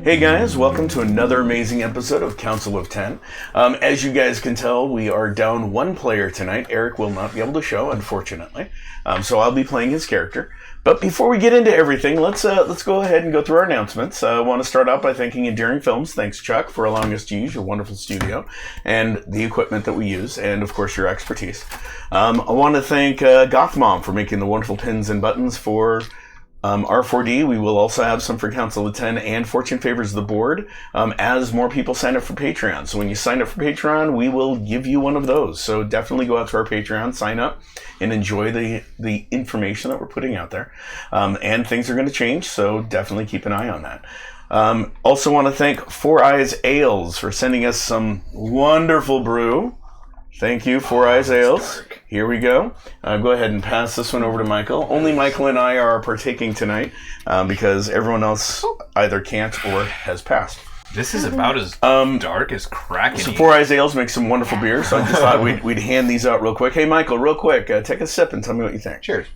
Hey guys, welcome to another amazing episode of Council of 10. As you guys can tell, we are down one player tonight. Eric will not be able to show, unfortunately. So I'll be playing his character. But before we get into everything, let's go ahead and go through our announcements. I want to start out by thanking Enduring Films. Thanks, Chuck, for allowing us to use your wonderful studio and the equipment that we use, and of course your expertise. I want to thank Goth Mom for making the wonderful pins and buttons for R4D. We will also have some for Council of 10 and Fortune Favors the Board as more people sign up for Patreon. So when you sign up for Patreon, we will give you one of those. So definitely go out to our Patreon, sign up, and enjoy the information that we're putting out there. And things are going to change, so definitely keep an eye on that. Also want to thank Four Eyes Ales for sending us some wonderful brew. Thank you, Four Eyes Ales. Here we go. Go ahead and pass this one over to Michael. Only Michael and I are partaking tonight because everyone else either can't or has passed. This is about as dark as Kraken. So Four Eyes Ales makes some wonderful beer, so I just thought we'd hand these out real quick. Hey, Michael, real quick, take a sip and tell me what you think. Cheers.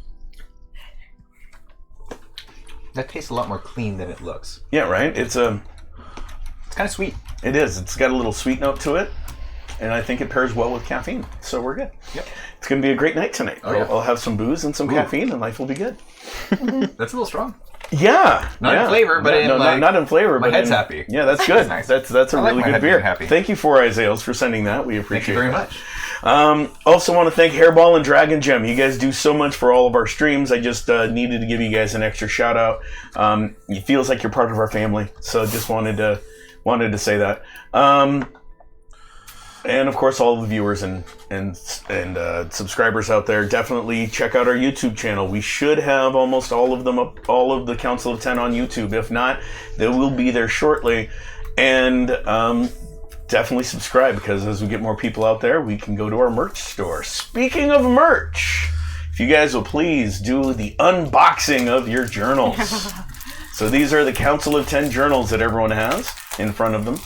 That tastes a lot more clean than it looks. Yeah, right? It's kind of sweet. It is. It's got a little sweet note to it. And I think it pairs well with caffeine, so we're good. Yep. It's going to be a great night tonight. Oh, yeah. I'll have some booze and some caffeine, and life will be good. That's a little strong. Yeah. Not in flavor, but not in flavor. My head's happy. Yeah, that's good. Nice. That's a really good beer. Happy. Thank you, Four Eyes Ales, for sending that. We appreciate it. Thank you very much. Also want to thank Hairball and Dragon Gem. You guys do so much for all of our streams. I just needed to give you guys an extra shout out. It feels like you're part of our family, so just wanted to say that. And of course, all the viewers and subscribers out there, definitely check out our YouTube channel. We should have almost all of them up, all of the Council of 10 on YouTube. If not, they will be there shortly. And definitely subscribe, because as we get more people out there, we can go to our merch store. Speaking of merch, if you guys will please do the unboxing of your journals. So these are the Council of 10 journals that everyone has in front of them.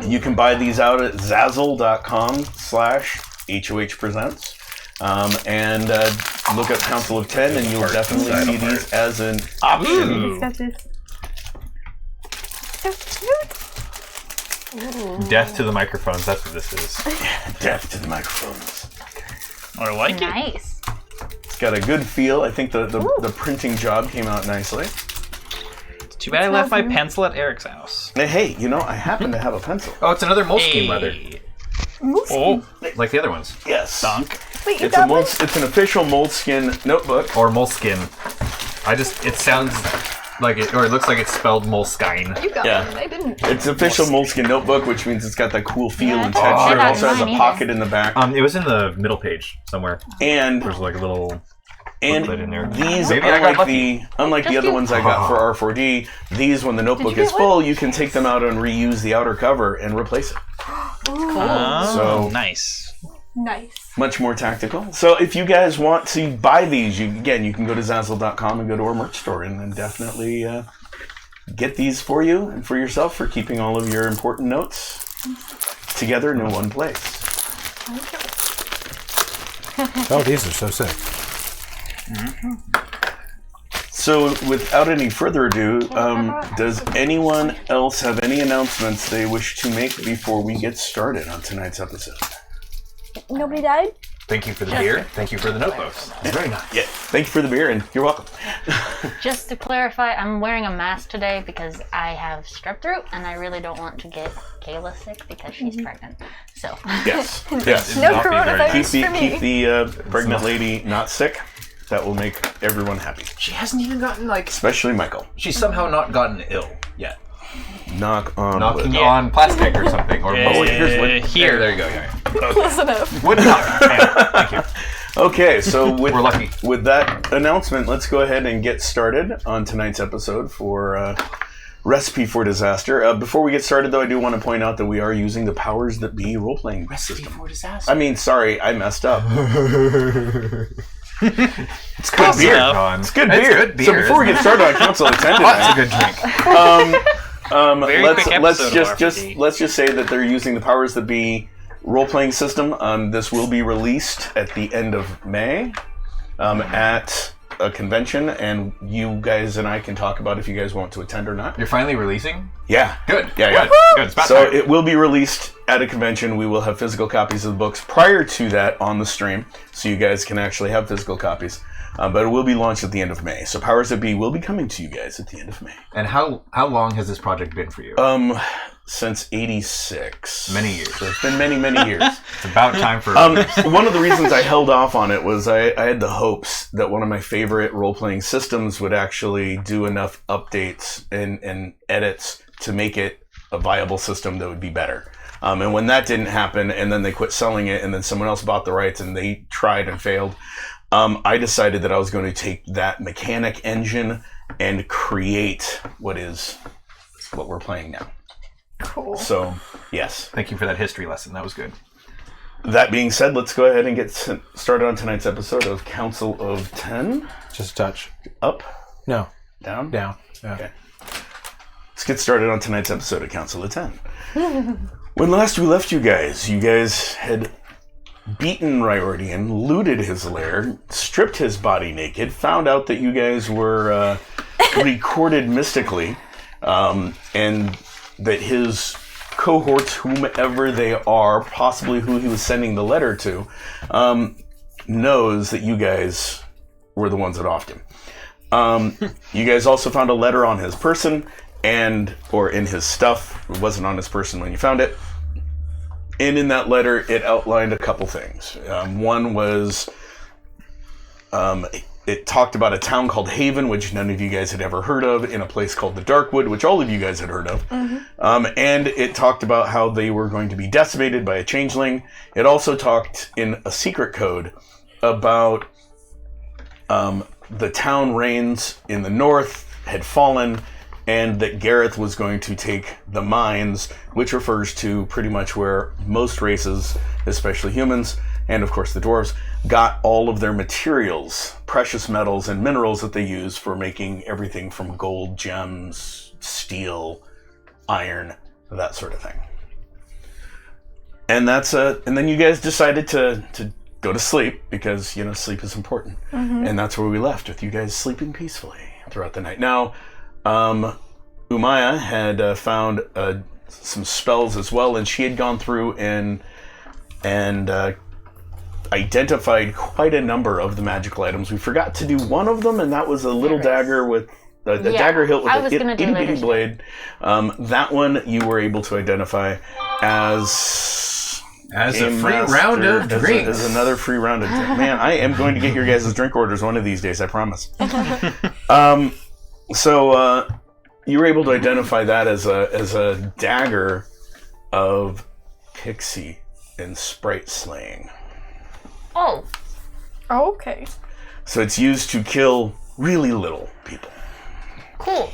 You can buy these out at zazzle.com/HOH Presents. And look up Council of 10 and you'll definitely see these as an option. Death to the microphones, that's what this is. Death to the microphones. I like it. Nice. It's got a good feel. I think the printing job came out nicely. Too bad I left my pencil at Eric's house. Hey, I happen to have a pencil. Oh, it's another Moleskine leather. Oh, Like the other ones. Yes. dunk. Wait, It's an official Moleskine notebook. Or Moleskine. It sounds like it, or it looks like it's spelled Moleskine. You got Yeah. one. I didn't. It's official Moleskine notebook, which means it's got that cool feel Yeah, and I texture. It thought also has a mine pocket in the back. It was in the middle page somewhere. And There's like a little And booklet in there. these, Maybe I got unlike the other ones I got for R4D, these, when the notebook is full, you can take them out and reuse the outer cover and replace it. Oh, So- nice. Nice. Much more tactical. So if you guys want to buy these, you can go to Zazzle.com and go to our merch store and then definitely get these for you and for yourself for keeping all of your important notes together in one place. Oh, these are so sick. So without any further ado, does anyone else have any announcements they wish to make before we get started on tonight's episode? Nobody died? Thank you for the beer. Thank you for the notebooks. It's very nice. Yeah, thank you for the beer, and you're welcome. Just to clarify, I'm wearing a mask today because I have strep throat and I really don't want to get Kayla sick because she's pregnant. So. Yes. It Yes. would No not be very coronavirus. nice. Keep the pregnant lady not sick. That will make everyone happy, She hasn't even gotten especially Michael. She's somehow not gotten ill yet. Knock on Knocking wood. on plastic or something. Or here's wood. Here. There you go. Yeah. Close enough. Wood knock. Yeah, thank you. Okay, so with, We're lucky. with that announcement, let's go ahead and get started on tonight's episode for Recipe for Disaster. Before we get started, though, I do want to point out that we are using the Powers That Be role-playing system. for disaster. I mean, sorry, I messed up. It's good Close beer. enough. It's good It's beer. good beer, So before we isn't get started on Council of 10 That's a tonight, good drink. Very quick episode of RPG. let's just say that they're using the Powers That Be role-playing system. This will be released at the end of May at a convention, and you guys and I can talk about if you guys want to attend or not. You're finally releasing? Yeah. Good. Yeah. Good. It's about So time. it will be released at a convention. We will have physical copies of the books prior to that on the stream, so you guys can actually have physical copies. But it will be launched at the end of May. So Powers That Be will be coming to you guys at the end of May. And how long has this project been for you? Since '86. Many years. So it's been many, many years. It's about time for... One of the reasons I held off on it was I had the hopes that one of my favorite role-playing systems would actually do enough updates and edits to make it a viable system that would be better. And when that didn't happen, and then they quit selling it, and then someone else bought the rights, and they tried and failed, I decided that I was going to take that mechanic engine and create what we're playing now. Cool. So, yes. Thank you for that history lesson. That was good. That being said, let's go ahead and get started on tonight's episode of Council of 10. Just a touch. Up? No. Down? Down. Yeah. Okay. Let's get started on tonight's episode of Council of 10. When last we left you guys had beaten Ryordian, looted his lair, stripped his body naked, found out that you guys were recorded mystically, and that his cohorts, whomever they are, possibly who he was sending the letter to, knows that you guys were the ones that offed him. You guys also found a letter on his person, or in his stuff. It wasn't on his person when you found it. And in that letter, it outlined a couple things. One was, it talked about a town called Haven, which none of you guys had ever heard of, in a place called the Darkwood, which all of you guys had heard of. Mm-hmm. And it talked about how they were going to be decimated by a changeling. It also talked in a secret code about the town reigns in the north had fallen, and that Gareth was going to take the mines, which refers to pretty much where most races, especially humans, and of course the dwarves, got all of their materials, precious metals and minerals that they use for making everything from gold, gems, steel, iron, that sort of thing. And and then you guys decided to go to sleep because, sleep is important. Mm-hmm. And that's where we left, with you guys sleeping peacefully throughout the night. Now, Umaya had found some spells as well, and she had gone through and identified quite a number of the magical items. We forgot to do one of them, and that was a little dagger with a dagger hilt with an itty bitty blade. That one you were able to identify as a free round of drinks. As another free round of drinks. Man, I am going to get your guys' drink orders one of these days, I promise. So you were able to identify that as a dagger of pixie and sprite slaying. Oh. Okay. So it's used to kill really little people. Cool.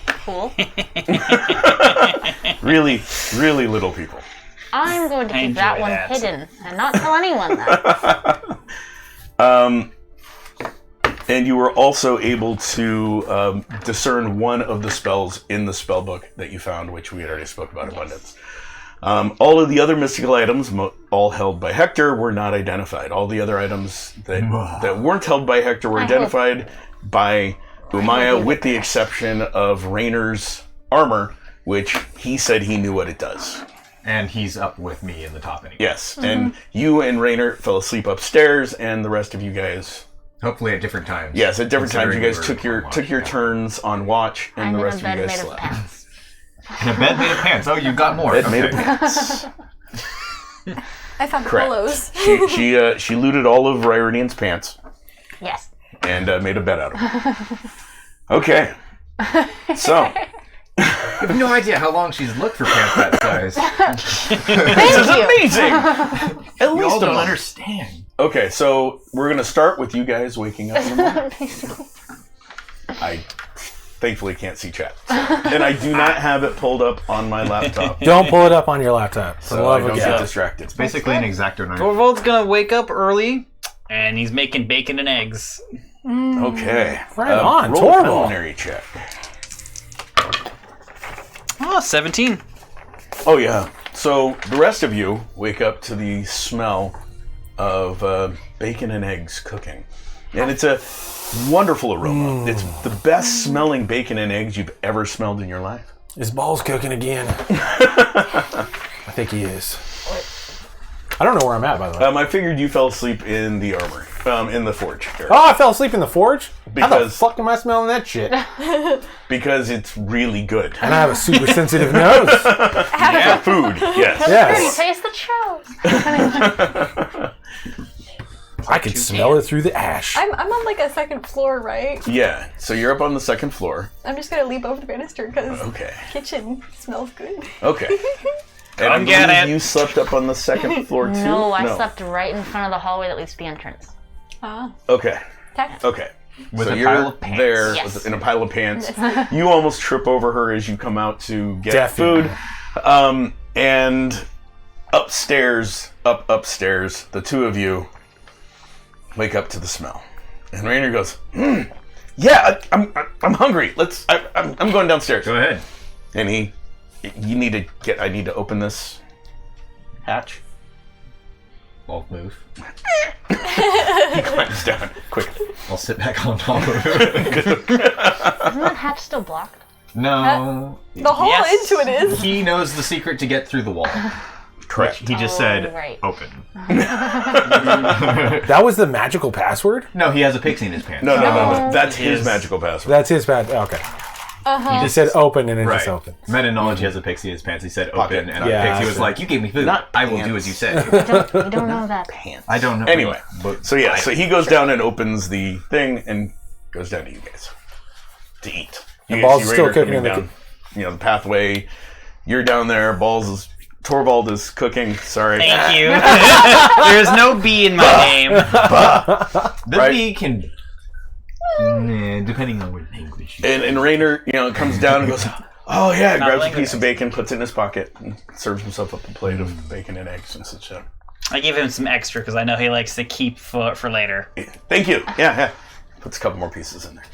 Really, really little people. I'm going to keep that one hidden and not tell anyone that. And you were also able to discern one of the spells in the spell book that you found, which we had already spoke about, Abundance. All of the other mystical items, all held by Hector, were not identified. All the other items that weren't held by Hector were identified by Umaya, with the exception of Raynor's armor, which he said he knew what it does. And he's up with me in the top anyway. Yes, and you and Raynor fell asleep upstairs, and the rest of you guys... Hopefully at different times. Yes, at different times. You guys took your turns on watch, and the rest of you guys slept. In a bed made of pants. Oh, you got more. Bed made of pants. I found Correct. pillows. She looted all of Ryordian's pants. Yes. And made a bed out of them. Okay. So. You have no idea how long she's looked for pants that size. This is amazing! At least you don't understand. Okay, so we're going to start with you guys waking up in the morning. I thankfully can't see chat. And I do not have it pulled up on my laptop. Don't pull it up on your laptop. So I don't get distracted. It's basically an X-Acto knife. Torvald's gonna wake up early, and he's making bacon and eggs. Okay. Right on, roll a Torvald. culinary check. Oh, 17. Oh, yeah. So the rest of you wake up to the smell of bacon and eggs cooking. And it's a wonderful aroma. It's the best smelling bacon and eggs you've ever smelled in your life. Is Balls cooking again? I think he is. I don't know where I'm at, by the way. I figured you fell asleep in the armory, in the forge. Eric. Oh, I fell asleep in the forge? How the Because- fuck am I smelling that shit? Because it's really good. And I have a super sensitive nose. Yeah, food, yes. Yes. Taste the chum. I can smell it through the ash. I'm on like a second floor, right? Yeah, so you're up on the second floor. I'm just gonna leap over the banister because Okay. kitchen smells good. Okay. And Come get it. You slept up on the second floor too? No, I slept right in front of the hallway that leads to the entrance. Ah, Okay. tact. Okay. With so a you're pile of pants. there Yes. in a pile of pants. You almost trip over her as you come out to get Definitely. food. And upstairs, the two of you wake up to the smell. And Rainer goes, yeah, I'm hungry. I'm going downstairs. Go ahead. And I need to open this hatch. I'll move. He climbs down quickly. I'll sit back on top of it. Isn't that hatch still blocked? No. The hole Yes. into it is. He knows the secret to get through the wall. Correct. He just Oh, said, right. open. That was the magical password? No, he has a pixie in his pants. No. That's his magical password. That's his bad. Okay. Uh-huh. He said open and it Right. just opened. Meta knowledge he has a pixie in his pants. He said Pocket. open, and Yeah, the pixie was sure. like, you gave me food. Not I will do pants. as you said. You don't know that. I don't know. Anyway, But so yeah, so he goes down and opens the thing and goes down to you guys to eat. You And guys Balls see is still Rainer cooking coming in the down, the pathway. You're down there. Torvald is cooking. Sorry. Thank you. There's no B in my name. the Right. bee can... depending on what language you And Rainer, comes down and goes, oh yeah, Not grabs a language. piece of bacon, puts it in his pocket, and serves himself up a plate of bacon and eggs and such. I give him some extra because I know he likes to keep for later. Thank you. Yeah. Puts a couple more pieces in there.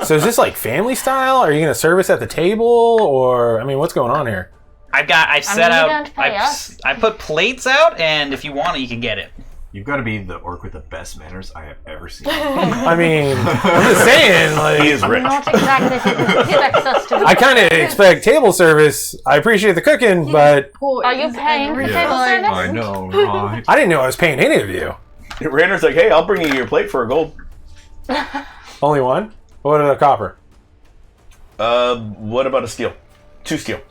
So is this like family style? Are you going to service at the table? Or, I mean, what's going on here? I've set you out. don't pay us. I put plates out, and if you want it, you can get it. You've got to be the orc with the best manners I have ever seen. I mean, I'm just saying, He is like, rich. Not exactly who expects us to be. I kind of expect table service. I appreciate the cooking, but Are you paying for table service? I know, right? I didn't know I was paying any of you. Rainer's like, hey, I'll bring you your plate for a gold. Only one? What about a copper? What about a steel? 2 steel.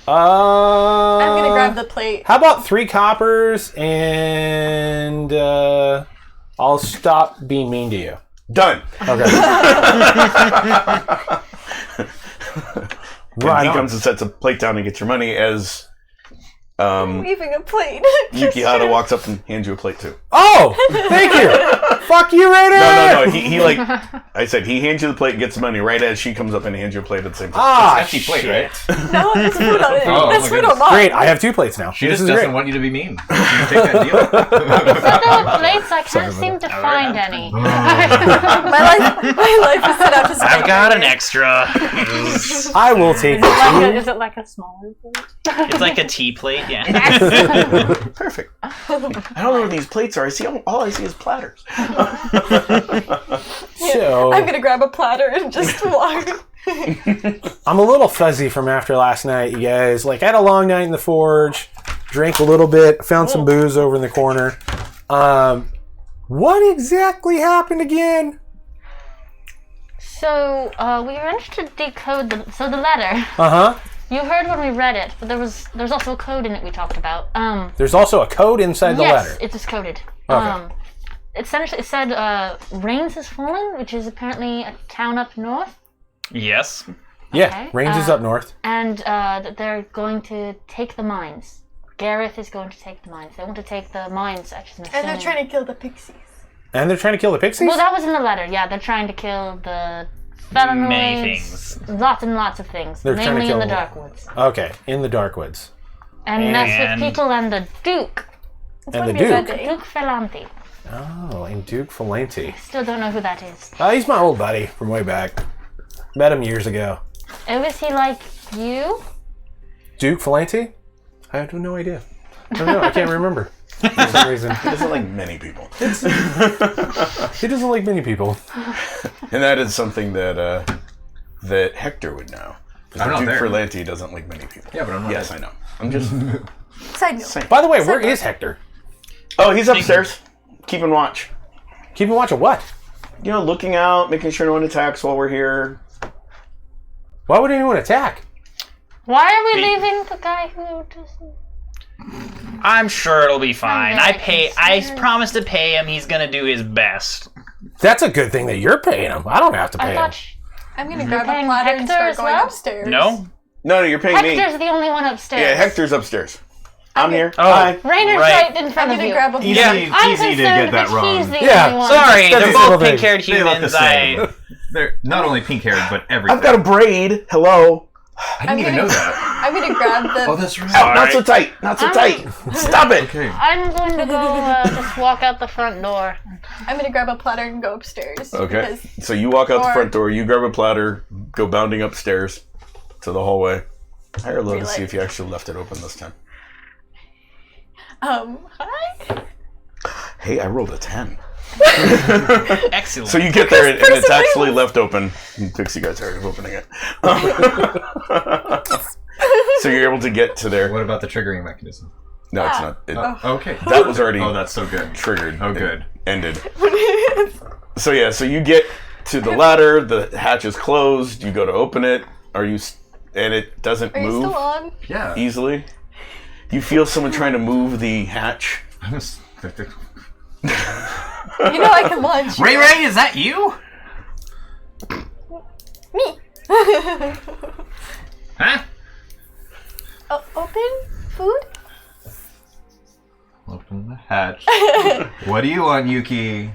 I'm gonna grab the plate. How about 3 coppers and I'll stop being mean to you. Done. Okay. And Right he on. comes and sets a plate down and gets your money as Leaving a plate. Yukihata walks up and hands you a plate too. Oh, thank you. Fuck you, Raider. No. He like I said, he hands you the plate and gets the money right as she comes up and hands you a plate at the same time. Ah, It's an empty plate, shit. right? No, there's food on it. Oh, There's my food goodness. on mine. Great, I have 2 plates now. She This just is doesn't great. want you to be mean. She can take that deal. But the plates, I can't seem to find any. My life is set out to spend. I've got an extra. I will take it. Is it like a smaller plate? It's like a tea plate. Yeah. Perfect. I don't know where these plates are. All I see is platters. So, I'm gonna grab a platter and just walk. I'm a little fuzzy from after last night, you guys. Like, I had a long night in the forge, drank a little bit, found some booze over in the corner. What exactly happened again? So, we managed to decode the letter. Uh-huh. You heard when we read it, but there's also a code in it we talked about. There's also a code inside the yes, letter. it is coded. Okay. Essentially, it said Rains has fallen, which is apparently a town up north, Yes. Yeah, okay. Range is up north. and that they're going to take the mines. Gareth is going to take the mines. They want to take the mines at Smithsonian. And they're trying to kill the pixies. And they're trying to kill the pixies? Well, that was in the letter. Yeah, they're trying to kill the felinoids. Many things. Lots and lots of things. They're trying to mainly in kill- the dark woods. Okay, in the dark woods. And mess And- with people and the Duke. It's And gonna the be a bad Duke. day. Duke Felanti. Oh, and Duke Valenti. Still don't know who that is. He's my old buddy from way back. Met him years ago. Oh, is he like you? Duke Valenti? I have no idea. I don't know. I can't remember. for some reason. He doesn't like many people. He doesn't like many people. And that is something that that Hector would know. I'm not Duke there. Ferlanti doesn't like many people. Yeah, but I'm not Yes, there. I know. I'm just Side note. saying. By the way, where is Hector? Oh, he's upstairs. Keeping watch. Keeping watch of what? You know, looking out, making sure no one attacks while we're here. Why would anyone attack? Why are we leaving the guy who doesn't... I'm sure it'll be fine. I'm I very concerned. promised to pay him. He's gonna do his best. That's a good thing that you're paying him. I don't have to I pay him. thought I'm gonna grab a paying platter and Hector start as going well? upstairs. No? No, you're paying me. Hector's the only one upstairs. Yeah, Hector's upstairs. I'm here. Oh. Hi. Rainer's Right. right in I'm front of gonna you. grab a Easy, platter. I'm easy to concerned get that He's wrong. the Yeah, only one. Sorry, That's they're a little both bit- pink-haired They look the humans. same. They're not only pink-haired, but everything. I've got a braid. Hello. I didn't even know that. I'm gonna grab the. Oh, that's right. Ow, not so tight. Not so tight. Stop it. Okay. I'm going to go just walk out the front door. I'm gonna grab a platter and go upstairs. Okay. because- So you walk out the Or- front door, you grab a platter, go bounding upstairs to the hallway. I heard low to Really? see if you actually left it open this time. Hi. Hey, I rolled a 10. Excellent. So you get there and it's actually left open. Pixie got tired of opening it. So you're able to get to there. What about the triggering mechanism? No, it's not. Okay. That was already Oh, that's so good. triggered. Oh, and good. Ended. So yeah, so you get to the ladder, the hatch is closed, you go to open it, and it doesn't Are you move still on? Yeah. easily. You feel someone trying to move the hatch. I was- You know I can launch. Ray Ray, is that you? Me. Huh? Open food. Open the hatch. What do you want, Yuki?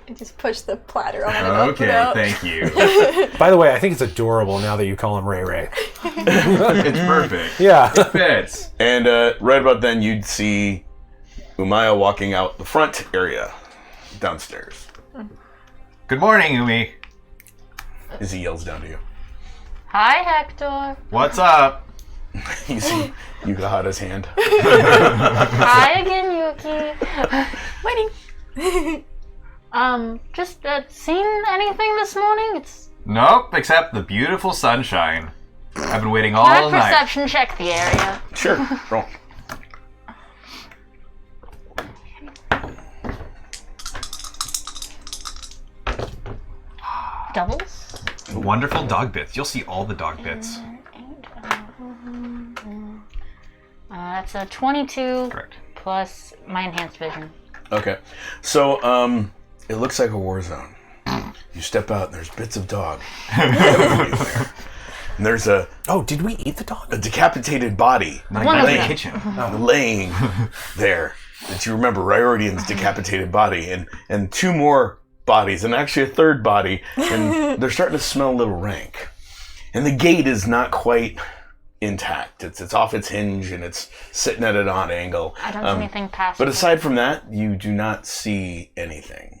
I just push the platter on and open Okay, it out. thank you. By the way, I think it's adorable now that you call him Ray Ray. It's perfect. Yeah. It fits. And right about then, you'd see Umaya walking out the front area downstairs Good morning, Umi. as he yells down to you. Hi, Hector. What's up? You see Yukahata's hand. Hi again, Yuki. Waiting. Just seen anything this morning? It's Nope, except the beautiful sunshine. I've been waiting my all night. perception check the area. Sure, roll. Doubles? Wonderful dog bits. You'll see all the dog bits. That's a 22 Correct. plus my enhanced vision. Okay, so it looks like a war zone. You step out and there's bits of dog everywhere. And there's a Oh, did we eat the dog? decapitated body Not One in of the them. kitchen. laying there that you remember Riordian's decapitated body and two more bodies and actually a third body, and they're starting to smell a little rank. And the gate is not quite intact. It's off its hinge and it's sitting at an odd angle. I don't see anything past But me. aside from that, you do not see anything.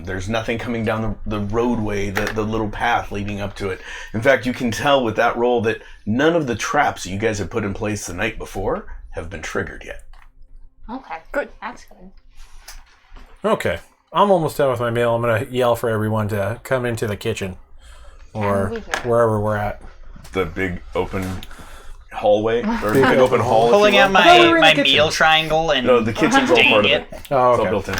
There's nothing coming down the roadway, the little path leading up to it. In fact, you can tell with that roll that none of the traps you guys had put in place the night before have been triggered yet. Okay. Good. That's good. Okay. I'm almost done with my meal. I'm going to yell for everyone to come into the kitchen or And we hear. wherever we're at. The big open hallway, or big open hall. if you Pulling will. out thought we my, were in my the kitchen. meal triangle and No, the kitchen's all dang part of it. it. It's Oh, all okay. built in.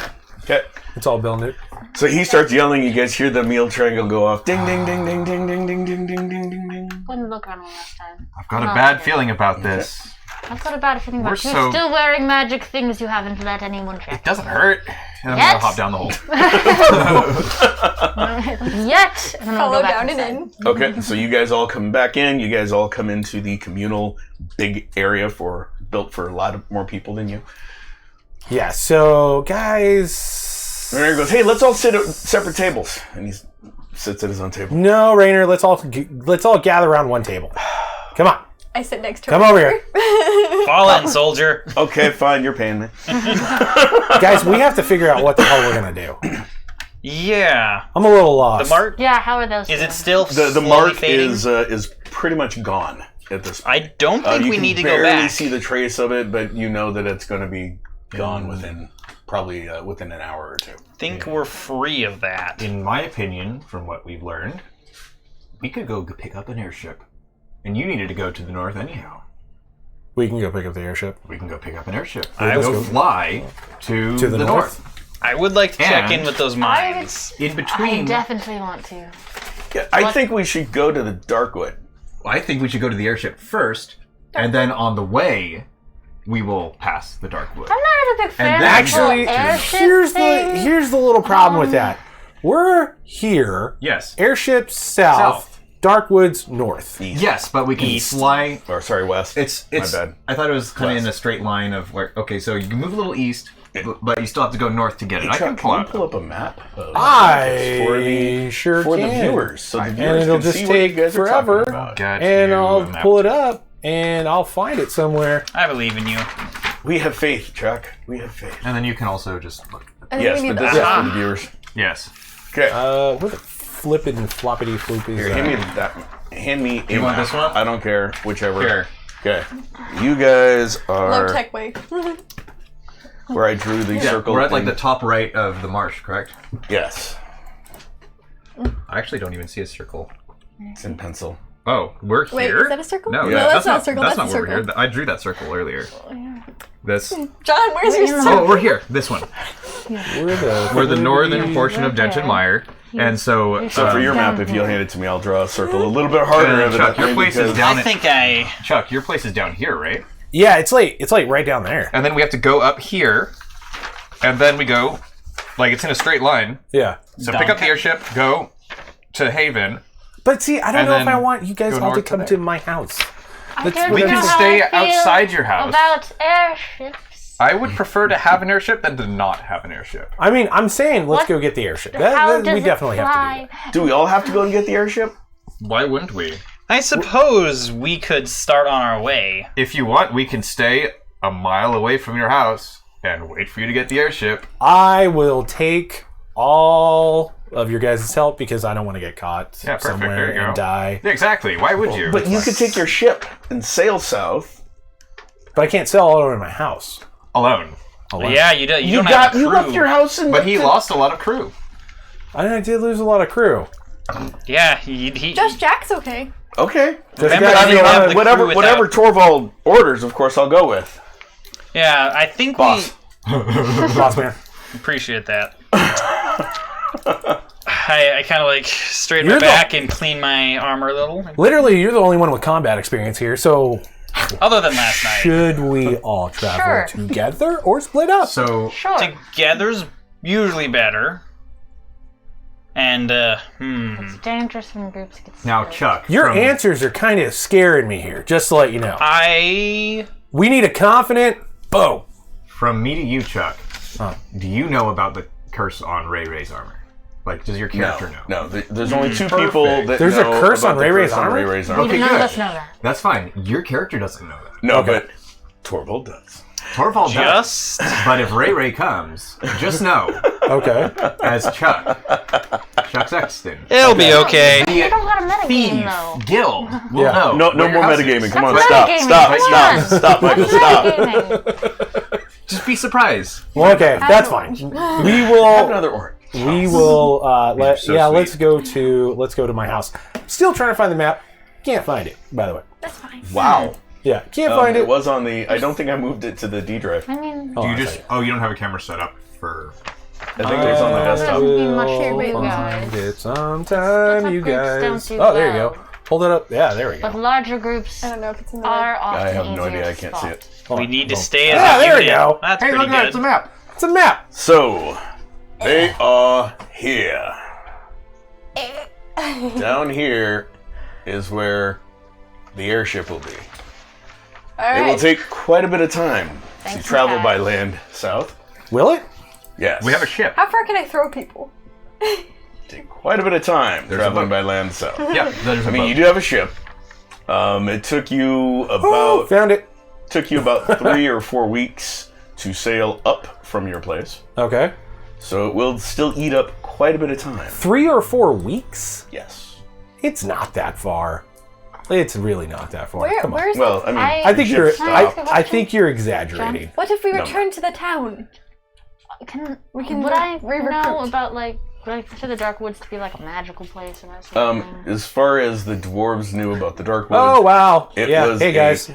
Okay. It's all built in. So he starts yelling. You guys hear the meal triangle go off. Ding, ding, ding, ding, ding, ding, ding, ding, ding, ding, ding, ding. Wouldn't look around one last time. I've got a No, bad okay. feeling about this. I've got a bad feeling We're about you so- still wearing magic things you haven't let anyone check. It doesn't hurt. And I'm Yes. gonna hop down the hole. Yet! And then I'll Follow go back down and inside. in. Okay, so you guys all come back in. You guys all come into the communal big area built for a lot of more people than you. Yeah, so guys. Rainer goes, "Hey, let's all sit at separate tables," and he sits at his own table. No, Rainer, let's all gather around one table. Come on. I sit next to Come her. over here. Fall in, soldier. Okay, fine, you're paying me. Guys, we have to figure out what the hell we're going to do. Yeah. I'm a little lost. The mart? Yeah, how are those? Is it doing? still The slowly mark fading? is pretty much gone at this point. I don't think you we can need to go barely back. see the trace of it, but you know that it's going to be gone within within an hour or two. Think we're free of that. In my opinion, from what we've learned, we could go pick up an airship. And you needed to go to the north anyhow. We can go pick up the airship. We can go pick up an airship. I Let's will go fly to the north. I would like to check in And- with those mines. In I between, definitely want to. Yeah, I think we should go to the Darkwood. I think we should go to the airship first, and then on the way, we will pass the Darkwood. I'm not a big fan then- of Actually, the airship here's the little problem with that. We're here. Yes. Airship south. Darkwoods north. East. Yes, but we can fly. Or sorry, west. It's. My bad. I thought it was kind of West. in a straight line of where. Okay, so you can move a little east, but you still have to go north to get it. I Chuck, can pull you out. pull up a map of I the sure for can. the viewers, so the And viewers it'll can just see what you take guys are forever. talking about. Got And you, I'll map. pull it up and I'll find it somewhere. I believe in you. We have faith, Chuck. We have faith. And then you can also just look. I think Yes, we but need this that. is for the viewers. Yes. Okay. Where the flippin' floppity floop is Here, that? hand me that. Hand me. You a want map. this one? I don't care. Whichever. Here. Okay. You guys Low are tech way. where I drew the Yeah, circle. we're at like in- the top right of the marsh, correct? Yes. I actually don't even see a circle. It's in pencil. Oh, we're Wait, here? is that a circle? No, Yeah. that's not a circle. That's That's not a where we're circle. here. I drew that circle earlier. This. John, where's your circle? Oh, we're here. This one. We're the northern portion of Okay. Denton-Meyer. And so... So for your map, if you'll hand it to me, I'll draw a circle a little bit harder. Chuck, your evidently, place is because- down I think I... Chuck, your place is down here, right? Yeah, it's like right down there. And then we have to go up here. And then we go... Like, it's in a straight line. Yeah. So pick up the airship, go to Haven. But see, I don't And know if then I want you guys go all to north to come there. to my house. I don't We know can how stay I feel outside your house. About airships. I would prefer to have an airship than to not have an airship. I mean, I'm saying let's What? go get the airship. How That, does we it definitely have to do fly? that. Do we all have to go and get the airship? Why wouldn't we? I suppose we could start on our way. If you want, we can stay a mile away from your house and wait for you to get the airship. I will take all of your guys' help because I don't want to get caught Yeah, perfect. somewhere There you go. and die. Yeah, exactly. Why would you? But you could take your ship and sail south. But I can't sell all over my house. Alone. Yeah, you don't have a crew. You left your house and But he lost a lot of crew. I did lose a lot of crew. Yeah, he Just Jack's okay. Okay. Remember, I you mean, don't have the whatever crew without- Torvald orders, of course, I'll go with. Yeah, I think Boss. Boss man. we appreciate that. I kind of like straighten You're my the- back and clean my armor a little. Literally, you're the only one with combat experience here, so Other than last night. should we all travel Sure. together or split up? So, Sure. Together's usually better. And, It's dangerous when groups get now split. Chuck. Your from- answers are kind of scaring me here, just to let you know. I... We need a confident bow. From me to you, Chuck. Huh. Do you know about the curse on Ray Ray's armor? Like, does your character know? No. There's only two people that There's a know curse about on the Ray Ray's curse on armor? Ray Ray's armor. Okay, None good. of us know that. That's fine. Your character doesn't know that. No, Okay. but Torvald does. Torvald does. Just... But if Ray Ray comes, just know, Okay. as Chuck Sexton, It'll be okay. They don't got a metagame Thief though. Gil will Yeah. know. No where more your house is. metagaming. Come on, That's stop, metagaming. stop, Come stop, on. stop, Michael, stop. Metagaming. Just be surprised. Well, okay, that's fine. We Have will. another orange. We will. so Let's sweet. let's go to my house. Still trying to find the map. Can't find it. By the way. That's fine. Wow. Yeah, can't find It it. was on the. I don't think I moved it to the D drive. I mean, Oh, Do you I just? see. Oh, you don't have a camera set up for. I think it was on the desktop. Be much We'll here, find guys. it sometime, Split you up groups guys. don't do Oh, there you go. well. Hold it up. Yeah, there we but go. larger groups I don't know if it's in the are often I have no easier idea. I to can't see spot. it. Hold We on, need to hold on. stay as Yeah, a there we unit. go. That's Hey, pretty look at it. good. It's a map. It's a map. So they are here. Down here is where the airship will be. All It will right. take quite a bit of time Thanks to for travel that. by land south. Will it? Yes. We have a ship. How far can I throw people? Take quite a bit of time There's a traveling boat. by land south. Yeah, there's a I mean, boat. you do have a ship. It took you Oh, about found it. 3 or 4 weeks to sail up from your place. Okay. So it will still eat up quite a bit of time. 3 or 4 weeks? Yes. It's not that far. It's really not that far. Come on. Where's Well, the... I mean, I think the you're. ship stopped. I think you're exaggerating. What if we No. return to the town? We can Would I re-recruit. know about would I consider the Dark Woods to be like a magical place or something? As far as the dwarves knew about the Dark Woods, Oh wow! It Yeah. was Hey guys,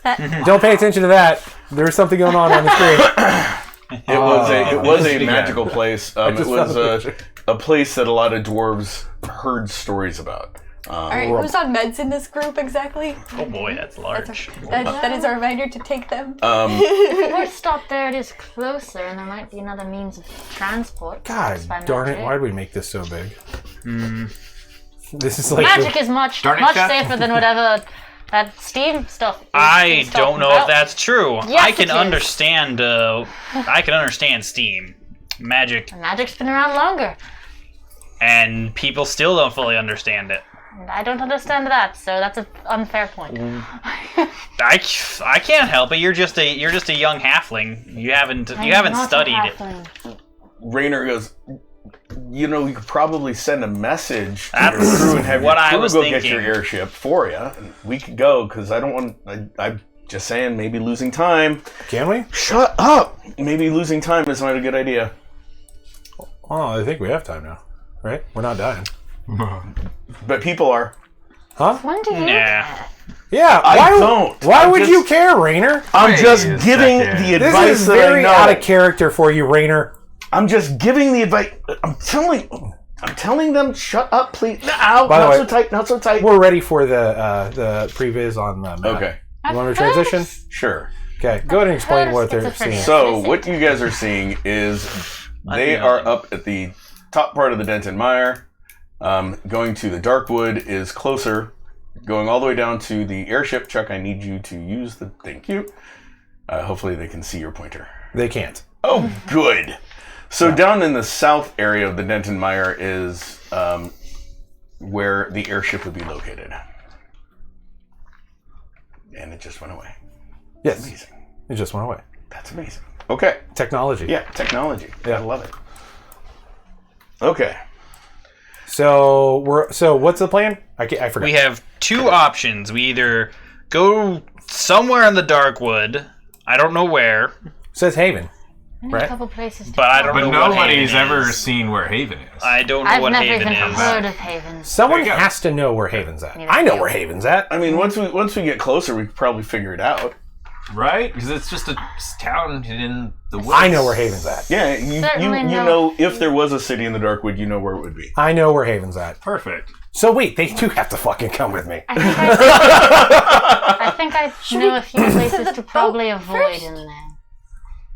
That, don't pay attention to that. There's something going on the screen. it was a again. magical place. It just was found the picture. a place that a lot of dwarves heard stories about. all right, who's on meds in this group exactly? Oh boy, that's large. That is our reminder to take them. If we're stopped there, it is closer, and there might be another means of transport. God perhaps by darn it! magic. Why did we make this so big? This is like Magic is much Darn it, much Chef. safer than whatever that Steam stuff. I is don't talking know about. if that's true. Yes, I can it is. understand. I can understand Steam, magic, Magic's been around longer, and people still don't fully understand it. and I don't understand that, so that's an unfair point. I can't help it. You're just a young halfling. You haven't I'm not a studied it. halfling. Rainer goes, you could probably send a message to That's your crew and have what your I crew was go get thinking. your airship for you. And we could go, because I don't want... I'm just saying, maybe losing time. Can we? Shut up! Maybe losing time is not a good idea. Oh, I think we have time now. Right? We're not dying. But people are. Huh? When do you? Nah. Yeah. I don't. Why I'm would just- you care, Rainer? I'm Wait just a giving second. the This advice is that I very know. out of character for you, Rainer. I'm just giving the advice. I'm telling them, shut up, please. Ow, By the not way, so tight, not so tight. We're ready for the previs on the map. Okay, You want to transition? sure. Okay. Go ahead and explain what they're Schizophrenia. seeing. So what you guys are seeing is they are up at the top part of the Denton Mire. Going to the Darkwood is closer. Going all the way down to the airship. Chuck, I need you to use the... Thank you. Hopefully they can see your pointer. They can't. Oh, good. So down in the south area of the Denton Mire is where the airship would be located. And it just went away. Yes. Amazing. It just went away. That's amazing. Okay. Technology. Yeah, technology. Yeah. I love it. Okay. So what's the plan? I forgot. We have two options. We either go somewhere in the Darkwood. I don't know where, Says Haven. There's Right. a couple places. To but I don't But know what nobody's Haven ever is. seen where Haven is. I don't know I've what never Haven even is. heard of Haven. Someone There you go. has to know where Haven's at. Neither I know do. where Haven's at. I mean, once we get closer, we could probably figure it out. Right? Because it's just a town in the woods. I know where Haven's at. Yeah, you Certainly no. know if there was a city in the Darkwood, you know where it would be. I know where Haven's at. Perfect. So wait, they do have to fucking come with me. I think I know a few places the to probably boat avoid first? in there.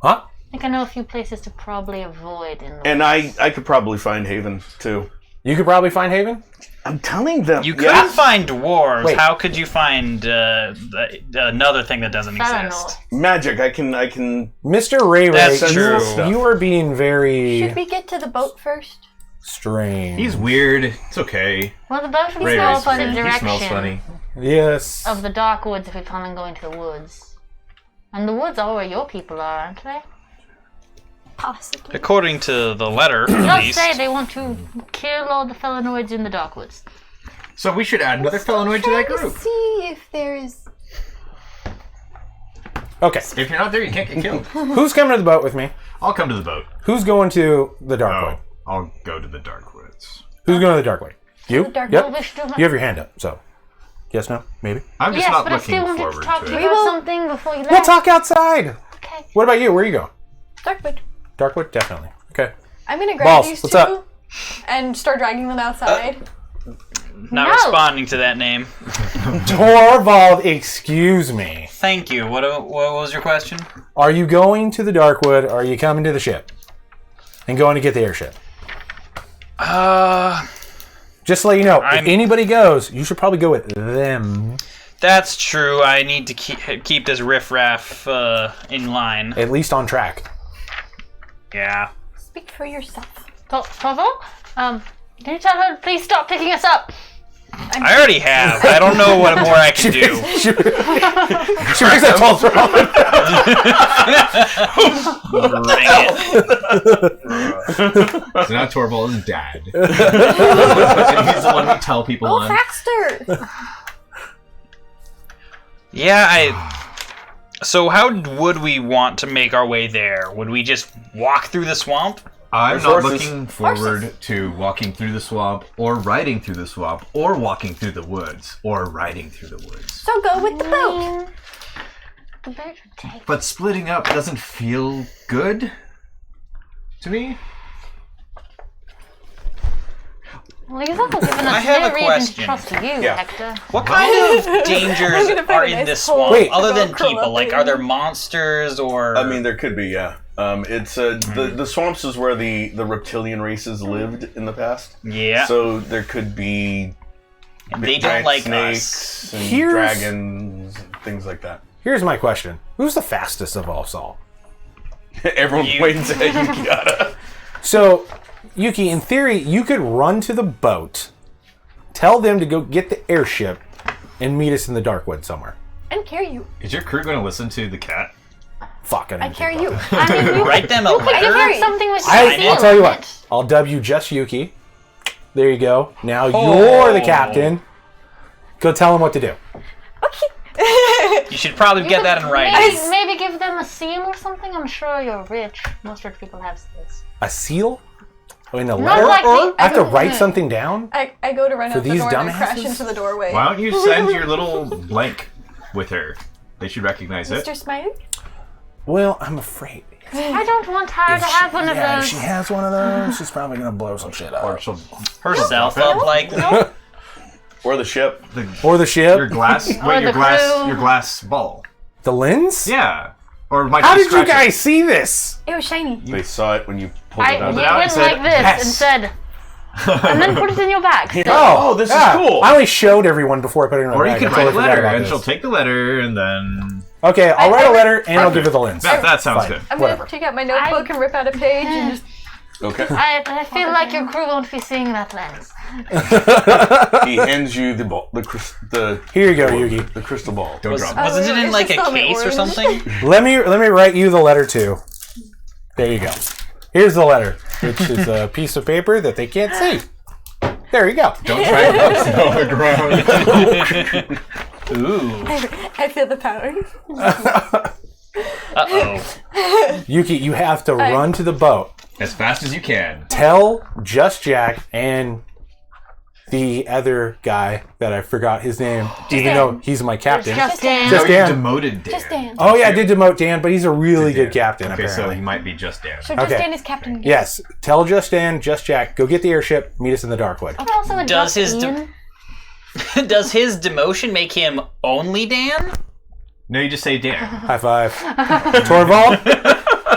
Huh? I think I know a few places to probably avoid in there. And I could probably find Haven too. You could probably find Haven? I'm telling them. You couldn't find dwarves. Wait. How could you find another thing that doesn't exist? Magic. I can. Mr. Ray Ray, That's true. you are being very Should we get to the boat first? strange. He's weird. It's okay. Well, the boat would Ray go Ray's up on the weird. He direction smells funny. Yes. of the dark woods if we plan on going to the woods. And the woods are where your people are, aren't they? Possibly. According to the letter, They at don't least. say they want to kill all the felinoids in the dark woods. So we should add another felinoid to that Trying group. to see if there's... Okay. If you're not there, you can't get killed. Who's coming to the boat with me? I'll come to the boat. Who's going to the Darkwood? Oh, I'll go to the dark woods. Who's going to the Darkwood? You? Dark Yep. Well, we still You have your hand up, so. Yes, no, maybe. I'm just yes, not but I looking still wanted to forward talk to to you it. We about will- something before you left. We'll talk outside. Okay. What about you? Where you go? Darkwood. Darkwood? Definitely. Okay. I'm gonna grab Balls, these what's two up? and start dragging them outside. Not No. responding to that name. Torvald, excuse me. Thank you. What was your question? Are you going to the Darkwood or are you coming to the ship? And going to get the airship? Just to let you know, if anybody goes, you should probably go with them. That's true. I need to keep this riffraff in line. At least on track. Yeah. Speak for yourself. Tovo? Can you tell her to please stop picking us up? I already have. I don't know what more I can do. She brings that tall throne. Bring it. So now Torvald is dad. And he's the one we tell people Go on. faster! Yeah, So how would we want to make our way there? Would we just walk through the swamp? I'm There's not horses. looking forward to walking through the swamp, or riding through the swamp, or walking through the woods, or riding through the woods. So go with the boat. The boat would take. But splitting up doesn't feel good to me. Well, you've also given I us have no a reason question. to trust you, Yeah. Hector. What kind of I'm dangers gonna find are a in nice this hole swamp Wait. other to than go curl people? up Like, in. are there monsters or? I mean, there could be, yeah. It's the swamps is where the reptilian races lived in the past. Yeah. So there could be And they don't giant like us. snakes and Here's- dragons and things like that. Here's my question: who's the fastest of all Saul? Everyone You- points at Yukiata. So, Yuki, in theory, you could run to the boat, tell them to go get the airship, and meet us in the Darkwood somewhere. And carry you. Is your crew going to listen to the cat? Fuck, I I didn't carry think you. about that. I mean, you Write them a could give letter. her something with I'll tell you what. I'll dub you just Yuki. There you go. Now you're the captain. Go tell them what to do. You should probably get that in writing. Maybe give them a seal or something. I'm sure you're rich. Most rich people have seals. A seal? Oh, in a Not letter? like the, I have to write something down? I go to run For out the these door and I crash dumbasses? into the doorway. Why don't you send your little blank with her? They should recognize it. Mr. Smiley? Well, I'm afraid. I don't want her to have one of If those. she has one of those, she's probably going to blow some shit Or up. she'll Herself up like Or the ship. Or the ship. your glass. Or Wait, your the glass. crew. Your glass ball. The lens? Yeah. Or might How she did you scratch it? guys see this? It was shiny. They saw it when you pulled I it out. you it out went and said, like this "Yes." and said, and then put it in your bag. So- Oh, this is cool. I only showed everyone before I put it in my Or you bag. could I totally write a forgot letter, about and this. she'll take the letter, and then Okay, I'll write a letter and I'll give her the lens. that sounds Fine. good. I'm Whatever. gonna take out my notebook and rip out a page and just. Okay. I feel like your crew won't be seeing that lens. He hands you the ball, the Here you go, Yugi. the crystal ball. Don't drop it. wasn't it in it's like a just on the case or orange. something? Let me write you the letter too. There you go. Here's the letter, which is a piece of paper that they can't see. There you go. Don't try and post it on the ground. Ooh. I feel the power. Uh-oh. Yuki, you have to run to the boat. As fast as you can. Tell Just Jack and the other guy that I forgot his name, even though he's my captain. Just Dan. Just No, you Dan. demoted Dan. Just Dan. Oh yeah, I did demote Dan, but he's a really good captain, Okay, so apparently. he might be just Dan. So just Okay. Dan is captain again. Yes, tell Just Dan, Just Jack, go get the airship, meet us in the Darkwood. Also, a Does his Ian. Does his demotion make him only Dan? No, you just say Dan. High five. Torvald,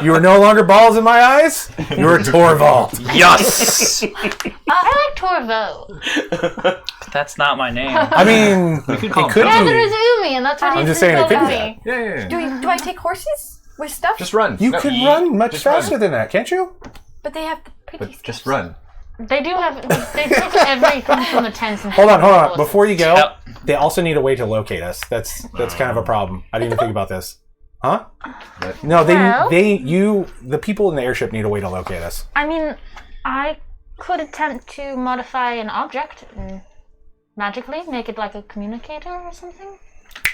you are no longer balls in my eyes. You are Torvald. Yes. I like Torvo. That's not my name. I mean, it call him could Neither be. is Umi, and that's what I'm he's just saying it been could be calling that. me. Yeah. Do I take horses with stuff? Just run. You No, could you- run much just faster run. than that, can't you? But they have the pretty But stuff. just run. They do have. They took everything from the tents and Hold on. horses. Before you go, Yep. they also need a way to locate us. That's kind of a problem. I didn't even think about this. Huh? But- No, Well- the people in the airship need a way to locate us. I mean, I could attempt to modify an object and magically make it like a communicator or something.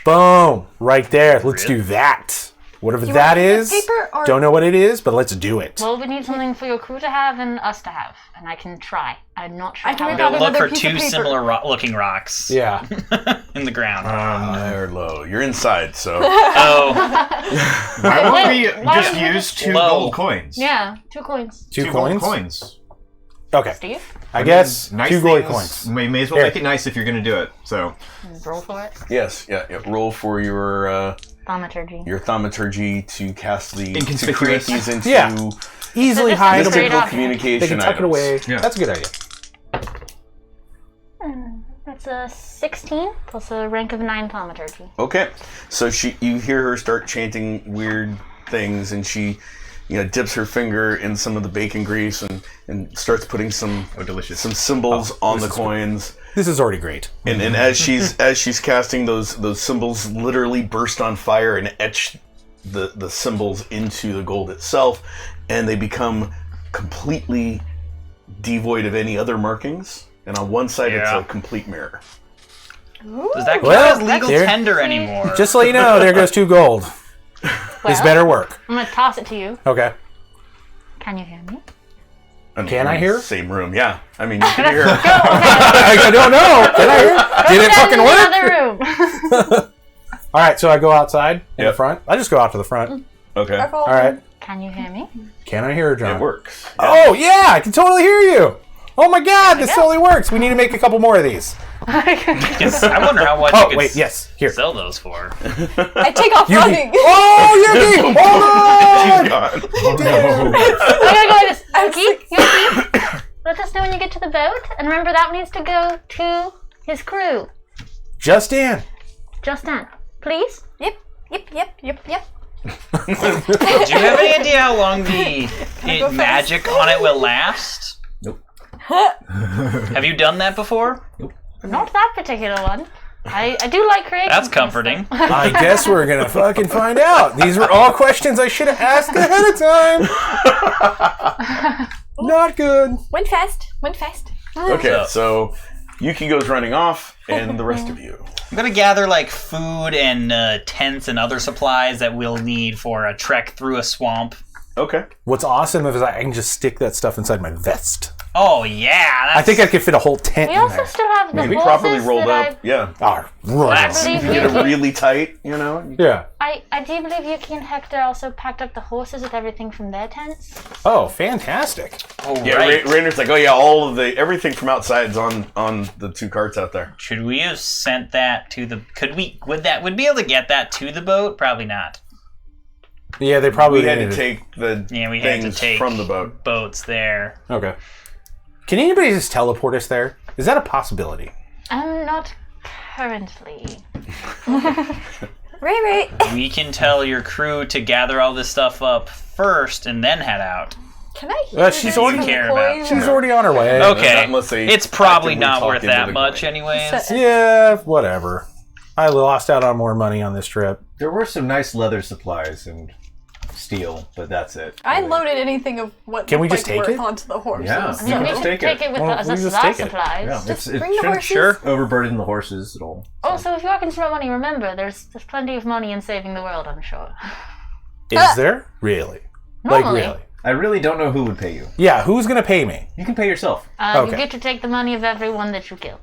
Boom! Right there. Let's do that. Whatever You that want is. paper or- Don't know what it is, but let's do it. Well, we need something for your crew to have and us to have, and I can try. I'm not sure I can how. rip Go out look another for piece of two paper. similar looking rocks Yeah. in the ground. High or low. You're inside, so Oh, Why won't we why just don't you use just- 2 Low. gold coins? Yeah, 2 coins. Two Two coins? gold coins. Okay. Steve, I guess Nice 2 gold things. coins. May as well Here. make it nice if you're going to do it. So, roll for it. yes, yeah. Roll for your Thaumaturgy. thaumaturgy to cast the to Inconspicuous. create these into Yeah. Easily just hide straight them. mystical up. They communication can tuck it items. away. Yeah. That's a good idea. That's a 16 plus a rank of 9 thaumaturgy. Okay, so you hear her start chanting weird things, and she, dips her finger in some of the bacon grease and starts putting some delicious. some symbols on the coins. This is already great. And as she's casting those symbols, literally burst on fire and etch the symbols into the gold itself, and they become completely devoid of any other markings. And on one side, it's Yeah. a complete mirror. Does that count Well, as legal there- tender anymore? Just so you know, there goes 2 gold. This better work. I'm gonna toss it to you. Okay. Can you hear me? Can I hear? Same room, yeah. I mean, you can hear. I don't know. Can I hear? Did it fucking Another work? room. All right, so I go outside in Yep. the front. I just go out to the front. Okay, All right. Can you hear me? Can I hear, John? it works. Oh, yeah, I can totally hear you. Oh my god, this totally works. We need to make a couple more of these. Yes, I wonder how much you Oh, could wait, yes. Here. sell those for. I take off running. Oh, Yuki! Hold on! God. I gotta go like this. Yuki, let us know when you get to the boat. And remember, that needs to go to his crew. Just in. Justin, please. Yep. Do you have any idea how long the magic on it will last? Nope. Have you done that before? Not that particular one. I do like creating. That's comforting. I guess we're gonna fucking find out. These were all questions I should have asked ahead of time. Not good. Went fast. Okay, so Yuki goes running off, and the rest of you. I'm gonna gather like food and tents and other supplies that we'll need for a trek through a swamp. Okay. What's awesome is I can just stick that stuff inside my vest. Oh yeah, I think I could fit a whole tent We in also there. still have the Maybe horses properly rolled that up. Yeah. Oh, right. That's- I believe Get it Yuki. really tight, you know? Yeah. I do believe Yuki and Hector also packed up the horses with everything from their tents. Oh, fantastic. Oh, Yeah, right. Rainer's like, oh yeah, all of everything from outside's on the 2 carts out there. Should we have sent that to the? Would be able to get that to the boat? Probably not. Yeah, they probably We had to needed it. take the Yeah, we had to things take from the boat. boats there. Okay. Can anybody just teleport us there? Is that a possibility? Not currently. Right. We can tell your crew to gather all this stuff up first and then head out. Can I hear She's this already- from the care about- coin? She's already on her way. Okay, unless they it's probably actively not talk worth into that the much, coin. anyways. Yeah, whatever. I lost out on more money on this trip. There were some nice leather supplies and steel, but that's it. I loaded anything of what Can we looked just like take worth it? onto the horses. Yeah. I You mean, can we just can take it. with Well, us we as just our take it. supplies. Yeah, Just it bring the shouldn't horses. Sure. overburden the horses at all. Also, if you are concerned about money, remember, there's plenty of money in saving the world, I'm sure. Is there? Really? Normally. Like, really? I really don't know who would pay you. Yeah, who's going to pay me? You can pay yourself. You Okay. get to take the money of everyone that you kill.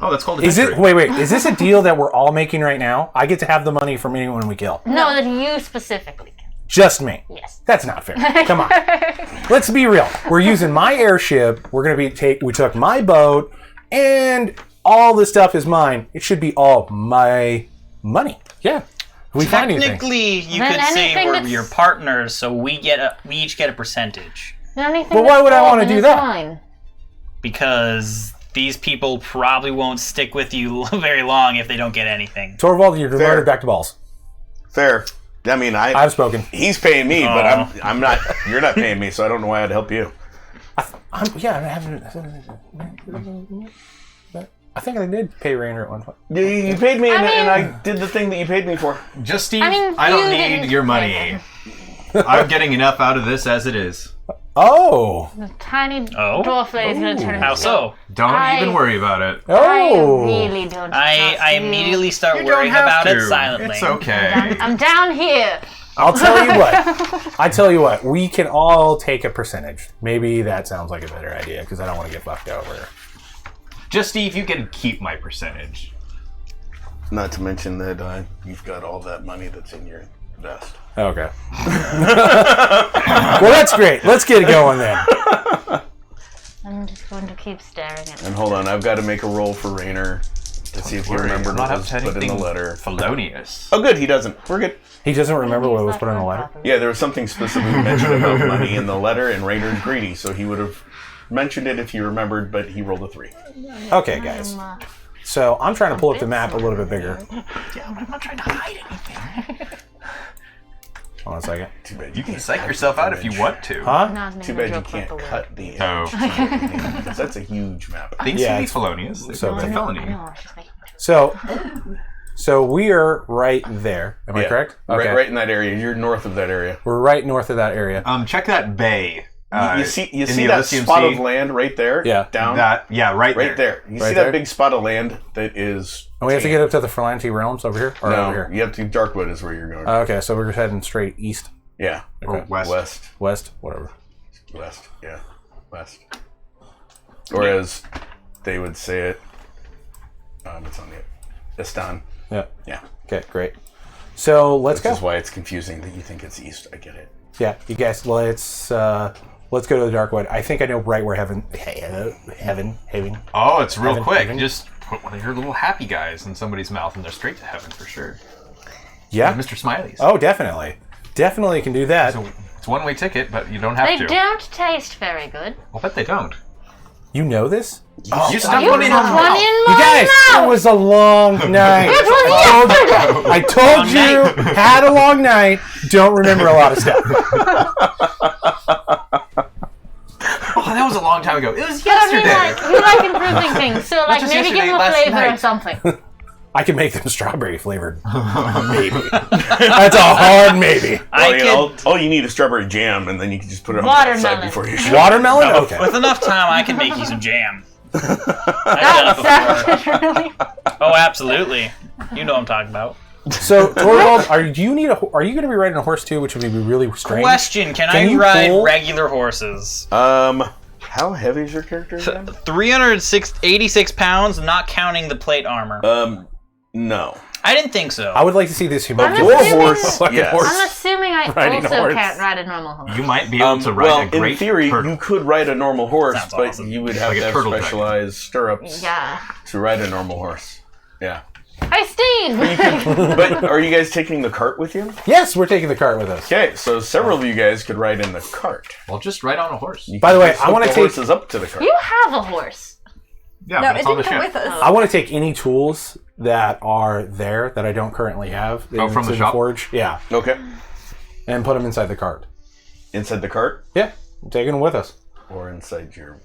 Oh, that's called a Is it? victory. Wait. Is this a deal that we're all making right now? I get to have the money from anyone we kill. No, that you specifically can. Just me. Yes. That's not fair. Come on. Let's be real. We're using my airship. We're gonna we took my boat, and all the stuff is mine. It should be all my money. Yeah. If we find anything. Technically, you Then could say anything we're that's- your partners, so we each get a percentage. Anything Well, why that's would I wanna stolen do is that? mine. Because these people probably won't stick with you very long if they don't get anything. Torvald, you're Fair. demoted back to balls. Fair. I mean, I've spoken. he's paying me, but Oh. I'm not. You're not paying me, so I don't know why I'd help you. I think I did pay Rainer at one point. You paid me, and mean- I did the thing that you paid me for. Just Steve, I mean, I don't you need didn't your pay money. him. I'm getting enough out of this as it is. Oh. The tiny Oh? dwarf lady's gonna turn How into so? Don't I- even worry about it. Oh. I really don't trust I you. immediately start You worrying don't have about to. it silently. It's okay. I'm down here. I'll tell you what. I tell you what. We can all take a percentage. Maybe that sounds like a better idea because I don't want to get fucked over. Just Steve, you can keep my percentage. Not to mention that you've got all that money that's in your vest. Okay. Well, that's great. Let's get it going then. I'm just going to keep staring at And it. hold on, I've got to make a roll for Rainer to see if he remembered I'm what not was up to put in the anything letter. felonious. Oh, good, he doesn't. We're good. He doesn't remember what was put in the letter. Yeah, there was something specifically mentioned about money in the letter, and Rainer's greedy, so he would have mentioned it if he remembered, but he rolled a 3. Okay, guys. So I'm trying to pull up the map a little bit bigger. I'm not trying to hide anything. Hold on a second. Too bad You can psych yourself out if you want to. Huh? No, I was making Too a bad you joke about can't the word. cut the Oh. edge. Because that's a huge map. Things Yeah, can be it's- felonious. It's so a big. felony. No, I was just making a joke. So we are right there. Am I Yeah, correct? Okay. Right in that area. You're north of that area. We're right north of that area. Check that bay. You see in the that Elysium spot Sea? of land right there? Yeah. Down? Right there. You Right see there? that big spot of land that is... And we have to get up to the Ferlanti Realms over here? Or No, over here? you have to... Darkwood is where you're going. Okay, so we're heading straight east. Yeah. Or west. West? Whatever. West. Yeah. West. Or as they would say it... it's on the... Istan. Yeah. Yeah. Okay, great. So let's This go. is why it's confusing that you think it's east. I get it. Yeah, you guys, let's go to the Darkwood. I think I know right where Haven. Oh, it's real Heaven, quick. heaven. Just put one of your little happy guys in somebody's mouth and they're straight to heaven for sure. Yeah. Mr. Smiley's. Oh, definitely. Definitely can do that. So it's a one-way ticket, but you don't have They to. don't taste very good. I'll bet they don't. You know this? You stuck You one in your put one mouth. in You my guys, mouth. it was a long night. I told you, had a long night. Don't remember a lot of stuff. Oh, that was a long time ago. It was But I mean, yesterday. you like improving things, so like just maybe give yesterday, them a last flavor or night. something. I can make them strawberry flavored. Maybe. That's a hard maybe. All you need is strawberry jam, and then you can just put it on the Watermelon. outside before you show. Watermelon? Okay. With enough time, I can make you some jam. That sounded really... Oh, absolutely. You know what I'm talking about. So, Torvald, are you going to be riding a horse too, which would be really strange? Question: Can Can I you ride pull? regular horses? How heavy is your character again? 386 pounds, not counting the plate armor. No. I didn't think so. I would like to see this humongous I'm assuming- horse, fucking yes. horse. I'm assuming I Riding a also horse. can't ride a normal horse. You might be able to ride Well, a great in theory, turtle. you could ride a normal horse, Sounds but awesome. you would have Like a to have turtle dragon. specialized stirrups Yeah. to ride a normal horse. Yeah. Hey, Steve! But are you guys taking the cart with you? Yes, we're taking the cart with us. Okay, so several of you guys could ride in the cart. Well, just ride on a horse. You By the can way, just I hook wanna the take- horses up to the cart. You have a horse. Yeah, No, but it it's on the didn't come ship. with us. I want to take any tools that are there that I don't currently have. Oh, from It's the in shop? forge. Yeah, Okay. and put them inside the cart. Inside the cart Yeah, I'm taking them with us. or inside your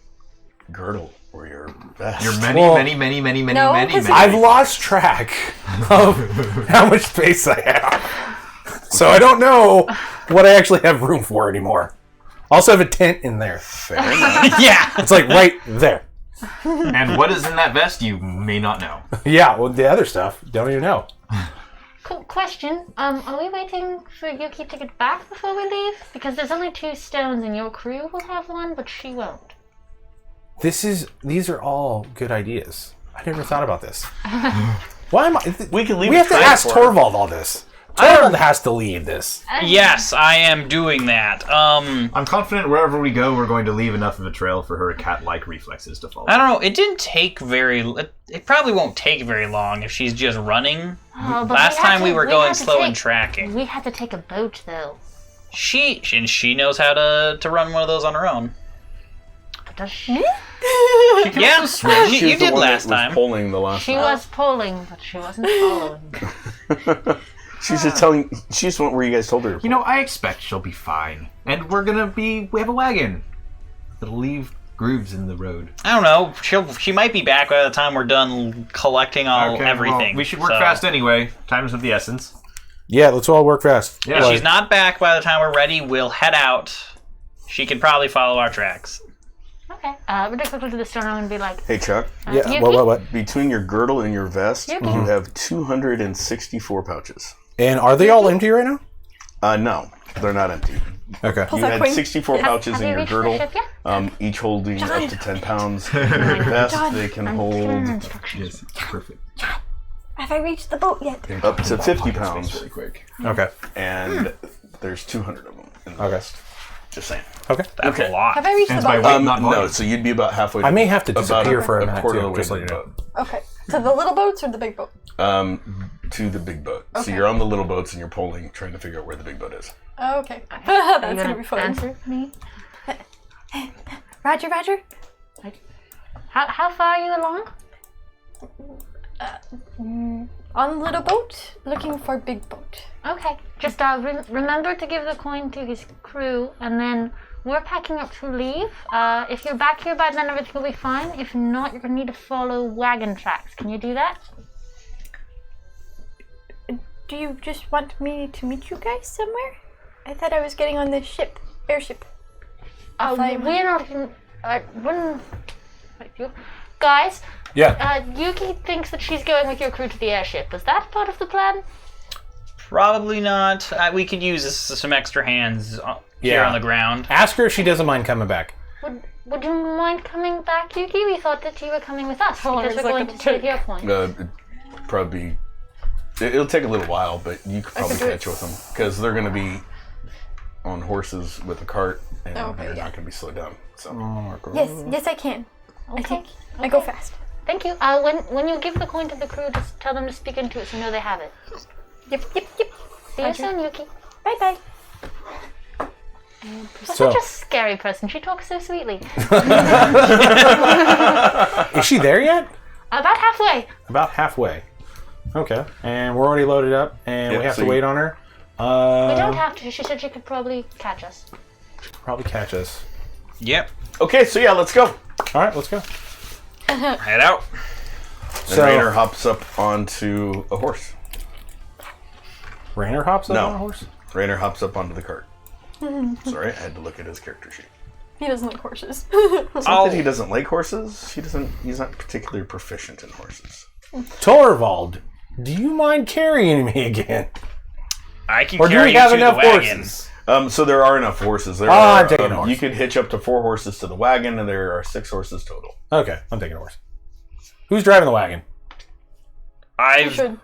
girdle or your vest? You're many, Well- many. No, 'cause I've lost track of how much space I have, so I don't know what I actually have room for anymore. I also have a tent in there. Fair enough. Yeah. It's like right there. And what is in that vest, you may not know. Yeah, well, the other stuff, don't even know. Cool question. Are we waiting for Yuki to get back before we leave? Because there's only 2 stones and your crew will have one, but she won't. These are all good ideas. I never thought about this. Why am I? We can leave We a have to trail ask for her. Torvald all this. Torvald has to lead this. Yes, I am doing that. I'm confident wherever we go, we're going to leave enough of a trail for her cat-like reflexes to follow. I don't know. It didn't take very. It probably won't take very long if she's just running. Oh, but Last time we were going had to slow and take- tracking. We had to take a boat, though. She knows how to run one of those on her own. Does she? Yeah, She you was the did one last that was time. polling the last She time. was pulling, but she wasn't following. She's just telling. She's the one where you guys told her. You know, I expect she'll be fine. And we have a wagon. It'll leave grooves in the road. I don't know. She might be back by the time we're done collecting everything. Well, we should work so. fast anyway. Time's of the essence. Yeah, let's all work fast. Yeah. If she's not back by the time we're ready, we'll head out. She can probably follow our tracks. Okay. We're gonna quickly to the store and be like, Hey Chuck, Yeah. Yuki? What? between your girdle and your vest, Yuki? you have 264 pouches. And are they all empty right now? No, they're not empty. Okay. You that had coin. 64 pouches have in you your reached the girdle, ship yet? each holding John. up to 10 pounds. In your vest, John. they can I'm hold giving her instructions. Perfect. Have I reached the boat yet? up to 50 pounds, Really quick. Okay. and there's 200 of them in the Okay. vest. Just saying. Okay. That's Okay. a lot. Have I reached And the by boat? weight, not No, volume. so you'd be about halfway. I may have to about disappear for a minute, quarter too, of the way just to so you the know. boat. Okay. To the little boats or the big boat? To the big boat. So Okay. you're on the little boats and you're polling, trying to figure out where the big boat is. Oh, okay. Are That's you gonna be fun. answer me? Roger, Roger. How far are you along? On the little boat, looking for big boat. Okay. Just remember to give the coin to his crew, and then we're packing up to leave. If you're back here by then, everything will be fine. If not, you're gonna need to follow wagon tracks. Can you do that? Do you just want me to meet you guys somewhere? I thought I was getting on this ship, airship. We're not in... when... Wait, you... Guys, Yeah. Yuki thinks that she's going with your crew to the airship. Was that part of the plan? Probably not. We could use some extra hands here Yeah. on the ground. Ask her if she doesn't mind coming back. Would you mind coming back, Yuki? We thought that you were coming with us because we're going to take your point. It'd probably... It'll take a little while, but you could probably catch with them. Because they're going to be on horses with a cart, and they're not going to be slowed down. So. Yes, I can. Okay. I go fast. Thank you. When you give the coin to the crew, just tell them to speak into it so you know they have it. Yep. See you soon, Yuki. Bye. You're such a scary person. She talks so sweetly. Is she there yet? About halfway. About halfway. Okay. And we're already loaded up, and we have to wait on her. We don't have to. She said she could probably catch us. Probably catch us. Yep. Okay, so yeah, let's go. All right, let's go. Head out. And Rainer hops up onto a horse. Rainer hops up No. on a horse? Rainer hops up onto the cart. Sorry, I had to look at his character sheet. He doesn't like horses. It's not that he doesn't like horses. He's not particularly proficient in horses. Torvald, do you mind carrying me again? I can Or do carry we you have to enough the wagon. horses? So there are enough horses. There I'm are, taking a horse. You could hitch up to 4 horses to the wagon, and there are 6 horses total. Okay, I'm taking a horse. Who's driving the wagon? Actually,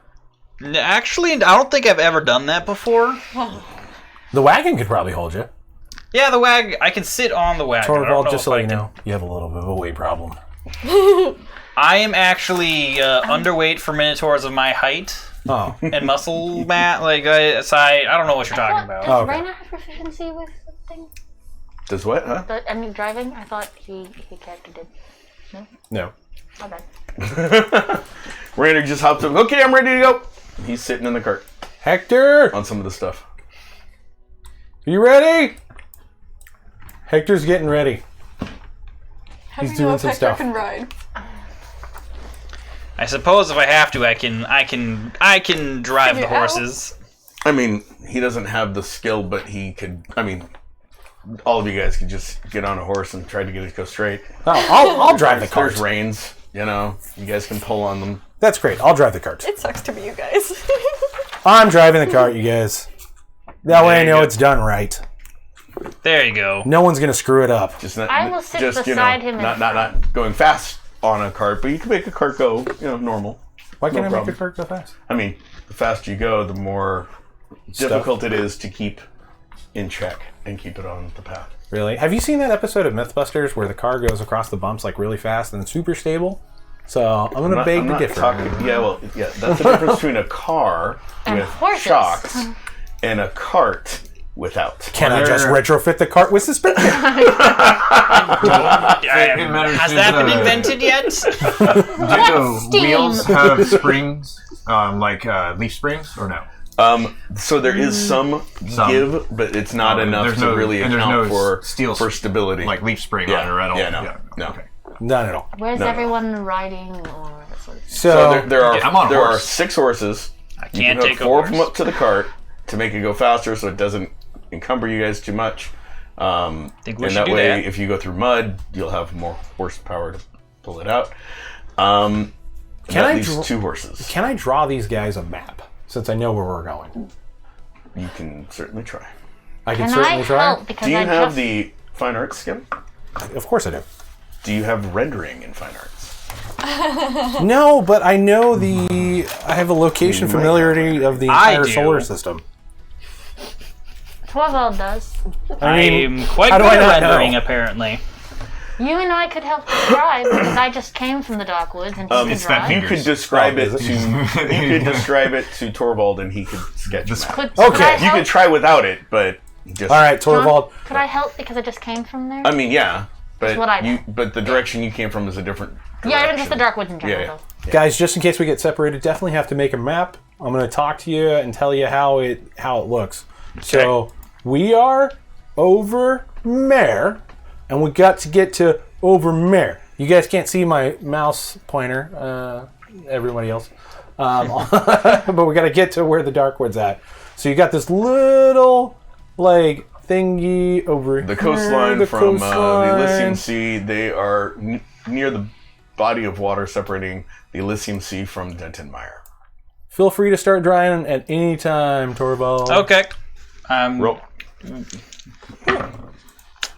I don't think I've ever done that before. The wagon could probably hold you. Yeah, the wagon. I can sit on the wagon. Torvald, just so you know, you have a little bit of a weight problem. I am actually underweight for minotaurs of my height Oh. and muscle mass. I don't know what you're talking about. Does okay. Rainer have proficiency with something? Does what, huh? Driving? I thought he character did. No. My bad. Rainer just hops up. Okay, I'm ready to go. He's sitting in the cart Hector, on some of the stuff. are you ready? Hector's getting ready. How He's do you doing know if some Hector stuff. can ride? I suppose if I have to, I can drive the Figure out. horses. I mean, he doesn't have the skill, but he could. I mean, all of you guys could just get on a horse and try to get it to go straight. Oh, I'll drive the cart. There's reins, you know. You guys can pull on them. That's great. I'll drive the cart. It sucks to be you guys. I'm driving the cart, you guys. That way I you know go. it's done right. There you go. No one's gonna screw it up. Just not. I will sit just, beside him in Not going fast on a cart, but you can make a cart go, normal. Why can't No I problem. make the cart go fast? I mean, the faster you go, the more difficult it is to keep in check and keep it on the path. Really? Have you seen that episode of Mythbusters where the car goes across the bumps like really fast and super stable? So I'm gonna beg to differ. That's the difference between a car And with horses. shocks and a cart without. Can I just retrofit the cart with suspension? Has that been invented yet? Do Steam. wheels have springs, like leaf springs, or no? So there is some give, but it's not enough There's to no- really and there's account no for steel stability. Like leaf spring Yeah. on it at all? Yeah, no. Okay. None at all. Where's No. everyone riding or that sort of thing? So there are I'm on a there are horse. 6 horses. I You can't can take hook a 4 horse. of them up to the cart to make it go faster, so it doesn't encumber you guys too much. Think we and should that do way, that. if you go through mud, you'll have more horsepower to pull it out. Can I at least dr- 2 horses? Can I draw these guys a map since I know where we're going? You can certainly try. I can Can I certainly try. help? Because Do you I have just... the fine arts skill? Of course I do. Do you have rendering in fine arts? No, but I know I have a location familiarity of the I entire do. solar system. Torvald does. I mean, I'm quite how good do I at not rendering, know? apparently. You and I could help describe because I just came from the Dark Woods and he can it's that drive. You could describe Oh, it is to you could describe it to Torvald, and he could sketch it. Could Okay. I You help? could try without it, but just. All right, Torvald. Could I help because I just came from there? I mean, yeah, but what I know. but the direction you came from is a different. Direction. Yeah, even just the Dark Woods in general. Yeah, though. Guys, just in case we get separated, definitely have to make a map. I'm going to talk to you and tell you how it looks. So we are over Mare, and we got to get to over Mare. You guys can't see my mouse pointer, everybody else, but we got to get to where the Darkwoods at. So you got this little thingy over The here, coastline the from the coastline. Elysium Sea, they are near the body of water separating the Elysium Sea from Dentonmire. Feel free to start drying at any time, Torvald. Okay. Roll.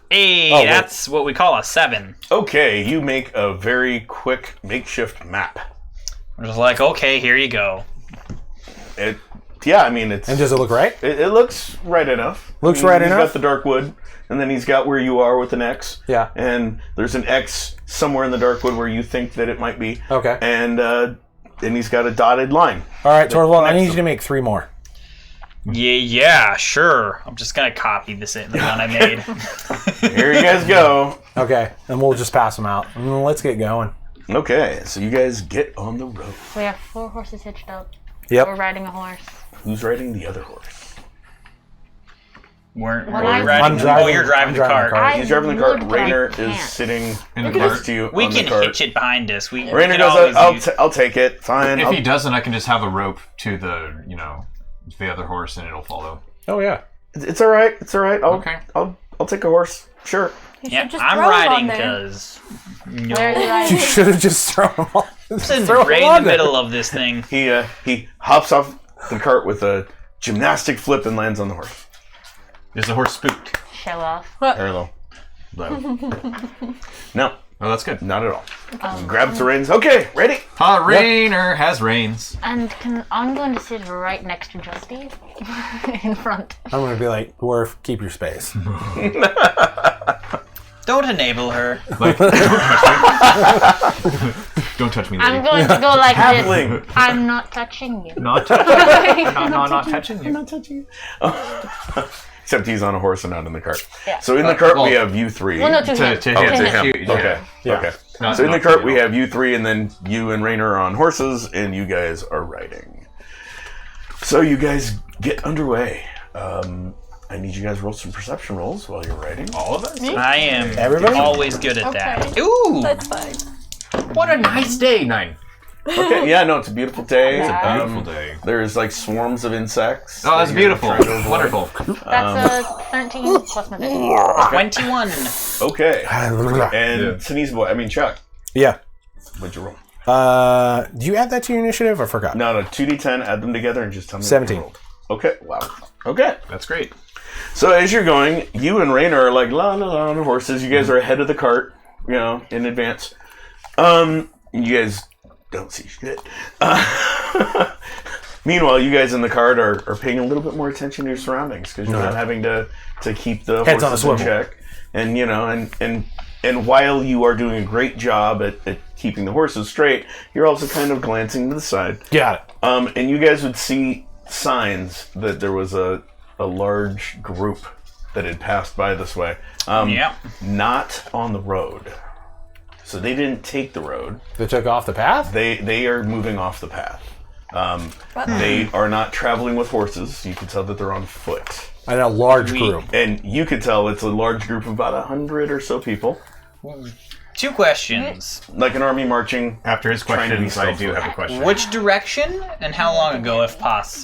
Hey, wait. that's what we call a 7. Okay, you make a very quick makeshift map. I'm just like, okay, here you go. Yeah, I mean, it's... And does it look right? It looks right enough. Looks right He's enough? got the dark wood, and then he's got where you are with an X. Yeah. And there's an X somewhere in the dark wood where you think that it might be. Okay. And he's got a dotted line. All right, Torvald, I connects need you them. to make 3 more. Yeah, sure. I'm just gonna copy the one I made. Here you guys go. Okay, and we'll just pass them out. And let's get going. Okay, so you guys get on the road. We have 4 horses hitched up. Yep. We're riding a horse. Who's riding the other horse? We're I'm riding. driving- Oh, you're driving I'm the driving cart. the cart. He's driving the cart. would, but I Rainer is can't. sitting In the next cart? to you We on can the cart. hitch it behind us. We Rainer can goes, always use- I'll take it. Fine. If I'll- he doesn't, I can just have a rope to the other horse and it'll follow. Oh, yeah. It's all right. It's all right. Okay. I'll take a horse. Sure. You Yeah, should just I'm throw 'em on riding there. because. Where are you You riding? should have just thrown them all. It's in Throw 'em right in on the there. middle of this thing. He hops off the cart with a gymnastic flip and lands on the horse. Is the horse spooked? Show off. Hello. No, Oh, that's good. not at all. Grabs the reins. Okay, ready? Rainer has reins. And I'm going to sit right next to Justy in front. I'm going to be like, dwarf, keep your space. Don't enable her. Like, don't touch me, I'm lady. going to go like Halfling. this. I'm not touching you. Not touching you. Not touching you. Except he's on a horse and not in the cart. Yeah. So in the cart we well, have you three. Well, no, to him. To Oh, him. to him. Yeah. Okay. Yeah. Okay. Not- So in the not cart to we you. have you three, and then you and Rainer are on horses, and you guys are riding. So you guys get underway. I need you guys to roll some perception rolls while you're riding. All of us? I am Everybody? always good at that. Okay. Ooh! That's fine. What a nice day. 9. Okay. Yeah. No, it's a beautiful day. It's a Beautiful day. There's like swarms of insects. Oh, that's that you're beautiful. trying to avoid. Wonderful. That's a 13 plus my base. 21. Okay. yeah. And Sneeze boy. I mean Chuck. What'd you roll? Do you add that to your initiative? I forgot. No. 2d10. Add them together and just tell me. what 17. you rolled. Okay. Wow. Okay. That's great. So as you're going, you and Rainer are like la la la on the horses. You guys are ahead of the cart, in advance. You guys don't see shit. Meanwhile, you guys in the cart are paying a little bit more attention to your surroundings because you're not having to keep the Heads on a horses in swivel. check. And and while you are doing a great job at keeping the horses straight, you're also kind of glancing to the side. Got it. And you guys would see signs that there was a large group that had passed by this way. Yeah. Not on the road. So they didn't take the road. They took off the path? They are moving off the path. They are not traveling with horses. You can tell that they're on foot. And a large group. And you could tell it's a large group of about 100 or so people. 2 questions. Like an army marching. After his Trying to be questions, I do stealthily. have a question. Which direction and how long ago, if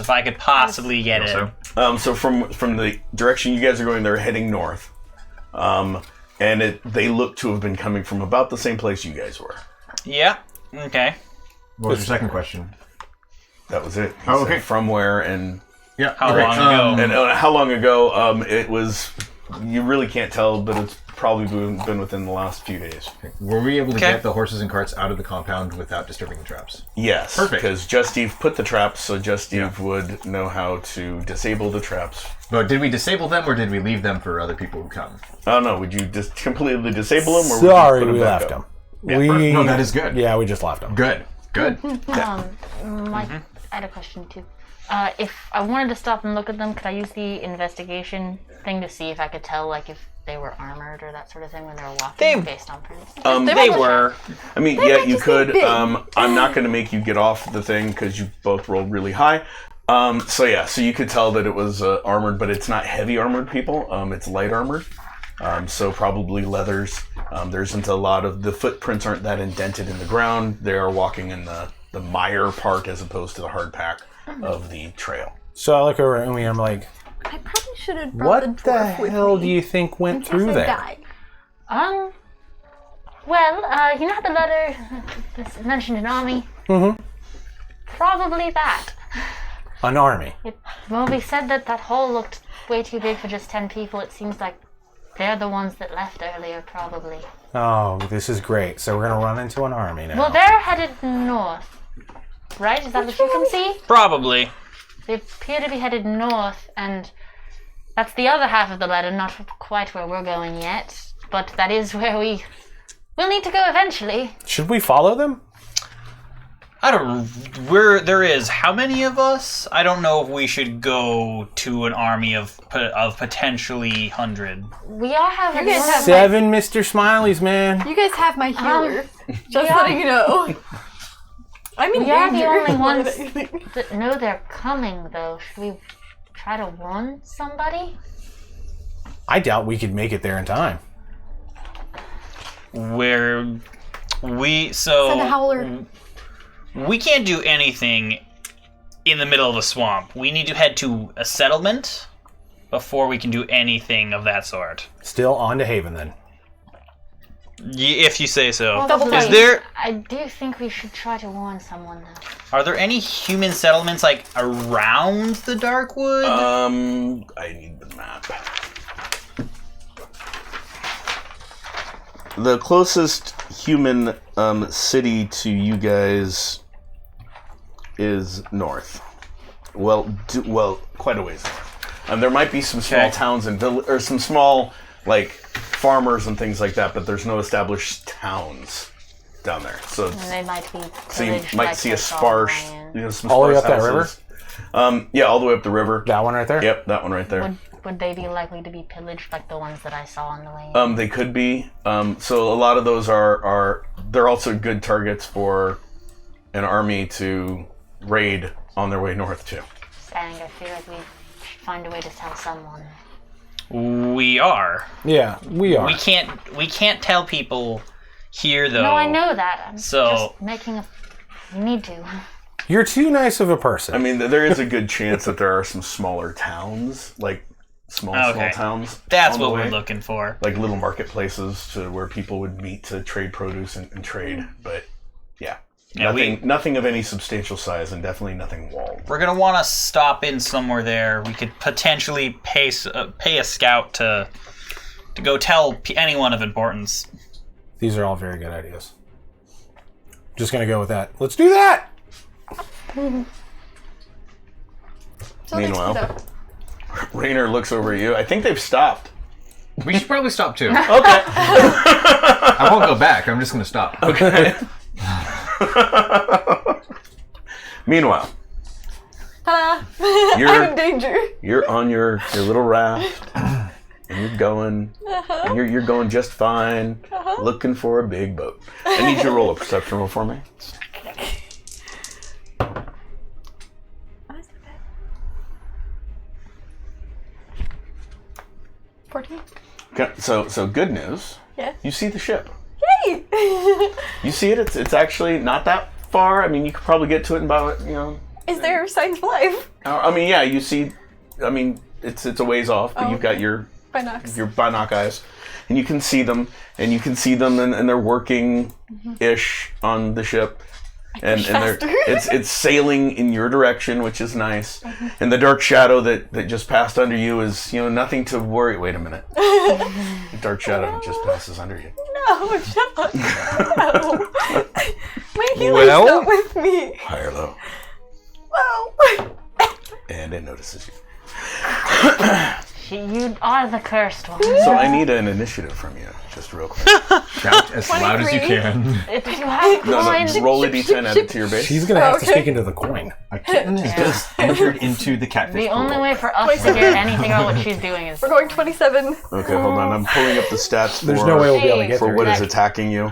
I could possibly get it? Also, So from the direction you guys are going, they're heading north. And they look to have been coming from about the same place you guys were. Yeah. Okay. what was your second question? That was it. He Oh, said okay. From where and Yeah. How long ago? and how long ago? It was. You really can't tell, but it's probably been within the last few days. Were we able to Okay. get the horses and carts out of the compound without disturbing the traps? Yes, Perfect. because Justeve put the traps, so Justeve would know how to disable the traps. But did we disable them or did we leave them for other people who come? Oh no! Would you just completely disable them, or Sorry, would you we put them back left up? them. No, that is good. Yeah, we just left them. Good. Good. I had a question too. If I wanted to stop and look at them, could I use the investigation thing to see if I could tell, like, if they were armored or that sort of thing when they were walking based on prints? They were. I mean, They yeah, might you just be could. big. I'm not going to make you get off the thing because you both rolled really high. So you could tell that it was armored, but it's not heavy armored people. It's light armored. So probably leathers. There isn't a lot of the footprints aren't that indented in the ground. They are walking in the mire part as opposed to the hard pack of the trail. So I look over at Umi and I'm like, I probably should have brought What the the dwarf with hell me. do you think went In case through I there? die. Well, you know how the letter this mentioned an army? Mm-hmm. Probably that. An army. Well, we said that hole looked way too big for just 10 people. It seems like they're the ones that left earlier, probably. Oh, this is great. So we're gonna run into an army now. Well, they're headed north, right? Is that what you can see? Probably. They appear to be headed north, and that's the other half of the letter, not quite where we're going yet. But that is where we'll need to go eventually. Should we follow them? I don't. There is how many of us? I don't know if we should go to an army of potentially 100. We all have You guys have 7 Mr. Smileys, man. You guys have my healer. Just letting you know. I'm in We are the danger only more than ones anything. that know they're coming, though. Should we try to warn somebody? I doubt we could make it there in time. Where we Send a howler. we can't do anything in the middle of a swamp. We need to head to a settlement before we can do anything of that sort. Still on to Haven then. If you say so. Double Is time. there? I do think we should try to warn someone, though. Are there any human settlements like around the Darkwood? I need the map. The closest human city to you guys is north. Well, quite a ways north. There might be some small towns and or some small like farmers and things like that, but there's no established towns down there. So, And they might be so you pillaged might like see the a sparse, Solomon. some All the way sparse up that houses. Yeah, all the way up the river. That one right there? Yep, that one right there. Would they be likely to be pillaged like the ones that I saw on the way in? They could be. So a lot of those are they're also good targets for an army to raid on their way north too. And I feel like we should find a way to tell someone. We are. Yeah, we are. We can't tell people here though. No, I know that. I'm So- just making a... You need to. You're too nice of a person. I mean, there is a good chance that there are some smaller towns, like small towns. That's on the what way. we're looking for. Like little marketplaces to where people would meet to trade produce and trade. But yeah, nothing of any substantial size, and definitely nothing walled. We're gonna want to stop in somewhere there. We could potentially pay a scout to go tell anyone of importance. These are all very good ideas. Just gonna go with that. Let's do that! So Meanwhile- next to Rainer looks over at you. I think they've stopped. We should probably stop too. Okay. I won't go back. I'm just going to stop. Okay. Meanwhile, Ta-da! You're- I'm in danger. you're on your little raft, and you're going. And you're going just fine, looking for a big boat. I need you to roll a perception roll for me. 14. Okay, so good news. Yeah. You see the ship. Yay! You see it. It's actually not that far. I mean, you could probably get to it in about Is there signs of life? I mean, yeah. You see. I mean, it's a ways off, but you've got your Binocs. binoc eyes, and you can see them, and they're working ish on the ship. And they're, faster. it's sailing in your direction, which is nice. And the dark shadow that just passed under you is nothing to worry. Wait a minute, the dark shadow just passes under you. No, shut up. No. My healer's Well? not with me. High or low, Well. and it notices you. You are the cursed one. So I need an initiative from you, just real quick. Shout as loud as you 23. can. If you have No, coins, roll a d10, add it to your base. She's gonna have to Okay. speak into the coin. A kitten has just entered into the catfish the pool. only way for us to hear anything about what she's doing is... We're going 27. Okay, hold on. I'm pulling up the stats for, There's no way we'll be able to get for there. what yet. is attacking you.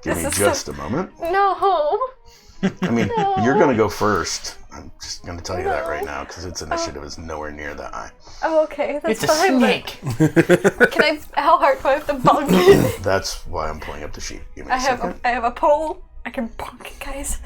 Give me This is just a moment. No. I mean, you're going to go first. I'm just going to tell you that right now because its initiative is nowhere near that high. Oh, okay. That's It's a fine. snake. But can I? How hard do I have to bonk it? That's why I'm pulling up the sheet. Give me a I have second. a pole. I can bonk it, guys.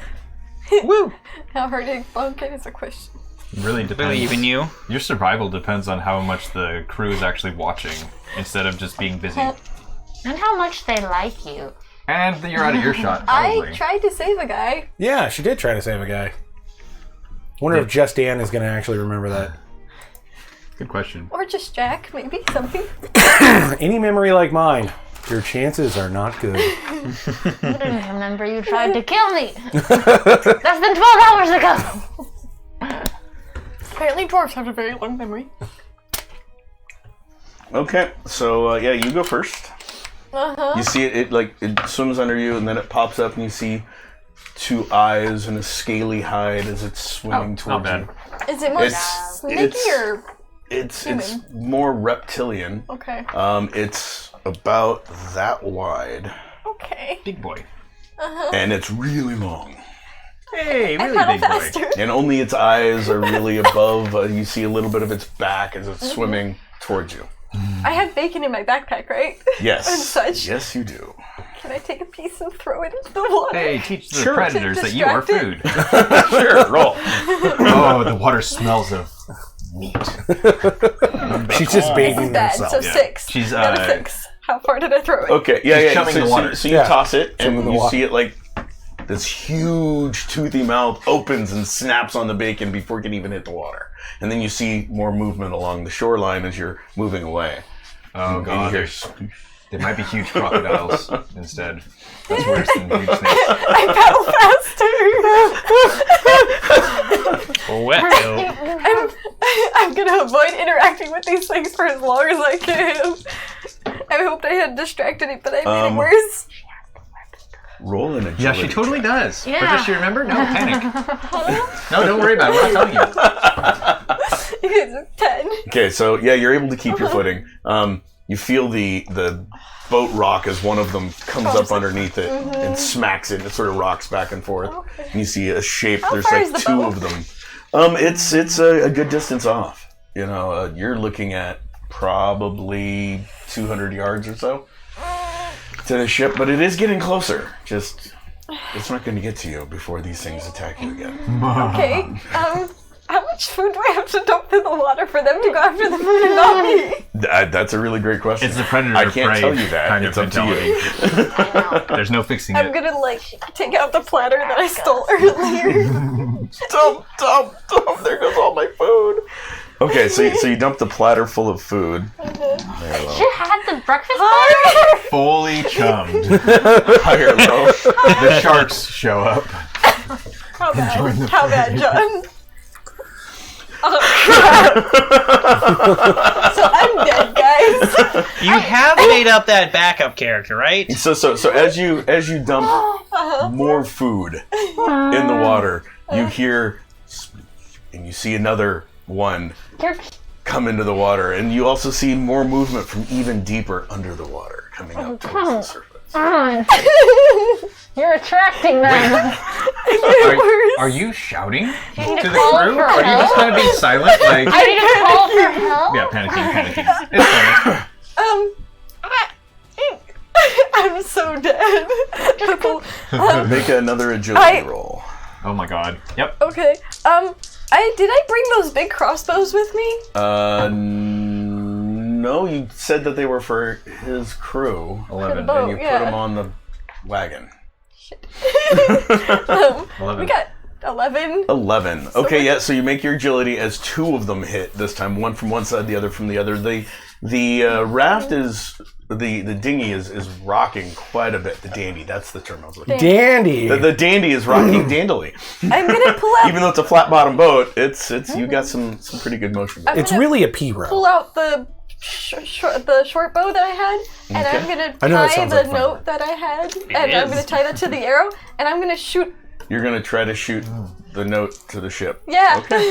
Woo! How hard to bonk it is a question. Really depends. Really, even you? Your survival depends on how much the crew is actually watching instead of just being busy. And how much they like you. And you're out of earshot, probably. I tried to save a guy. Yeah, she did try to save a guy. Wonder if Just Dan is going to actually remember that. Good question. Or just Jack, maybe. Something. Any memory like mine, your chances are not good. You didn't remember you tried to kill me. Less than 12 hours ago. Apparently dwarves have a very long memory. Okay, so yeah, you go first. You see it swims under you, and then it pops up, and you see 2 eyes and a scaly hide as it's swimming towards bad. you. Is it more It's- snaky it's- or... It's more reptilian. Okay. It's about that wide, Okay. Big boy. and it's really long. Hey, I really paddle big boy. faster. And only its eyes are really above. You see a little bit of its back as it's swimming towards you. I have bacon in my backpack, right? Yes. And such. Yes, you do. Can I take a piece and throw it into the water? Hey, teach the Sure. predators that you are Distracted. food. Sure, roll. Oh, the water smells of meat. She's just bathing Bad, herself. so Yeah. 6. She's, Got a 6. How far did I throw it? Okay, yeah. chumming So, the water. so you Yeah. toss it, and Chumming the you water. see it like this huge toothy mouth opens and snaps on the bacon before it can even hit the water. And then you see more movement along the shoreline as you're moving away. Oh, And you God. hear, They might be huge crocodiles instead. That's worse than huge snakes. I paddle faster. Well, I'm gonna avoid interacting with these things for as long as I can. I hoped I had distracted it, but I made it worse. roll an agility Yeah, she totally check. does. Yeah. But does she remember? No, panic. No, don't worry about it. We're not telling you. It's 10. Okay, so yeah, you're able to keep your footing. You feel the boat rock as one of them comes up underneath it and smacks it. And it sort of rocks back and forth. Okay. And you see a shape. How There's far like is the 2 boat? of them. It's a good distance off. You know, you're looking at probably 200 yards or so to the ship, but it is getting closer. Just, it's not going to get to you before these things attack you again. Okay. How much food do I have to dump in the water for them to go after the food and not me? That's a really great question. It's the predator I of can't prey tell you that. kind It's of up to you. mentality. There's no fixing I'm it. gonna take out the platter that I stole earlier. Dump. There goes all my food. Okay, so you dump the platter full of food. You had the breakfast platter? Fully chummed. High or low? The sharks show up. How bad? How bad, John? So I'm dead, guys. you have made up that backup character, right? So as you dump more food in the water, you hear, and you see another one come into the water, and you also see more movement from even deeper under the water coming up towards the surface. You're attracting them. Are you shouting need to to the call crew? for Are you just help? kind of being silent? Like, I need to call for help. yeah, panicking. It's funny. I'm so dead. Make another agility roll. Oh my god. Yep. Okay. Did I bring those big crossbows with me? No, you said that they were for his crew, 11. boat. and you yeah. put them on the wagon. We got 11. 11. Okay, yeah. So you make your agility as 2 of them hit this time. One from one side, the other from the other. The raft is the dinghy is rocking quite a bit. The dandy, that's the term I was looking for. Dandy. The dandy is rocking dandily. I'm gonna pull out. Even though it's a flat bottom boat, it's you got some pretty good motion. I'm It's gonna really a P-row. pull out the short bow that I had, and Okay. I'm gonna I know that tie sounds the like fun. note that I had, and I'm is. gonna tie that to the arrow, and I'm gonna shoot. You're gonna try to shoot the note to the ship. Yeah. Okay.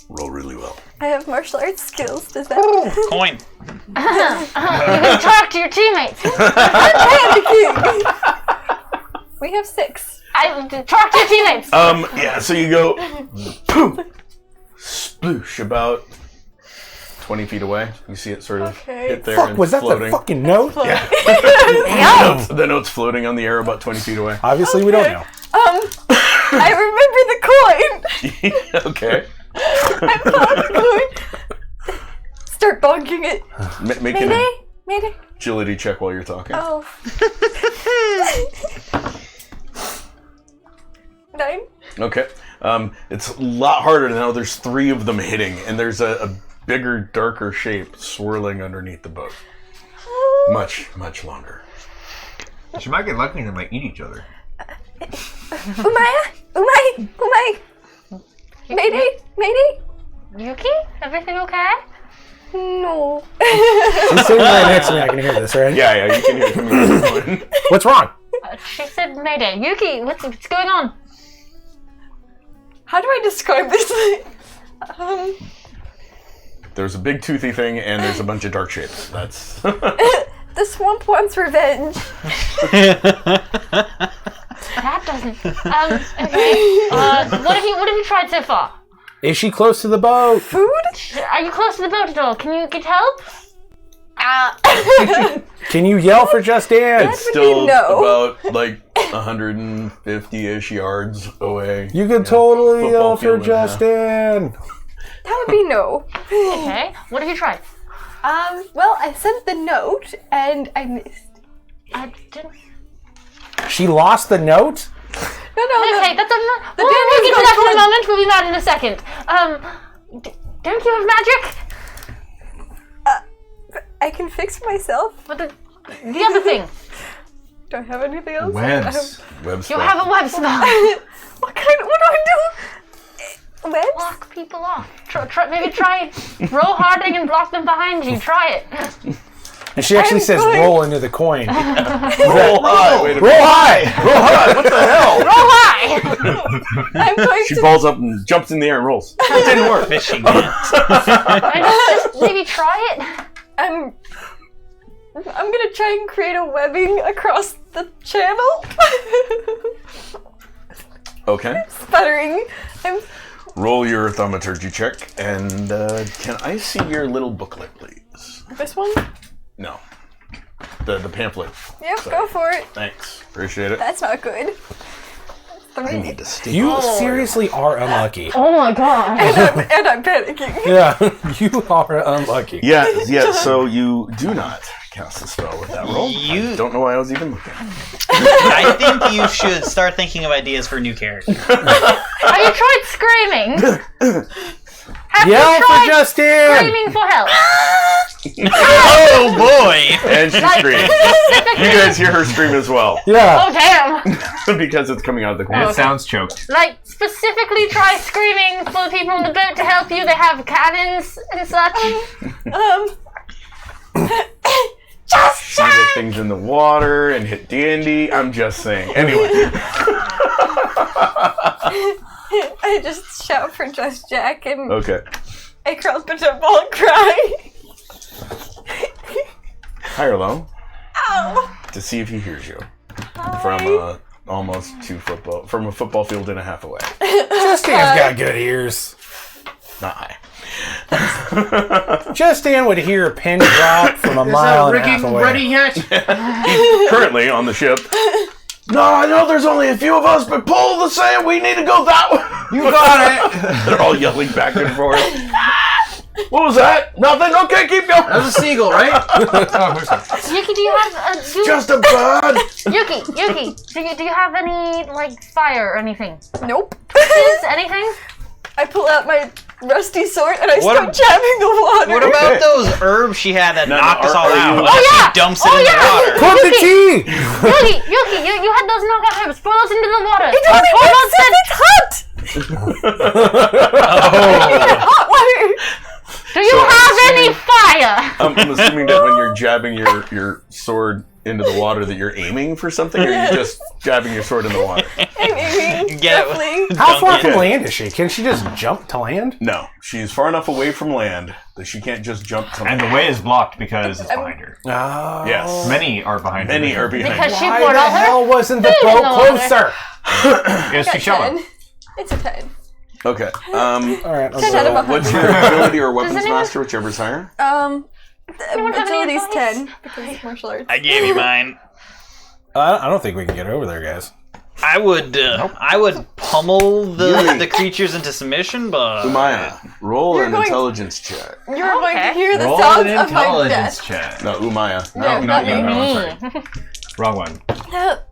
Roll really well. I have martial arts skills. Does that? Coin. You can talk to your teammates. We have 6. Talk to your teammates. Yeah. So you go, poof, sploosh, about 20 feet away. You see it sort of Okay. hit there Fuck, and was that floating. the fucking note? Yeah. The note's floating on the air about 20 feet away. Obviously, we don't know. I remember the coin. Okay. I'm going. Start bonking it. Make an Mayday. agility check while you're talking. Oh. 9. Okay. It's a lot harder now. There's 3 of them hitting, and there's a bigger, darker shape swirling underneath the boat. Much, much longer. She might get lucky and they might eat each other. Umay. Mayday. Yuki? Everything okay? No. She's sitting right next to me. I can hear this, right? Yeah, you can hear it coming from the point. What's wrong? She said Mayday. Yuki, what's going on? How do I describe this? There's a big toothy thing, and there's a bunch of dark shapes. That's... The swamp wants revenge. That doesn't... okay. What have you tried so far? Is she close to the boat? Food? Are you close to the boat at all? Can you get help? Can you yell for Just Dance? It's still no. about, like, 150-ish yards away. You can totally Football yell for field and a Just half. Dance. That would be no. Okay. What have you tried? Well, I sent the note and I missed. I didn't... She lost the note? No. Okay, that's not... the We'll damage get to goes that in a towards- moment. We'll be mad in a second. Don't you have magic? I can fix myself. But the other thing. Do I have anything else? Webs. Web You spell. have a web spell. What do I do? Webs? Block people off. Maybe try roll harding and block them behind you. Try it. And she actually I'm says going- roll into the coin. Roll high. Wait a Roll minute. high! Roll high. What the hell? Roll high. I'm going She to. falls up and jumps in the air and rolls. It didn't work. Fishing net. Just maybe try it. I'm gonna try and create a webbing across the channel. Okay. Sputtering. Roll your thaumaturgy check, and can I see your little booklet, please? This one? No. The pamphlet. Yep, Sorry. go for it. Thanks. Appreciate it. That's not good. I 3. need to stay. You seriously are unlucky. Oh my god. And I'm panicking. Yeah, you are unlucky. Yeah, so you do not cast the spell with that roll. You- I don't know why I was even looking. I think you should start thinking of ideas for new characters. Have you tried screaming? Have Yell you for tried Justin! screaming for help? Oh boy! And she screams. You guys hear her scream as well. Yeah. Oh damn. Because it's coming out of the And corner. it sounds choked. Like, specifically try screaming for the people on the boat to help you. They have cannons and such. She hit things in the water and hit Dandy. I'm just saying. Anyway. I just shout for Just Jack and Okay. I crawl up into a ball and cry. High or low? Ow. To see if he hears you. From almost from a football field and a half away. Justin's got good ears. Not high. Justin would hear a pin drop from a mile and a half away. yet? He's currently on the ship. No, I know there's only a few of us, but pull the sail. We need to go that way. You got it! They're all yelling back and forth. What was that? Nothing. Okay, keep going. That was a seagull, right? Oh, who's that? Yuki, do you have Just a bird. Yuki, do you have any like fire or anything? Nope. Is anything? I pull out my rusty sword and I What start a- jamming the water. What about Okay. those herbs she had that No, knocked us all are out? you- Like, yeah! She dumps it Oh, in yeah! the water. Put the tea! Yuki, you had those knockout herbs. Pour those into the water. It only Pour makes those in. it's hot! Hot water! Do you have any fire? I'm assuming that when you're jabbing your sword into the water that you're aiming for something, or you're just jabbing your sword in the water? I'm aiming. Get it. Definitely. How far Dunk it. from land is she? Can she just jump to land? No, she's far enough away from land that she can't just jump to And land. the way is blocked because it's behind her. Oh. Yes. Many are behind her. Many are behind. Because she Why poured the all her hell wasn't the food in boat the water. closer? It's too Got shallow. 10. It's a 10. Okay. All right, let's 10 out of So 100. what's your ability or weapons anyone- master, whichever's higher? Anyone have any Ability's advice? 10 because it's martial arts. I gave you mine. I don't think we can get over there, guys. I would pummel Yumi. the creatures into submission, but Umaya, roll You're an going- intelligence check. You're going to hear the Roll sounds an of my intelligence death. check. No, Umaya. No, not you. me. No, I'm sorry. Wrong one.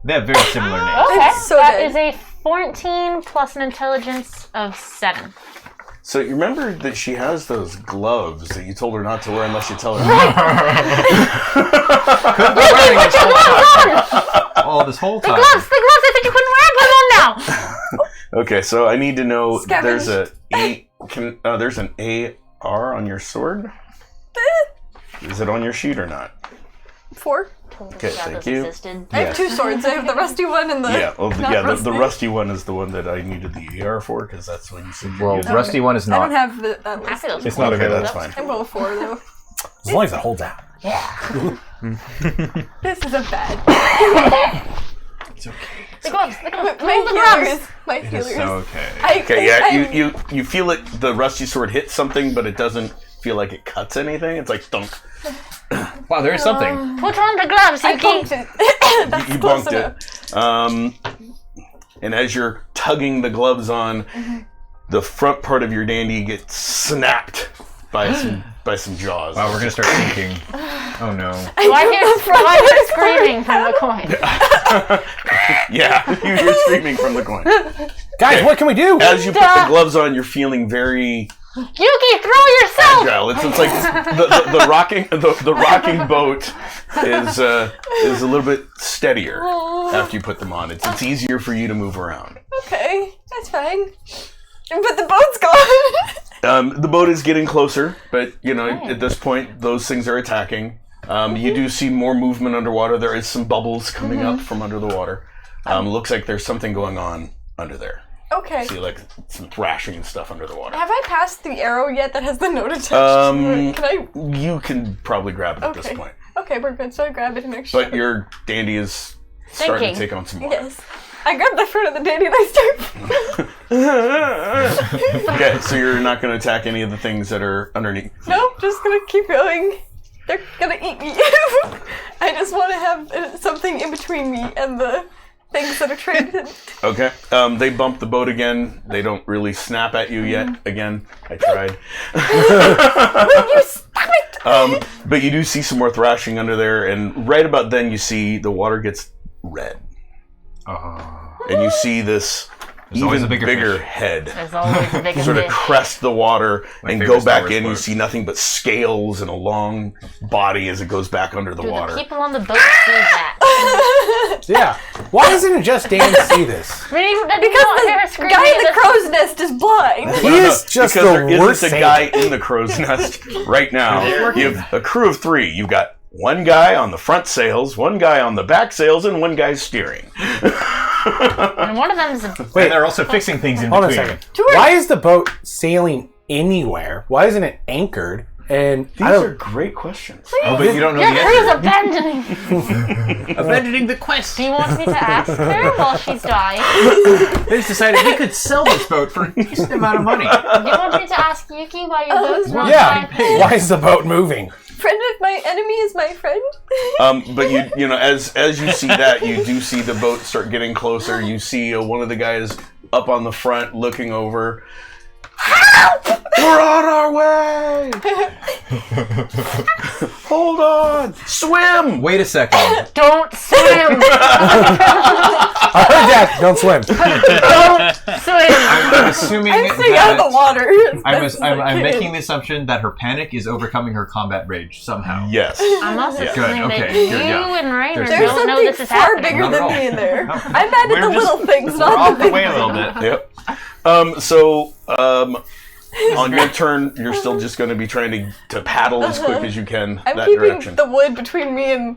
They have very similar names. Okay, so that dead. is a 14 plus an intelligence of 7. So you remember that she has those gloves that you told her not to wear unless you tell her. Couldn't be wearing this whole time. Oh, this whole time. The gloves! I think you couldn't wear them now! Okay, so I need to know. Scavenge. There's an AR on your sword. Is it on your sheet or not? 4. Okay, thank you. I have 2 swords. I have the rusty one and the. Yeah, well, not the rusty one is the one that I needed the AR for because that's when you said. you Well, used it. rusty one is I don't not. have the. It's not Okay, available. that's fine. I'm going 4 though. As long as it holds out. This is a bad. It's okay. The gloves! My Hold the gloves! healers. My It is healers. so okay. Okay, yeah, you feel it. The rusty sword hits something, but it doesn't feel like it cuts anything. It's like thunk. Wow, there is something. Put on the gloves, I Yuki! bumped it. That's You close bumped enough. it. And as you're tugging the gloves on, the front part of your dandy gets snapped by some jaws. Wow, we're gonna start thinking. Oh no. Do I hear screaming from the coin? Yeah, you hear screaming from the coin. Guys, what can we do? As you put the gloves on, you're feeling very Yuki, throw yourself! agile. It's like the rocking boat is a little bit steadier after you put them on. It's easier for you to move around. Okay, that's fine. But the boat's gone. The boat is getting closer, but at this point, those things are attacking. You do see more movement underwater. There is some bubbles coming up from under the water. Looks like there's something going on under there. Okay. See, like some thrashing and stuff under the water. Have I passed the arrow yet that has the note attached to it? Can I? You can probably grab it at this Okay. point, Okay, we're good. So I grab it and actually. but your dandy is starting to Thinking. take on some water. Yes. I grab the front of the dandy and I start. Okay, so you're not going to attack any of the things that are underneath. Nope, just gonna keep going. They're gonna eat me. I just want to have something in between me and the things that are traded. Okay, they bump the boat again. They don't really snap at you yet. Again, I tried. You stop it! But you do see some more thrashing under there, and right about then you see the water gets red. And you see this always even a bigger bigger fish. head There's always a big sort of fish. crest the water and favorite go Star back Wars in. You quote. see nothing but scales and a long body as it goes back under the Do water. the people on the boat see that? Yeah. Why doesn't it just Dan see this? Because the guy in the crow's nest is blind. He is just because the there worst isn't a Santa. guy in the crow's nest right now. You have a crew of 3. You've got one guy on the front sails, one guy on the back sails, and one guy steering. And one of them's a Wait, And they're also fixing things in hold on a between. second. Why is the boat sailing anywhere? Why isn't it anchored? And These I are don't. great questions. Oh, but you don't know Your the crew's answer. abandoning. abandoning the quest. Do you want me to ask her while she's dying? They just decided we could sell this boat for a decent amount of money. Do you want me to ask Yuki why your boat's not Yeah. flying? Why is the boat moving? Friend of my enemy is my friend. But you know, as you see that, you do see the boat start getting closer. You see one of the guys up on the front looking over. Help! We're on our way! Hold on! Swim! Wait a second. Don't swim! I heard that. Don't swim. Don't swim! I'm assuming I'm staying out of the that water. I'm making the assumption that her panic is overcoming her combat rage somehow. Yes. I'm also Yeah. assuming Good, that okay, you good, yeah. and Rainer There's There's don't know something this is far happening. bigger Not at than all. me in there. No. I'm mad at We're the just- little things, We're not off the the big way a little bit. Yep. On your turn, you're still just going to be trying to paddle as quick as you can I'm that keeping direction. the wood between me and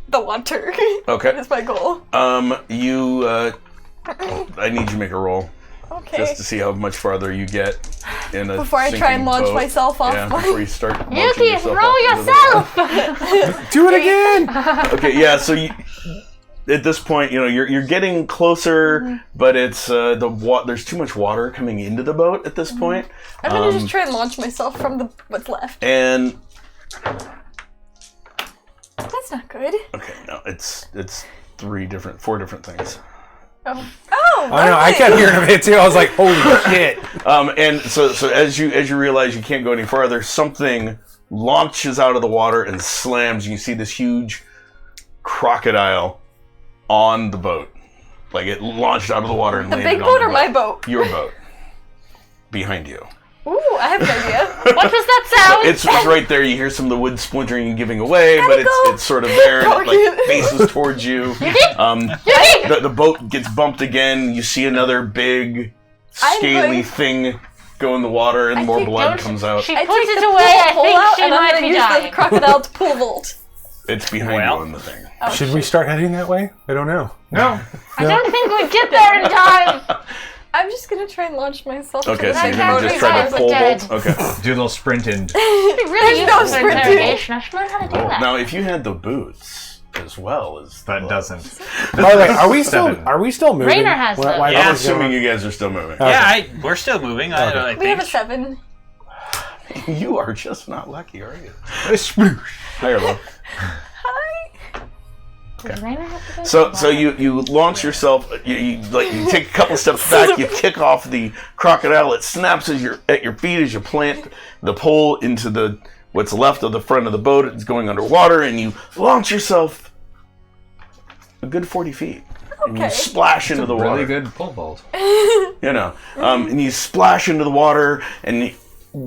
the water. Okay. That's my goal. I need you to make a roll Okay. just to see how much farther you get in a Before I try and sinking launch boat. myself off Yeah, my- before you start launching Yuki, yourself roll off into the yourself! Do it again. Okay, yeah. So at this point, you know you're getting closer, but it's there's too much water coming into the boat at this point, I'm gonna just try and launch myself from what's left. and That's not good. okay, no, it's 4 different things. Oh, I know. I kept hearing of it too. I was like, holy shit. And so as you realize you can't go any farther, something launches out of the water and slams. You see this huge crocodile on the boat. Like it launched out of the water and the landed big on boat the or my boat? Your boat. Behind you. Ooh, I have an idea. What was that sound? It's right there. You hear some of the wood splintering and giving away, but go. it's sort of there and it Doggy. like faces towards you. The boat gets bumped again. You see another big, scaly thing go in the water, and more blood comes out. She I puts take it the away. I pole think out, she and I'm might gonna be use dying. the crocodile to pull volt. It's behind you on the thing. Oh, Should we start heading that way? I don't know. No. I don't think we'd get there in time. I'm just gonna try and launch myself. Okay, to so the you're side gonna of the just boat. try to We're pole dead. vault? Okay. Do a little sprint in. It'd be really There's no useful for sprinting. interrogation. I should learn how to do that. Now, if you had the boots as well as That doesn't. By the way, are we still Seven. moving? Rainer has those. Why I'm that was assuming going you guys are still moving. Yeah, we're still moving. I We have a think. 7. You are just not lucky, are you? Sploosh. High or low? Hi. Does Rainer have to go? So you launch yourself. You take a couple steps back. You kick off the crocodile. It snaps at your feet as you plant the pole into what's left of the front of the boat. It's going underwater, and you launch yourself a good 40 feet. And you Okay. splash into the water. Really good pole vault. You know, and you splash into the water, and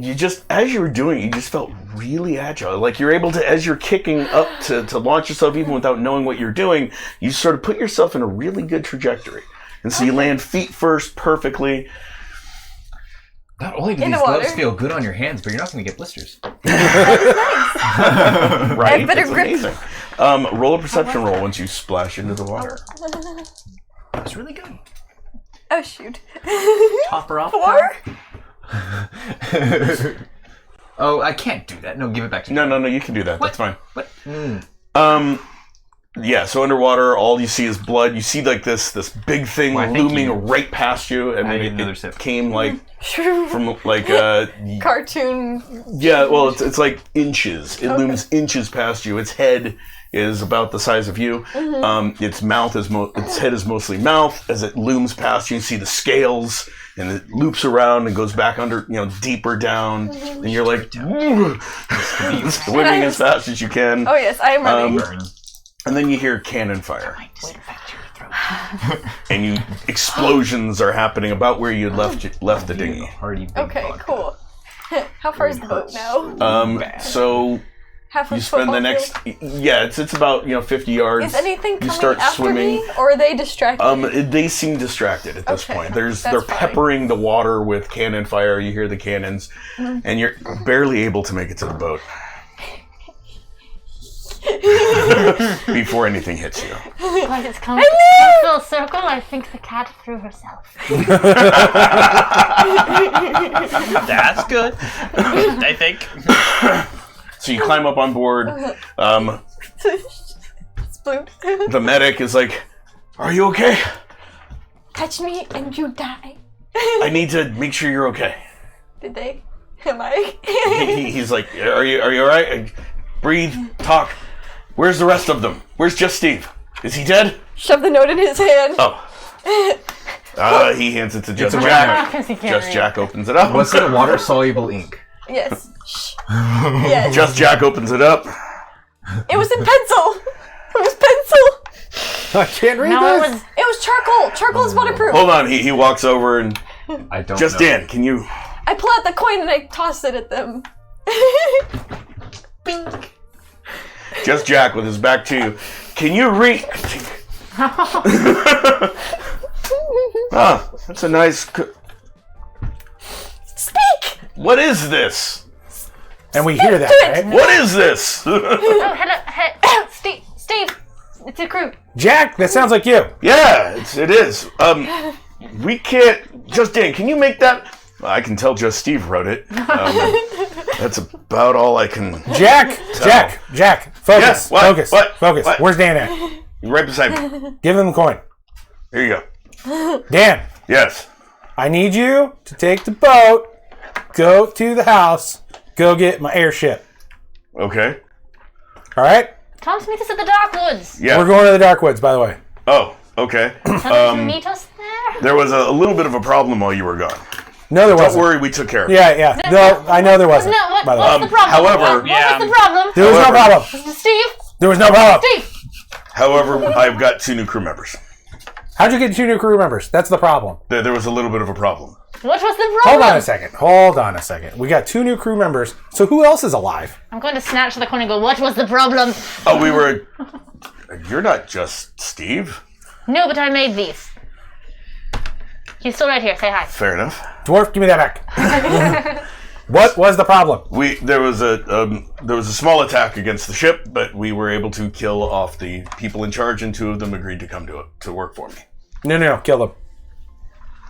you just, as you were doing it, you just felt really agile. Like you're able to, as you're kicking up to launch yourself, even without knowing what you're doing, you sort of put yourself in a really good trajectory. And so you land feet first perfectly. Not only do In these the gloves water. feel good on your hands, but you're not going to get blisters. Right? better It's grip. amazing. Roll a perception roll once you splash into the water. That's really good. Oh shoot. Top her off. 4? Oh, I can't do that. No, give it back to me. No, you can do that. That's fine. What? Yeah, so underwater, all you see is blood. You see like this big thing Why, thank looming you. right past you, and I then need another it sip. came like from like Cartoon. yeah, well, it's like inches. It looms inches past you. Its head is about the size of you. Its mouth is its head is mostly mouth. As it looms past you, you see the scales, and it loops around and goes back under, deeper down. And you're like swimming as fast as you can. Oh yes, I am ready. Burn. And then you hear cannon fire. And explosions are happening about where you left the dinghy. Hearty big Okay, vodka. cool. How far is the boat now? So Half a you spend the football next field? it's about 50 yards. Is anything you coming start after swimming. me, or are they distracted? They seem distracted at this Okay, point. that's They're fine. peppering the water with cannon fire. You hear the cannons, and you're barely able to make it to the boat before anything hits you. Like it's come full circle. I think the cat threw herself. That's good. I think. So you climb up on board. Sploot. The medic is like, "Are you okay? Touch me and you die. I need to make sure you're okay." Did they? Am I? He's like, "Are you all right? Breathe, talk. Where's the rest of them? Where's just Steve? Is he dead?" Shove the note in his hand. Oh. He hands it to Just a Jack. Because he can't Just read. Jack opens it up. Was it water-soluble ink? Yes. Shh. Yes. Just Jack opens it up. It was in pencil. It was pencil. I can't read No, this. it was. It was charcoal. Charcoal is waterproof. Hold on. He walks over and I don't Just know. Dan, can you? I pull out the coin and I toss it at them. Bink. Just Jack with his back to you. Can you read? Ah, that's a nice. Speak. What is this? And we hear that, right? What is this? Oh, hello, hey, Steve, it's your crew. Jack, that sounds like you. Yeah, it is. We can't. Just Dan, can you make that? I can tell just Steve wrote it. That's about all I can. Jack, focus, Yes, what? focus, What? focus. What? Where's Dan at? You're right beside me. Give him the coin. Here you go. Dan, Yes. I need you to take the boat, go to the house, go get my airship. Okay. All right? Tom Smith is at the Dark Woods. Yeah. We're going to the Dark Woods, by the way. Oh. Okay. Someone meet us there? There was a little bit of a problem while you were gone. No, there Don't wasn't. worry, we took care of it. Yeah. No, I know there wasn't. No, by the what's way. the problem? however- what was the problem? There was no problem. Steve? There was no problem. Steve! However, I've got 2 new crew members. How'd you get 2 new crew members? That's the problem. There was a little bit of a problem. What was the Hold problem? on a second. We got 2 new crew members. So who else is alive? I'm going to snatch the coin and go, what was the problem? Oh, we were... You're not just Steve. No, but I made these. He's still right here. Say hi. Fair enough. Dwarf, give me that back. What was the problem? There was a small attack against the ship, but we were able to kill off the people in charge, and 2 of them agreed to come to work for me. No. Kill them.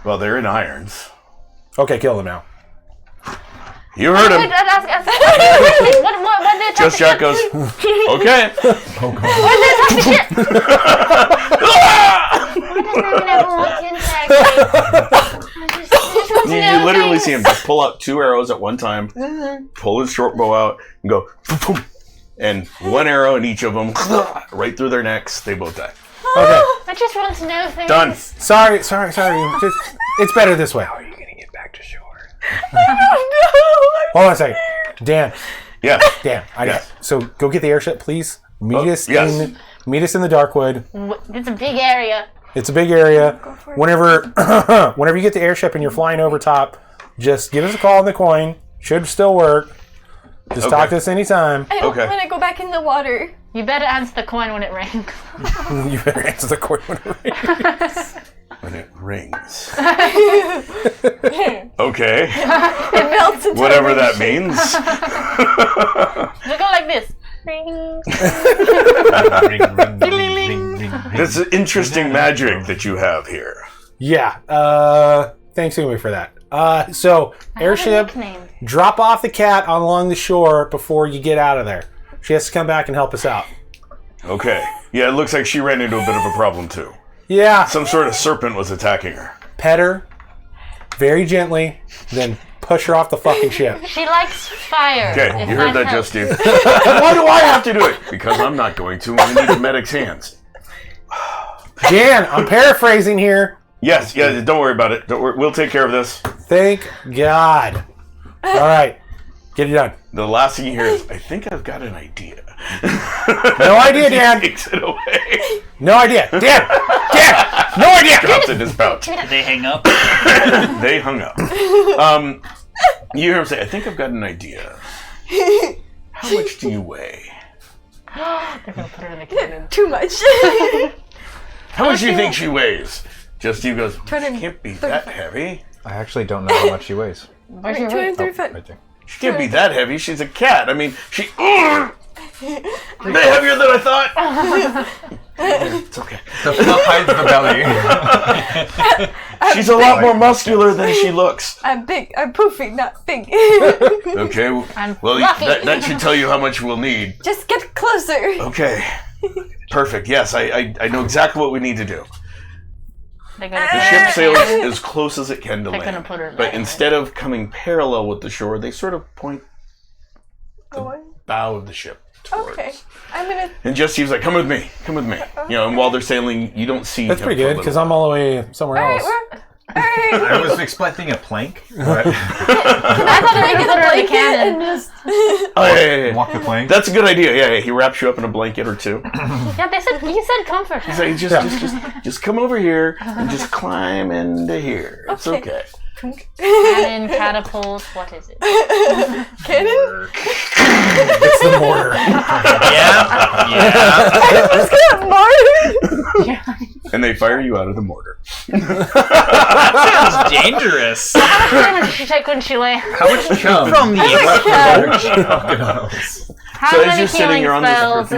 Well, they're in irons. Okay, kill them now. You heard him. Wait, what did they attack Just the Jack ship? goes, okay. What did they attack the ship? I never want to attack You literally see him just pull out 2 arrows at one time, pull his short bow out, and go, boom, and 1 arrow in each of them, right through their necks. They both die. Okay. I just want to know things. Done. Sorry. It's better this way. How are you going to get back to shore? Hold on a second. Dan. Yeah. Yes. So go get the airship, please. Meet us yes. in the Darkwood. It's a big area. It's a big area. Whenever you get the airship and you're flying over top, just give us a call on the coin. Should still work. Just talk to us anytime. I don't Okay. want to go back in the water. You better answer the coin when it rings. You better answer the coin when it rings. When it rings. Okay. It melts into Whatever the that windshield. means. You go like this. Ring. That's an interesting magic that you have here. Yeah. Thanks anyway for that. So airship, Nickname. drop off the cat along the shore before you get out of there. She has to come back and help us out. Okay. Yeah, it looks like she ran into a bit of a problem too. Yeah. Some sort of serpent was attacking her. Pet her very gently, then push her off the fucking ship. She likes fire. Okay, if you heard that, helps. just Steve. Why do I have to do it? Because I'm not going to. I need the medic's hands. Dan, I'm paraphrasing here. Yes, yeah, don't worry about it. Don't worry. We'll take care of this. Thank God. All right. Get it done. The last thing you hear is, I think I've got an idea. No idea, Dan. Takes it away. No idea. Dan! No idea! Drops it in his pouch. They hang up. They hung up. You hear him say, I think I've got an idea. How much do you weigh? They're going to put her in the cannon. Too much. How much do you think she weighs? Just Steve goes, Twenty- can't be that heavy. I actually don't know how much she weighs. Where's your weight? 235. Right there. She can't be that heavy. She's a cat. I mean, she... Way heavier than I thought. It's okay. The fluff hides the belly. She's a lot more muscular than she looks. I'm big. I'm poofy, not big. Okay. I'm Well, fluffy. that should tell you how much we'll need. Just get closer. Okay. Perfect. Yes, I know exactly what we need to do. They're gonna The put her in ship the sails cannon. as close as it can to They're land. gonna put her But right instead of coming parallel with the shore, they sort of point the bow of the ship towards. Okay. I'm gonna. And just Steve's like, come with me. You know, and while they're sailing, you don't see That's him pretty for a good, little because while. I'm all the way somewhere Alright, else. I was expecting a plank. But I thought they could put her in the cannon. And just. Oh, yeah. walk the plank. That's a good idea. Yeah, he wraps you up in a blanket or two. Yeah, you said comfort. So just come over here and just climb into here. It's okay. Cannon, catapult, what is it? Cannon? It's the mortar. Yeah. Let's get martyred. And they fire you out of the mortar. Sounds dangerous. How much damage did she take when she landed? How much chum? From the How So as many you're sitting, healing you're on spells?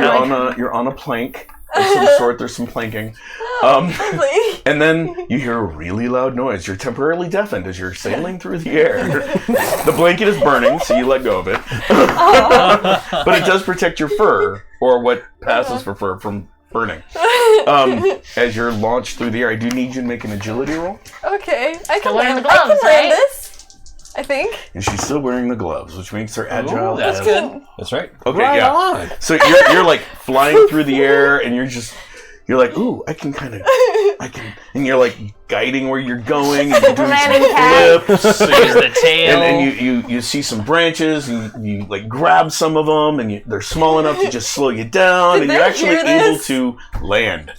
you're on a plank of some sort. There's some planking. Lovely. And then you hear a really loud noise. You're temporarily deafened as you're sailing through the air. The blanket is burning, so you let go of it. But it does protect your fur, or what passes for fur, from burning. As you're launched through the air, I do need you to make an agility roll. Okay. I can wearing land. the I can gloves, land right? this. I think. And she's still wearing the gloves, which makes her agile. That's good. That's right. Okay, Right yeah. on. So you're like flying through the air, and you're like, ooh, I can kind of and you're like guiding where you're going, and you're doing Landing some pad. flips. There's the tail. And you see some branches, and you like grab some of them, and they're small enough to just slow you down, and Did you're they actually hear able this? to land.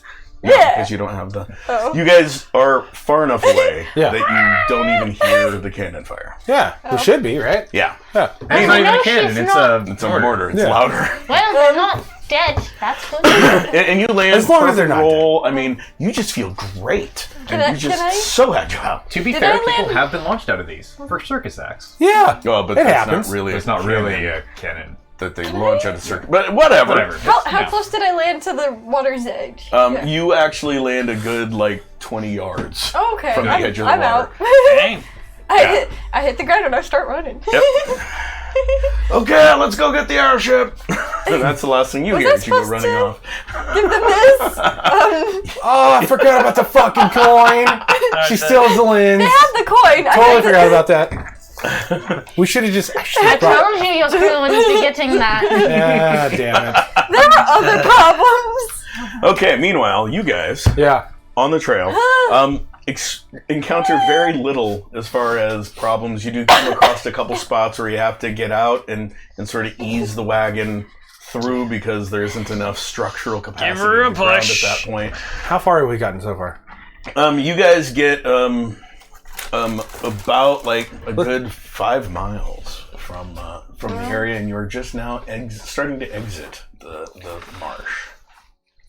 Yeah. Because you don't have the. Oh. You guys are far enough away Yeah. that you don't even hear the cannon fire. Yeah, we should be, right? Yeah, Yeah. It's I not even know a cannon. she's It's not- a it's a mortar. It's Yeah. louder. Well, they're not dead. That's good. And you land As long as they're perfect not roll. I mean, you just feel great, and I- you're just can I- so agile. To be Did fair, I people land- have been launched out of these for circus acts. Yeah. Oh, but It that's happens. not really. It's a not really cannon a cannon. that they launch out of circuit. But whatever. Whatever. How Yeah. close did I land to the water's edge? Yeah. You actually land a good 20 yards. Oh, okay. from the I'm, edge of the I'm water. out. Dang. I hit the ground and I start running. Yep. Okay, let's go get the airship. And that's the last thing you Was hear I as you go supposed running to- off. Give them this. Oh, I forgot about the fucking coin. She steals the lens. They have the coin. Totally forgot about that. We should have just. I told you your crew wouldn't be getting that. Ah, damn it. There were other problems. Okay, meanwhile, you guys Yeah. on the trail encounter very little as far as problems. You do come across a couple spots where you have to get out and sort of ease the wagon through because there isn't enough structural capacity her a in the ground push. at that point. How far have we gotten so far? You guys get about a good 5 miles from the area, and you're just now starting to exit the marsh.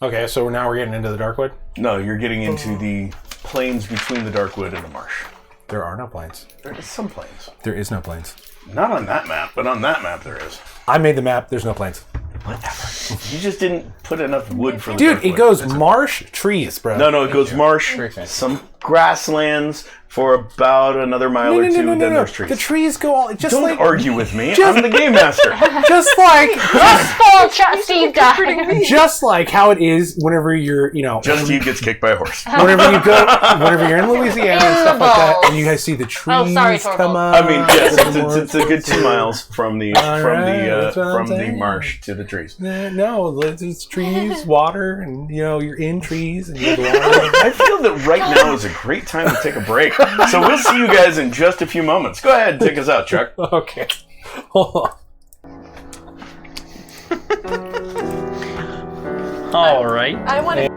Okay, so now we're getting into the Darkwood? No, you're getting into the plains between the Darkwood and the marsh. There are no planes. There is some plains. There is no planes. Not on that map, but on that map there is. I made the map. There's no planes. Whatever. You just didn't put enough wood for the Dude, Darkwood. it goes marsh, trees, bro. No, it goes marsh, some grasslands for about another mile or two, then there's trees. The trees go all just Don't like argue with me. I'm the game master. just like Full chat Steve died. just like how it is whenever you're, Just Steve gets kicked by a horse. whenever you're in Louisiana and stuff like that, and you guys see the trees sorry, Torvald. come up. I mean, yes, it's a good 2 miles from the right, that's what I'm from the saying. marsh to the trees. No, it's trees, water, and you're in trees and you're water. I feel that right now is a great time to take a break. So we'll see you guys in just a few moments. Go ahead and take us out, Chuck. Okay, hold on. All right. I want to.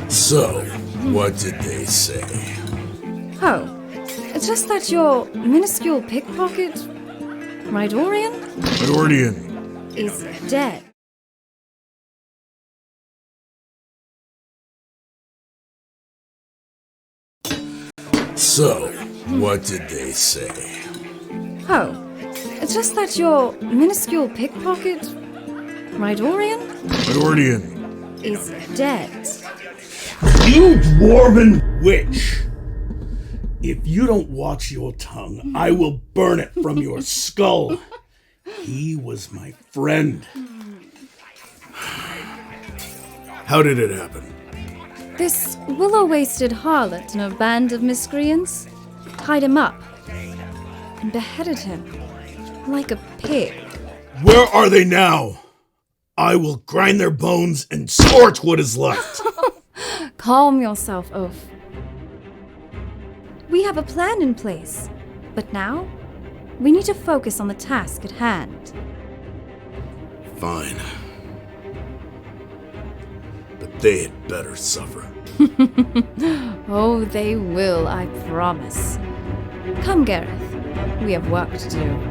So, what did they say? Oh, it's just that your minuscule pickpocket, Rydorian, Edwardian. is dead. So, what did they say? Oh, it's just that your minuscule pickpocket, Right, Orion? Jordan, Is dead. you dwarven witch! If you don't watch your tongue, I will burn it from your skull. He was my friend. How did it happen? This willow-waisted harlot and a band of miscreants tied him up and beheaded him like a pig. Where are they now? I will grind their bones and scorch what is left. Calm yourself, Oaf. We have a plan in place, but now we need to focus on the task at hand. Fine. But they had better suffer. Oh, they will, I promise. Come, Gareth. We have work to do.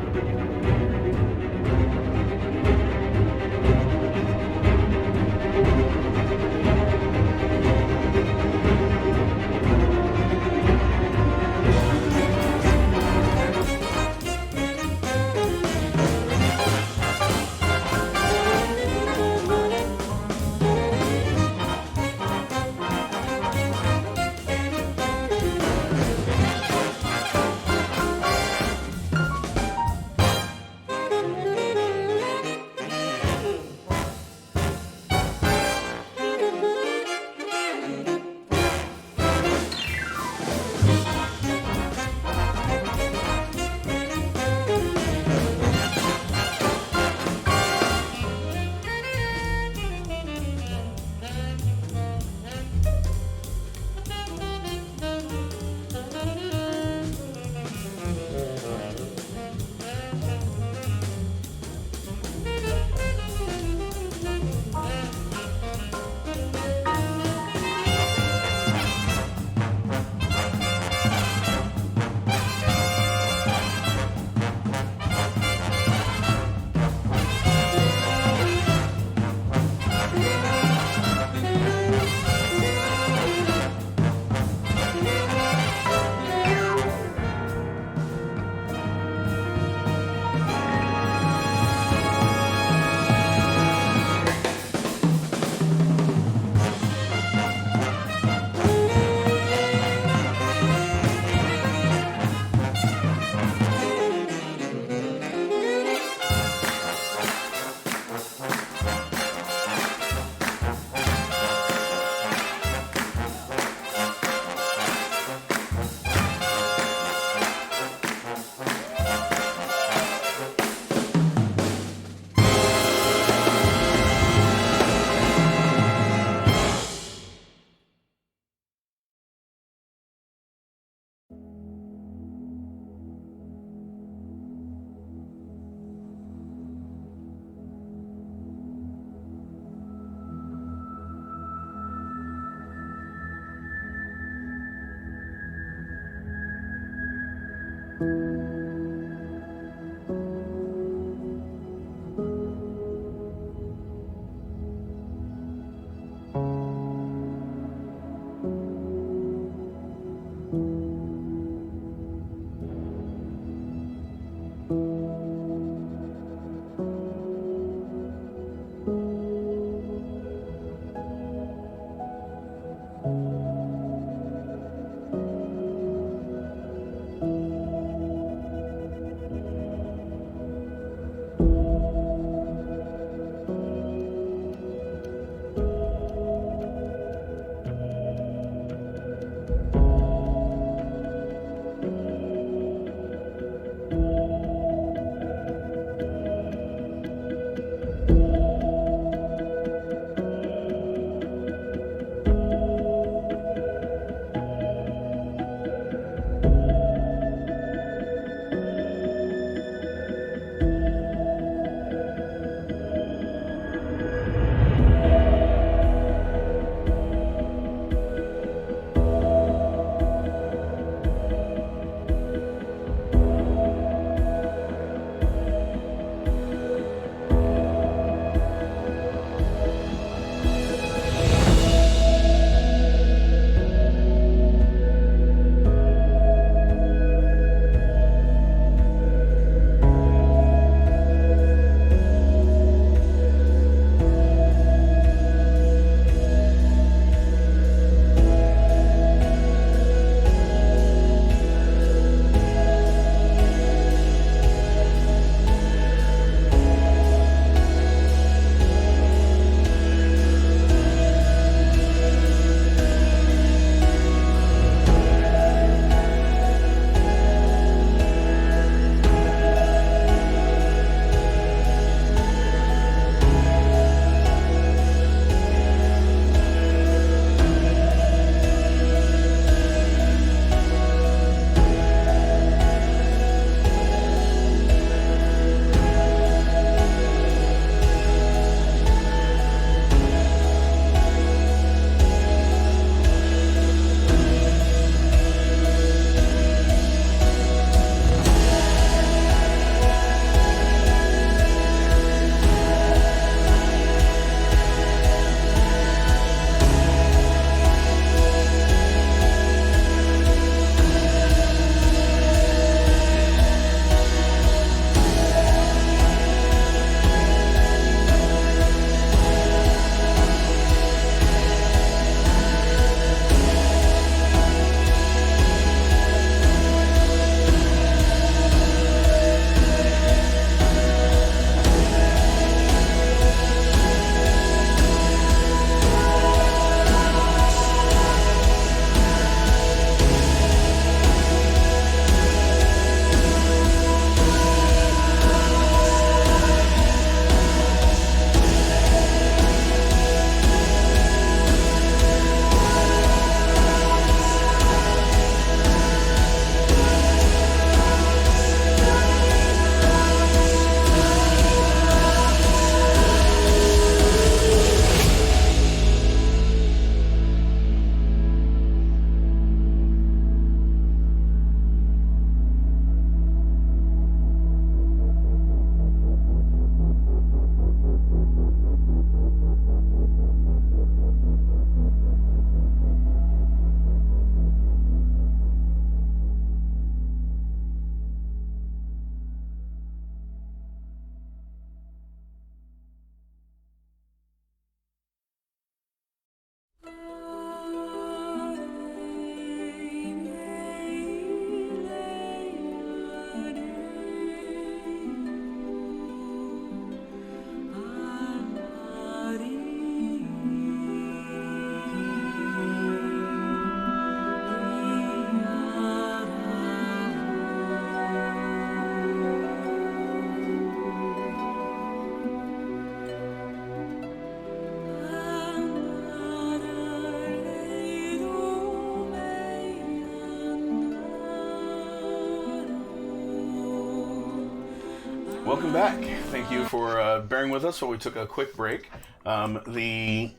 Welcome back. Thank you for bearing with us while we took a quick break. The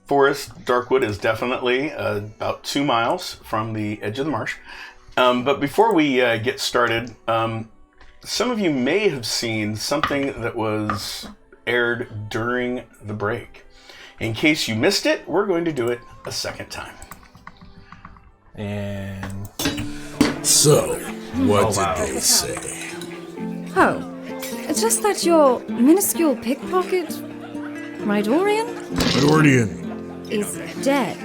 forest, Darkwood, is definitely about 2 miles from the edge of the marsh. But before we get started, some of you may have seen something that was aired during the break. In case you missed it, we're going to do it a second time. And So, what did they say? Oh, it's just that your minuscule pickpocket, right, Orion, Edwardian. is dead.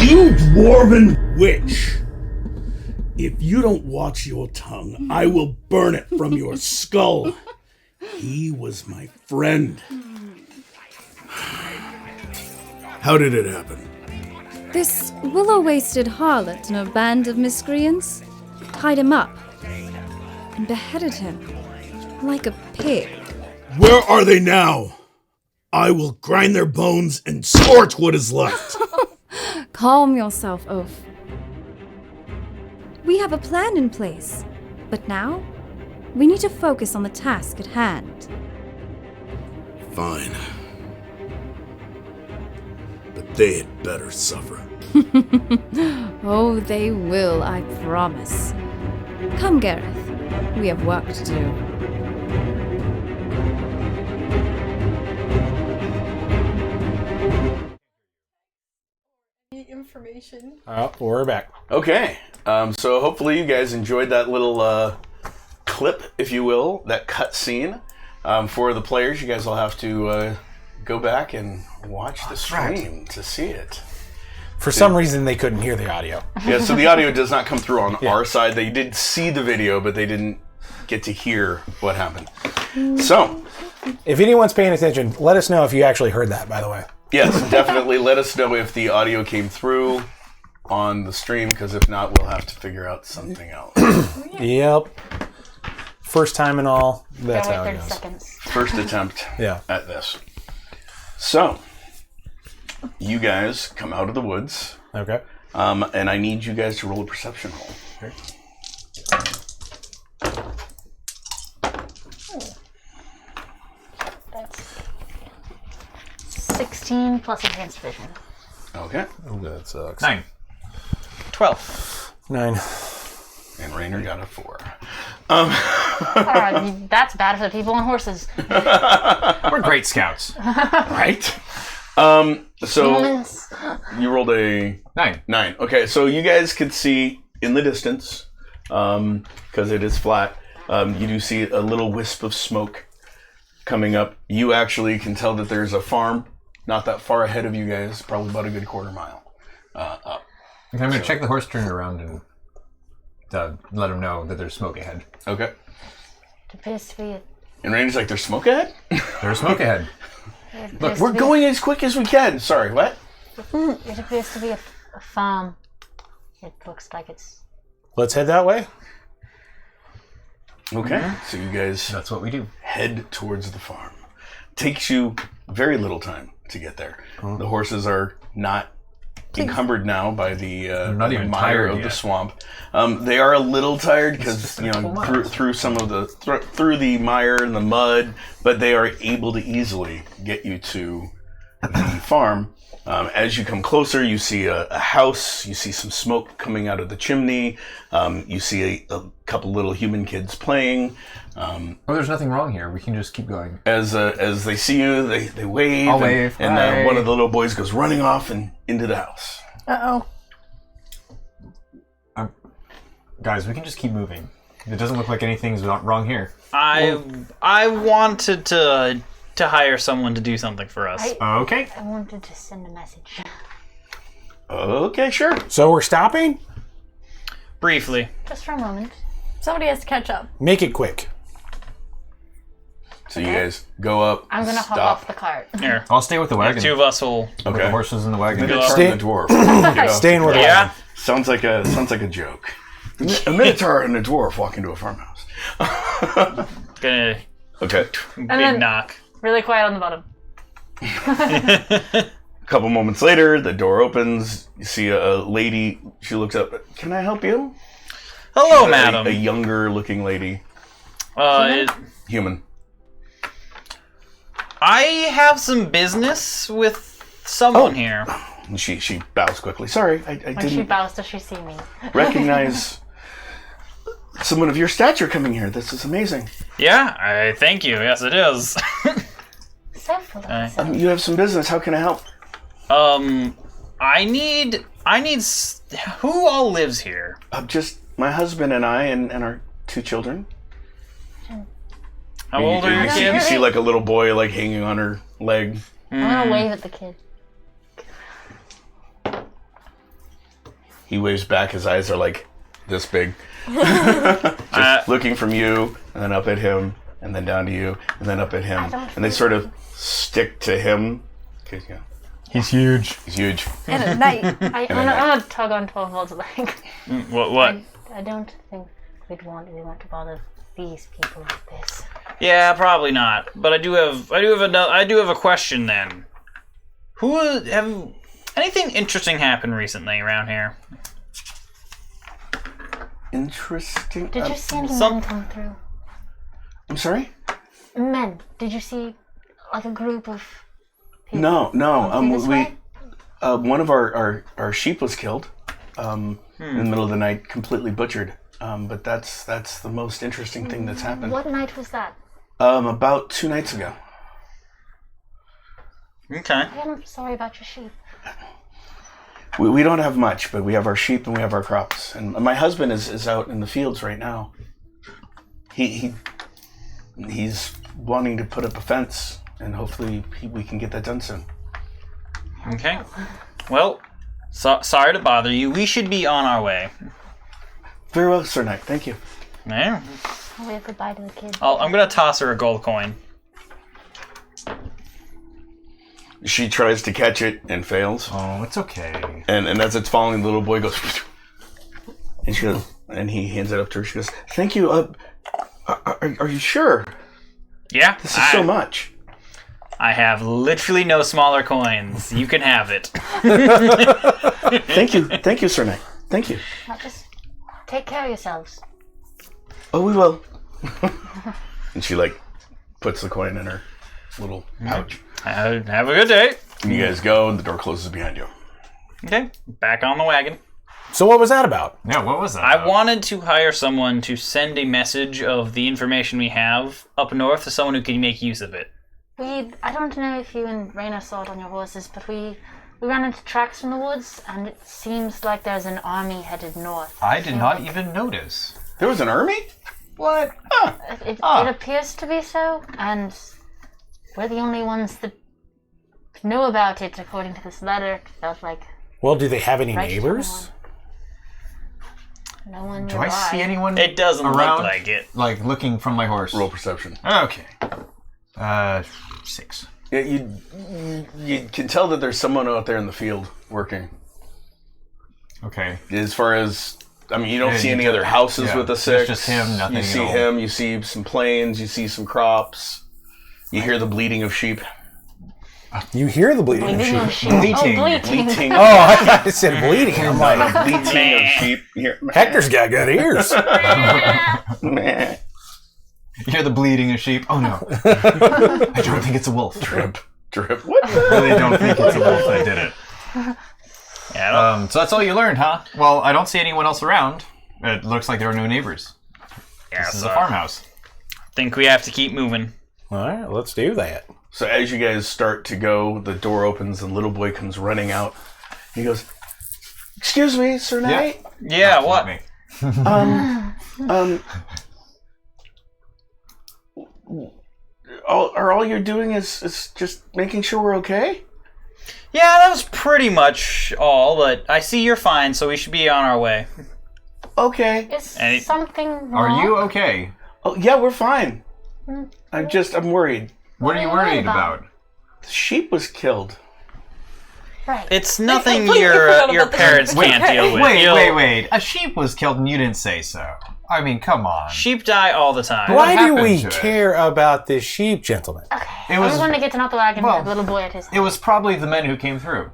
You dwarven witch! If you don't watch your tongue, I will burn it from your skull. He was my friend. How did it happen? This willow-waisted harlot and a band of miscreants tied him up and beheaded him like a pig. Where are they now? I will grind their bones and scorch what is left. Calm yourself, Oaf. We have a plan in place, but now we need to focus on the task at hand. Fine. But they had better suffer. Oh, they will, I promise. Come, Gareth. We have work to do. Information. we're back. Okay, so hopefully you guys enjoyed that little clip, if you will, that cut scene. For the players, you guys will have to go back and watch the stream to see it. For some reason, they couldn't hear the audio. Yeah, so the audio does not come through on our side. They did see the video, but they didn't get to hear what happened. So, If anyone's paying attention, let us know if you actually heard that, by the way. yes, definitely let us know if the audio came through on the stream, because if not, we'll have to figure out something else. Yep. First time and all, that's Wait how it 30 goes. seconds. First attempt Yeah. at this. So, you guys come out of the woods, Okay. and I need you guys to roll a perception roll. That's 16 plus enhanced vision. Okay. That sucks. 9. 12. 9. And Rainer got a 4. That's bad for the people on horses. We're great scouts. Right? So Yes. you rolled a 9. 9. Okay, so you guys can see in the distance, because it is flat, you do see a little wisp of smoke coming up. You actually can tell that there's a farm not that far ahead of you guys, probably about a good quarter mile up. Okay, I'm going to check the horse, turn it around, and let them know that there's smoke ahead. Okay. It appears to be And Rainer's like, there's smoke ahead? There's smoke ahead. Look, we're going as quick as we can. Sorry, what? It appears to be a farm. It looks like it's. Let's head that way. Okay, so you guys That's what we do. head towards the farm. Takes you very little time to get there. The horses are not encumbered now by the not even mire tired of the yet. swamp. They are a little tired because through some of the through the mire and the mud, but they are able to easily get you to the farm. As you come closer, you see a house. You see some smoke coming out of the chimney. You see a couple little human kids playing. Oh, there's nothing wrong here. We can just keep going. As they see you, they wave. I'll and, wave. And Hi. one of the little boys goes running off and into the house. Uh-oh. Guys, we can just keep moving. It doesn't look like anything's wrong here. I wanted to hire someone to do something for us. Okay. I wanted to send a message. Okay, sure. So we're stopping? Briefly. Just for a moment. Somebody has to catch up. Make it quick. So you guys go up. I'm gonna hop stop. off the cart. Here. I'll stay with the wagon. 2 of us will. With Okay. the horses in the wagon. Minotaur Stay- and the dwarf. Get off Staying the with cart. Yeah. Sounds like a joke. A minotaur and a dwarf walk into a farmhouse. Gonna Okay. big then- knock. Really quiet on the bottom. A couple moments later, the door opens. You see a lady. She looks up. Can I help you? Hello, A madam. younger looking lady. Human. I have some business with someone here. And she bows quickly. Sorry, I When she didn't bows, does she see me? recognize someone of your stature coming here. This is amazing. Yeah, I thank you. Yes, it is. So full of herself. You have some business. How can I help? I need. Who all lives here? Just my husband and I and our 2 children. How old are your You kids? see like a little boy like hanging on her leg. I'm gonna wave at the kid. He waves back. His eyes are like this big. Just looking from you, and then up at him, and then down to you, and then up at him. And they sort of stick to him. Okay, yeah. He's huge. He's huge. And at night. I'm gonna tug on 12-volt's leg. What? I don't think we want to bother these people with this. Yeah, probably not. But I do have a question then. Anything interesting happened recently around here? Interesting. Did you see any some- men come through? I'm sorry? Men. Did you see like a group of people? No. Come this way? One of our sheep was killed in the middle of the night, completely butchered. But that's the most interesting thing that's happened. What night was that? About 2 nights ago. Okay. I'm sorry about your sheep. We don't have much, but we have our sheep and we have our crops. And my husband is out in the fields right now. He's wanting to put up a fence, and hopefully we can get that done soon. Okay. Well, sorry to bother you. We should be on our way. Very well, Sir Knight. Thank you. Yeah. I'll wave goodbye to the kid. I'm gonna toss her a gold coin. She tries to catch it and fails. Oh, it's okay. And as it's falling, the little boy goes, and she goes, and he hands it up to her. She goes, "Thank you. Are you sure? Yeah. This is so much." I have literally no smaller coins. You can have it. Thank you, Sir Knight. Thank you. Now just take care of yourselves. Oh, we will. And she puts the coin in her little pouch. Have a good day. And you guys go, and the door closes behind you. Okay. Back on the wagon. So what was that about? Yeah, what was that? I wanted to hire someone to send a message of the information we have up north to someone who can make use of it. I don't know if you and Raina saw it on your horses, but we ran into tracks from the woods, and it seems like there's an army headed north. I did not even notice. There was an army? What? It appears to be so, and we're the only ones that know about it, according to this letter. It felt like Well, do they have any right to neighbors? No one Do I nearby. see anyone It doesn't around? look like it. Like, looking from my horse? Roll perception. Okay. 6. Yeah, you can tell that there's someone out there in the field working. Okay. As far as, I mean, you don't Yeah, see you any do- other houses yeah, with a it's 6. just him, nothing You see at all. him, you see some plains, you see some crops. You hear the bleating of sheep. You hear the bleeding of Bleeding sheep. of sheep. Bleating. Oh, bleating. Bleating. Oh, I thought it said bleeding. I'm like, Bleating of sheep. You hear, Hector's got good ears. meh. You hear the bleeding of sheep? Oh no. I don't think it's a wolf. Drip. What? I really don't think it's a wolf that did it. Yeah, I don't So that's all you learned, huh? Well, I don't see anyone else around. It looks like there are no neighbors. This is a farmhouse. think we have to keep moving. All right, let's do that. So as you guys start to go, the door opens and little boy comes running out. He goes, "Excuse me, Sir Knight. Yeah, what? Me. All you're doing is just making sure we're okay?" Yeah, that was pretty much all, but I see you're fine, so we should be on our way. Okay. Is Any- something wrong? Are you okay? Oh, yeah, we're fine. I'm worried. What are you worried about? The sheep was killed. Right. It's nothing completely your forgot your about the parents sheep. can't deal with. Wait. A sheep was killed and you didn't say so. I mean, come on. Sheep die all the time. Why do happened we to it? care about this sheep, gentlemen? Okay. It was- I'm going to get an upper wagon well, with the little boy at his head. It was probably the men who came through.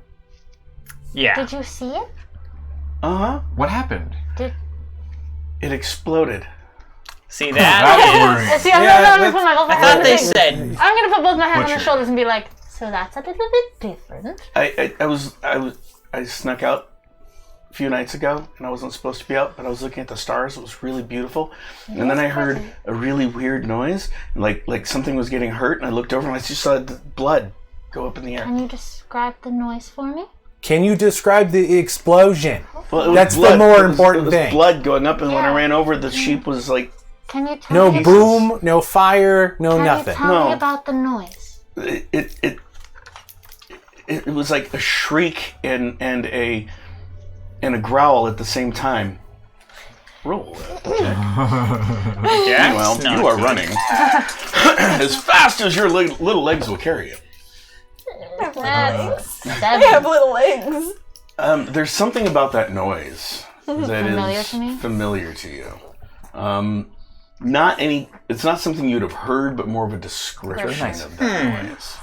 Yeah. Did you see it? Uh-huh. What happened? It exploded. See, that is... See, I'm gonna put my both my I hands thought on they the said... I'm gonna put both my hands on their shoulders and be like, so that's a little bit different. I snuck out a few nights ago, and I wasn't supposed to be out, but I was looking at the stars. It was really beautiful, and then I heard a really weird noise, like something was getting hurt, and I looked over and I just saw blood go up in the air. Can you describe the noise for me? Can you describe the explosion? Well, it was That's blood. the more It important was thing. blood going up, and when I ran over, the sheep was like... Can you tell me? No boom, no fire, no nothing. Can you tell me No. about the noise? It was like a shriek and a growl at the same time. Roll. Yeah, Well, you are running as fast as your little legs will carry you. I have little legs. There's something about that noise that Familiar is to me? familiar to you. It's not something you'd have heard, but more of a description of that noise.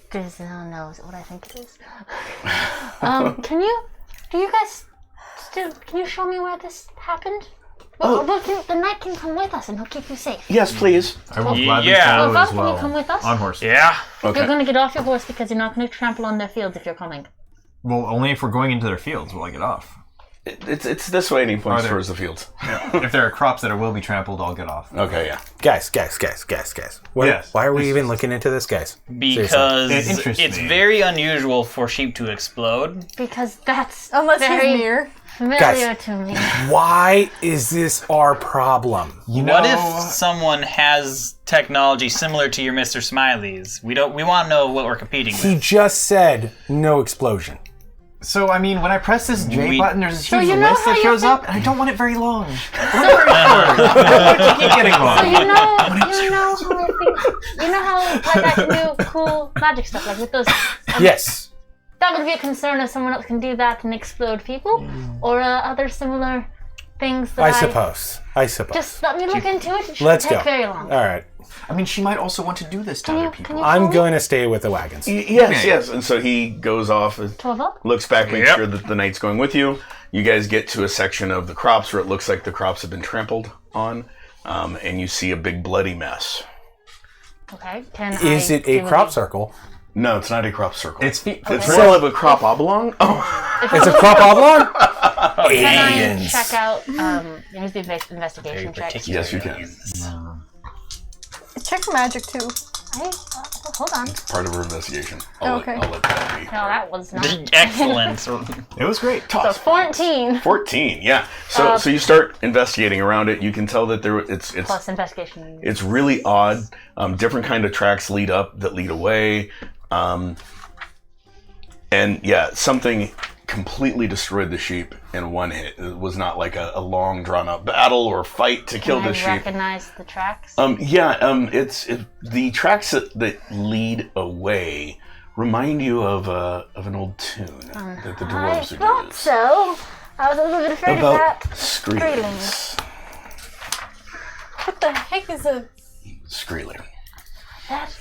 Grizel knows what I think it is. Can you show me where this happened? The knight can come with us and he'll keep you safe. Yes, please. I will gladly Yeah. follow Olga, as can well. you come with us? On horse. Yeah. Okay. You're going to get off your horse because you're not going to trample on their fields if you're coming. Well, only if we're going into their fields will I get off. It's this way, and he points Are there- towards the fields. If there are crops that will be trampled, I'll get off. Okay, yeah. Guys. Yes. Why are we even looking into this, guys? Because It interests it's me. very unusual for sheep to explode. Because that's Unless very he's near. familiar Guys. to me. Why is this our problem? What if someone has technology similar to your Mr. Smiley's? We want to know what we're competing with. He just said no explosion. So, I mean, when I press this J We- button, there's this So huge you know list how that you shows think- up, and I don't want it very long. Keep getting long. So you know how like I can do cool magic stuff like with those. Yes. That would be a concern if someone else can do that and explode people, or other similar things that I suppose. Just let me look into it. It shouldn't Let's take go. very long. All right. I mean, she might also want to do this to Can other you people. tell I'm me? going to stay with the wagons. Yes. And so he goes off, and 12 up? looks back, makes Yep. sure that the knight's going with you. You guys get to a section of the crops where it looks like the crops have been trampled on, and you see a big bloody mess. Okay. Is it a crop circle? No, it's not a crop circle. It's It's more of a crop oblong. Oh, It's a crop oblong? Can I Aliens. check out? Here's the investigation check. yes, you can. Check for magic too. Hold on. Part of her investigation. Okay. I'll let that be. No, that was not. Excellent. It was great. So 14 14, yeah. So you start investigating around it. You can tell that it's plus investigation. it's really odd. Different kind of tracks lead up that lead away. And yeah, something completely destroyed the sheep in one hit. It was not like a long drawn out battle or fight to kill Can I the sheep. recognize the tracks? It's the tracks that lead away remind you of an old tune that the I dwarves would thought use. so. I was a little bit afraid of About that. Screelings. What the heck is a... Screeling. That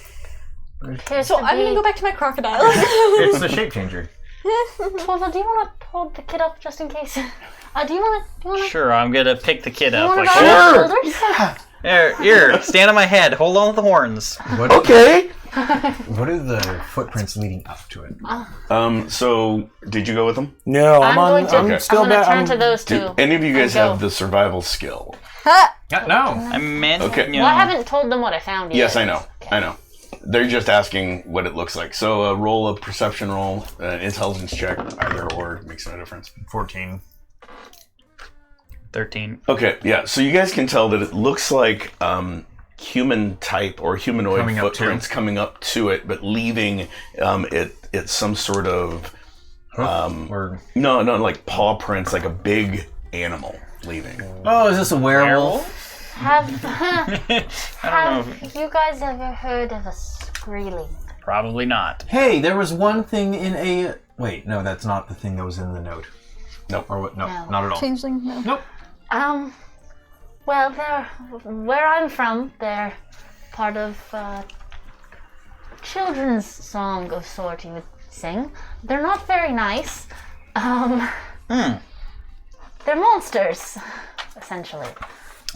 appears So to I'm be... gonna go back to my crocodile. It's the shape changer. Twilva, do you want to hold the kid up just in case? Do you want to? Sure, I'm gonna pick the kid You up. want Like, to ride on his shoulders? here, stand on my head. Hold on to the horns. Okay. What are the footprints leading up to it? So did you go with them? No, I'm going to. I'm still I'm going back. to turn to those Do two. any of you guys and go. have the survival skill? No. I meant. Okay. You Well, I know, haven't told them what I found yet. Yes, I know. I know. They're just asking what it looks like. So roll a perception roll, an intelligence check, either or makes no difference. 14. 13. Okay, yeah. So you guys can tell that it looks like human type or humanoid Coming up to. footprints coming up to it, but leaving it some sort of Or... no, like paw prints, like a big animal leaving. Oh, is this a werewolf? Have I don't know. you guys ever heard of a Screeling? Probably not. Hey, there was one thing in a... Wait, no, that's not the thing that was in the note. Nope. Or what? No, No. not at all. Changeling? No. Nope. Well, they're where I'm from. They're part of children's song of sort, you would sing. They're not very nice. they're monsters, essentially.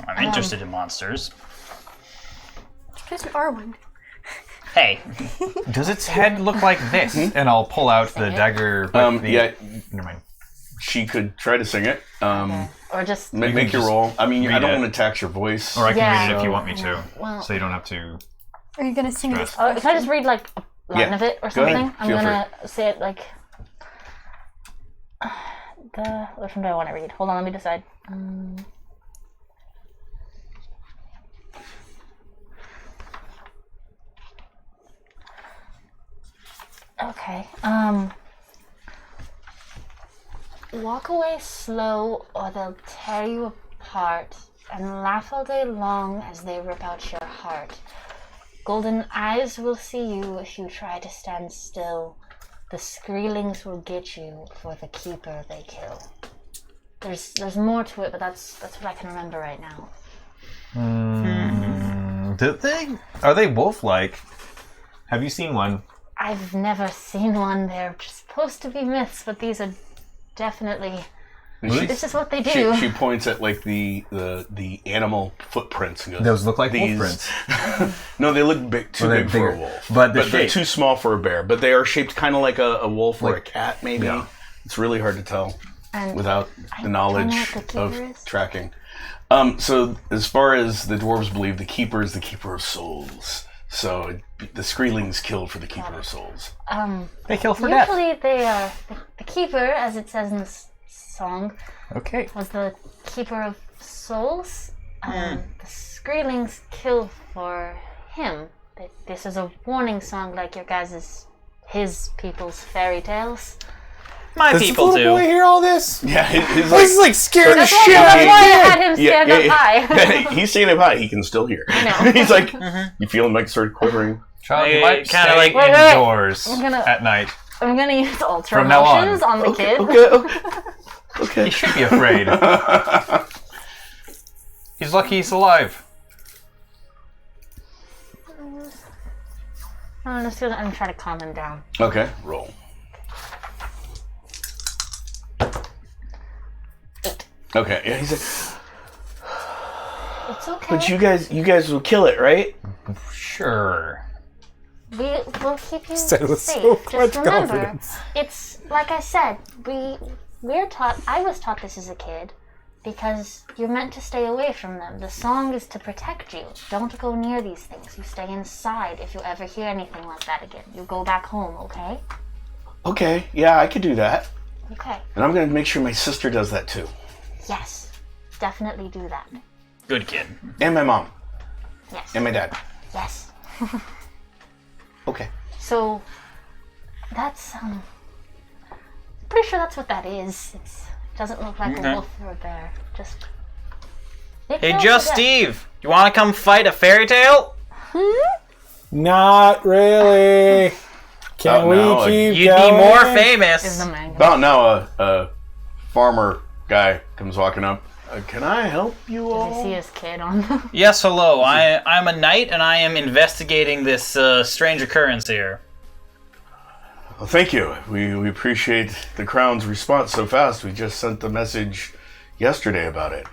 I'm interested in monsters. Because you are one. Hey, Does its head look like this? And I'll pull out the dagger. Yeah, Never mind. she could try to sing it. Or just Make your roll. I mean, I read don't it. want to tax your voice. Or I can Yeah. read it if you want me to. Well- So you don't have to. Are you gonna sing this? if I just read like a line Yeah. of it or Go ahead. something, I'm Feel gonna say it like. Which one do I want to read? Hold on, let me decide. Okay. Walk away slow, or they'll tear you apart, and laugh all day long as they rip out your heart. Golden eyes will see you if you try to stand still. The Skreelings will get you for the keeper they kill. There's more to it, but that's what I can remember right now. Are they wolf-like? Have you seen one? I've never seen one. They're supposed to be myths, but these are definitely. This is what they do. She points at like the animal footprints and goes, Those look like "These." wolf prints. No, they look too they're big for a bigger. wolf. But the they're shape. too small for a bear. But they are shaped kind of like a wolf or a cat, maybe. Yeah. It's really hard to tell And without I the don't know knowledge what the keeper of is. tracking. So as far as the dwarves believe, the keeper is the keeper of souls. So the Skreelings killed for the keeper of souls. They kill for death. Usually they are the keeper, as it says in this song, Okay. was the keeper of souls. The Skreelings kill for him. This is a warning song, like your guys' his people's fairy tales. my Does people this little boy do. hear all this? Yeah, he's This is like scared the shit out That's of why I me. had him stand up high. He's standing up high. He can still hear. I know. He's like, you feel him like sort of quivering. Child, you They might kinda stay like- Wait, wait. indoors I'm gonna- at night. I'm gonna use ultra From now on. emotions on the kid. Okay. He should be afraid. He's lucky he's alive. I'm just gonna try to calm him down. Okay. Roll. 8. Okay. Yeah, he's like, It's okay. but you guys will kill it, right? Sure. We'll keep you Said with safe. so Just much remember, confidence. it's like I said. We're taught. I was taught this as a kid, because you're meant to stay away from them. The song is to protect you. Don't go near these things. You stay inside. If you ever hear anything like that again, you go back home. Okay? Okay. Yeah, I could do that. Okay. And I'm gonna make sure my sister does that too, Yes. Definitely do that. Good kid. and my mom, Yes. and my dad. Yes. Okay. So that's pretty sure that's what that is. It doesn't look like Okay. a wolf or a bear. Just it Hey, kills Just to death. Steve, you want to come fight a fairy tale? Not really. Can Oh, we no, keep You'd going? be more Is famous. the mango. About now, a farmer guy comes walking up. Can I help you Does he see all? his kid on the Yes, hello. I'm a knight, and I am investigating this strange occurrence here. Well, thank you. We appreciate the Crown's response so fast. We just sent the message yesterday about it.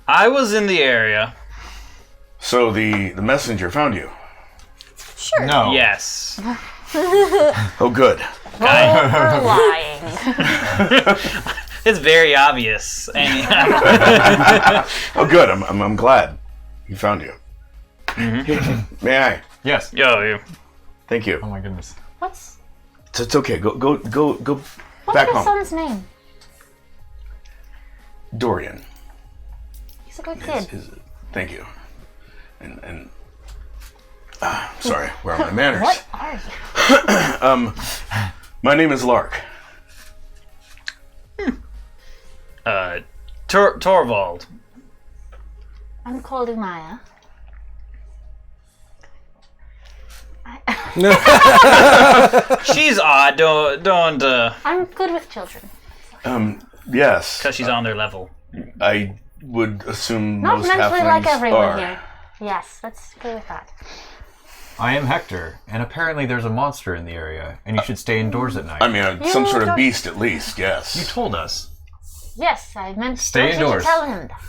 I was in the area. So the messenger found you. Sure. No. Yes. Oh, good. roll for lying. It's very obvious. And Oh, good. I'm glad he found you. May I? Yes. yo, you. Thank you. Oh my goodness. What's It's okay. Go what's back your home. son's name? Dorian. He's a good kid. Thank you. And sorry, where are my manners? What are you? My name is Lark. Torvald. I'm called Umaya. She's odd. Don't. I'm good with children. Yes. Because she's on their level. I would assume Not most mentally halflings like everyone are. here. Yes, let's go with that. I am Hector, and apparently there's a monster in the area, and you should stay indoors at night. I mean, some sort of don't- beast at least. Yes. You told us. Yes, I meant Stay told you to indoors. tell him that.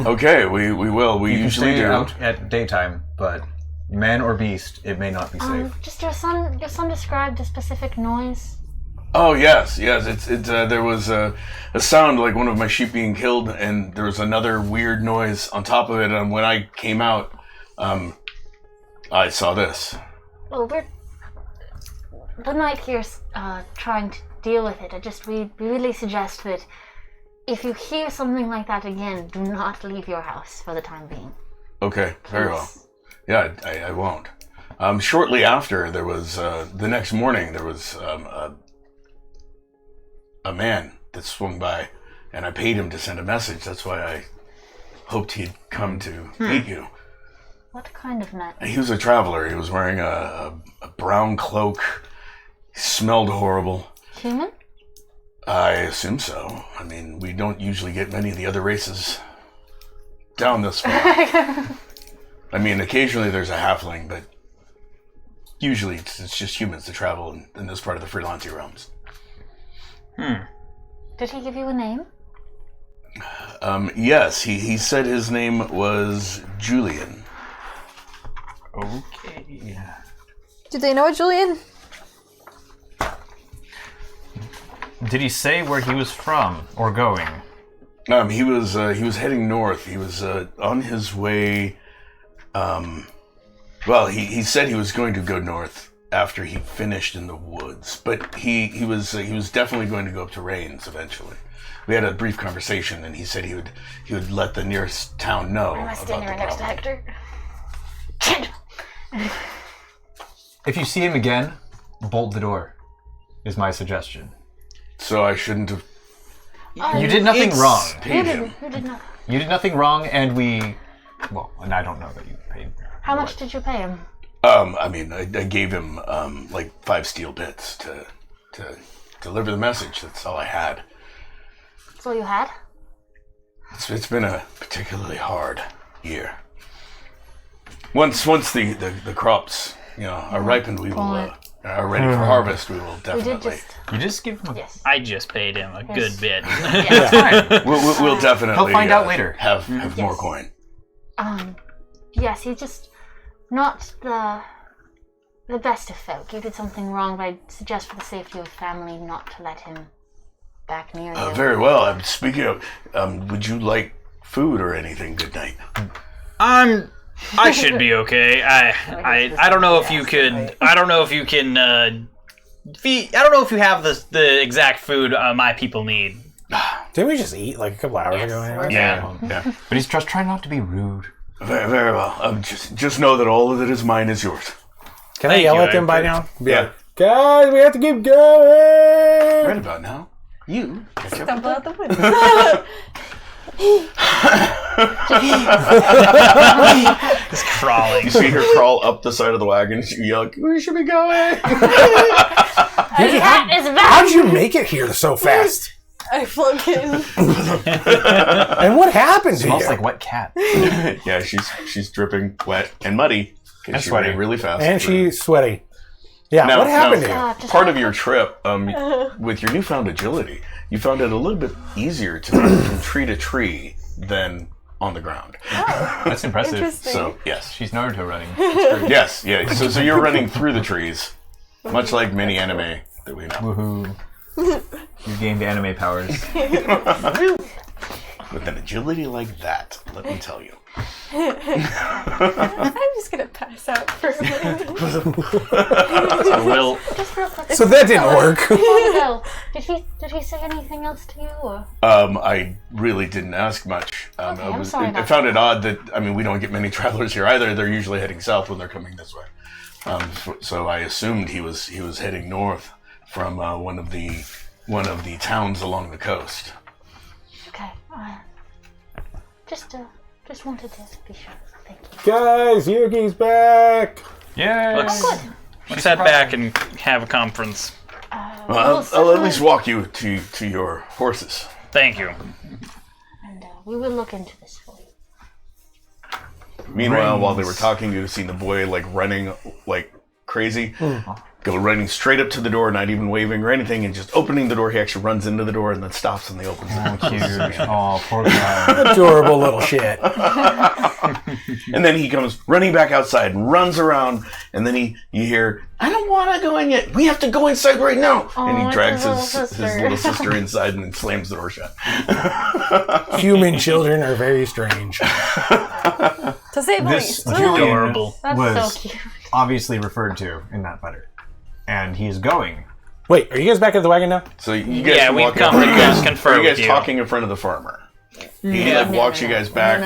Okay, we will. We You can usually stay do. out at daytime, but man or beast, it may not be safe. Just your son described a specific noise. Oh yes. It's there was a sound like one of my sheep being killed, and there was another weird noise on top of it. And when I came out, I saw this. Well, the night here's trying to deal with it. We really suggest that if you hear something like that again, do not leave your house for the time being. Okay, very well. Yeah, I won't. Shortly after, there was the next morning. There was a man that swung by, and I paid him to send a message. That's why I hoped he'd come to meet you. What kind of man? He was a traveler. He was wearing a brown cloak. He smelled horrible. Human? I assume so. I mean, we don't usually get many of the other races down this far. I mean, occasionally there's a halfling, but usually it's just humans that travel in this part of the Freelancy realms. Did he give you a name? Yes, he said his name was Julian. Okay. Do they know a Julian? Did he say where he was from or going? He was heading north. He was on his way. Well, he said he was going to go north after he finished in the woods, but he was definitely going to go up to Rains eventually. We had a brief conversation, and he said he would let the nearest town know Am I about standing the right next to problem. Hector? If you see him again, bolt the door, is my suggestion. So I shouldn't have You did nothing wrong. paid him. Who did not? You did nothing wrong, and and I don't know that you paid. How much did you pay him? I mean, I gave him like 5 steel bits to deliver the message. That's all I had. That's all you had? It's been a particularly hard year. Once the crops are ripened, we will are ready for harvest. We will We definitely. did just. You just give him. Yes. I just paid him a good bit. Yes. Fine. We'll definitely. He'll find out later. Have more Yes. coin. Yes, he's just not the best of folk. You did something wrong, but I suggest for the safety of the family not to let him back near you. Very well. Speaking of, would you like food or anything? Good night. I should be okay. I don't know if you could. I don't know if you can. Feed, I don't know if you have the exact food my people need. Didn't we just eat like a couple hours ago? Anyway? Yeah. But he's just trying not to be rude. Very, very well. Just know that all that is mine is yours. Can I Thank yell you, at them by I- now? Be Yeah. like, guys, we have to keep going. Right about now. You catch up. Stumble out the woods. Just crawling. You see her crawl up the side of the wagon. You yell, "We should be going!" That is How bad! did you make it here so fast? I flunk in. And what happened to Smells you? like wet cat. Yeah, she's dripping, wet, and muddy. And She sweaty. ran really fast. And she's sweaty. Yeah, Now- what happened now- to you? Part of your trip, with your newfound agility, you found it a little bit easier to move from tree to tree than on the ground. That's impressive. Interesting. So yes, She's Naruto running. yes, yeah. So you're running through the trees, much like many anime that we know. Woohoo. You gained anime powers. With an agility like that, let me tell you. I'm just gonna pass out for a minute. Will Just real quick. So that didn't work. Before we go, did he say anything else to you, or? I really didn't ask much. Okay, I'm sorry I about found it odd that we don't get many travelers here either. They're usually heading south when they're coming this way. So I assumed he was heading north from one of the towns along the coast. Okay. Just wanted to be sure. Thank you. Guys, Yuki's back. Yeah. let's head back and have a conference. Well, I'll at least walk you to your horses. Thank you. And we will look into this for you. Meanwhile, while they were talking, you've seen the boy running crazy. Go running straight up to the door, not even waving or anything, and just opening the door. He actually runs into the door and then stops and they opens it. Cute. Oh, poor guy. Adorable little shit. And then he comes running back outside and runs around, and then you hear, I don't want to go in yet. We have to go inside right now. And he drags his little sister inside and then slams the door shut. Human children are very strange. To say the This least. Julian Adorable. That's was so cute. obviously referred to in that letter. And he is going. Wait, are you guys back at the wagon now? So you guys Yeah, can we've walk come out. to confer Are you with guys you. talking in front of the farmer? He walks you guys back.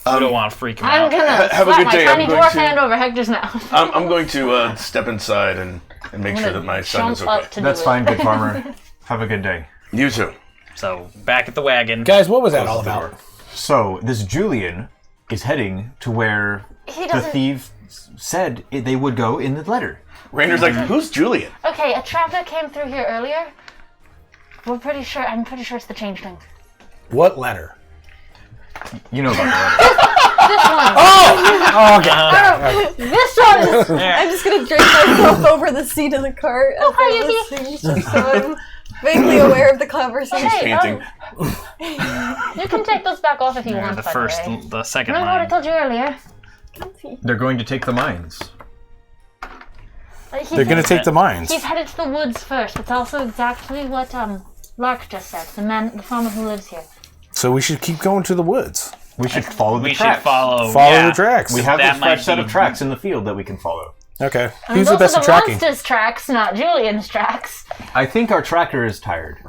I don't want to freak him I'm out. gonna have a slap good my day, tiny I'm going dwarf to- hand over Hector's mouth. I'm going to step inside and make sure that my son is Jump okay. up to That's do fine, it. good farmer. Have a good day. You too. So, back at the wagon. Guys, what was that all Close the about? door. So, this Julian is heading to where He the doesn't. thief said they would go in the letter. Rainer's like, who's Julian? Okay, a traveler came through here earlier. I'm pretty sure it's the changeling. What letter? You know about the letter. This one. Oh, okay. This one is. I'm just gonna drape myself over the seat of the cart as hi, I'm Yuki. listening, just so I'm vaguely aware of the conversation. Hey, Painting. You can take those back off if you Yeah, want. the by first, way. the second Remember what I line. told you earlier? They're going to take the mines. He's They're going to take the mines. He's headed to the woods first. It's also exactly what Lark just said. The farmer who lives here. So we should keep going to the woods. We should follow the We tracks. should follow. Follow yeah. the tracks. We have That this might fresh set of be- tracks in the field that we can follow. Okay. And Who's those the best are at tracking? monster's tracks, not Julian's tracks. I think our tracker is tired.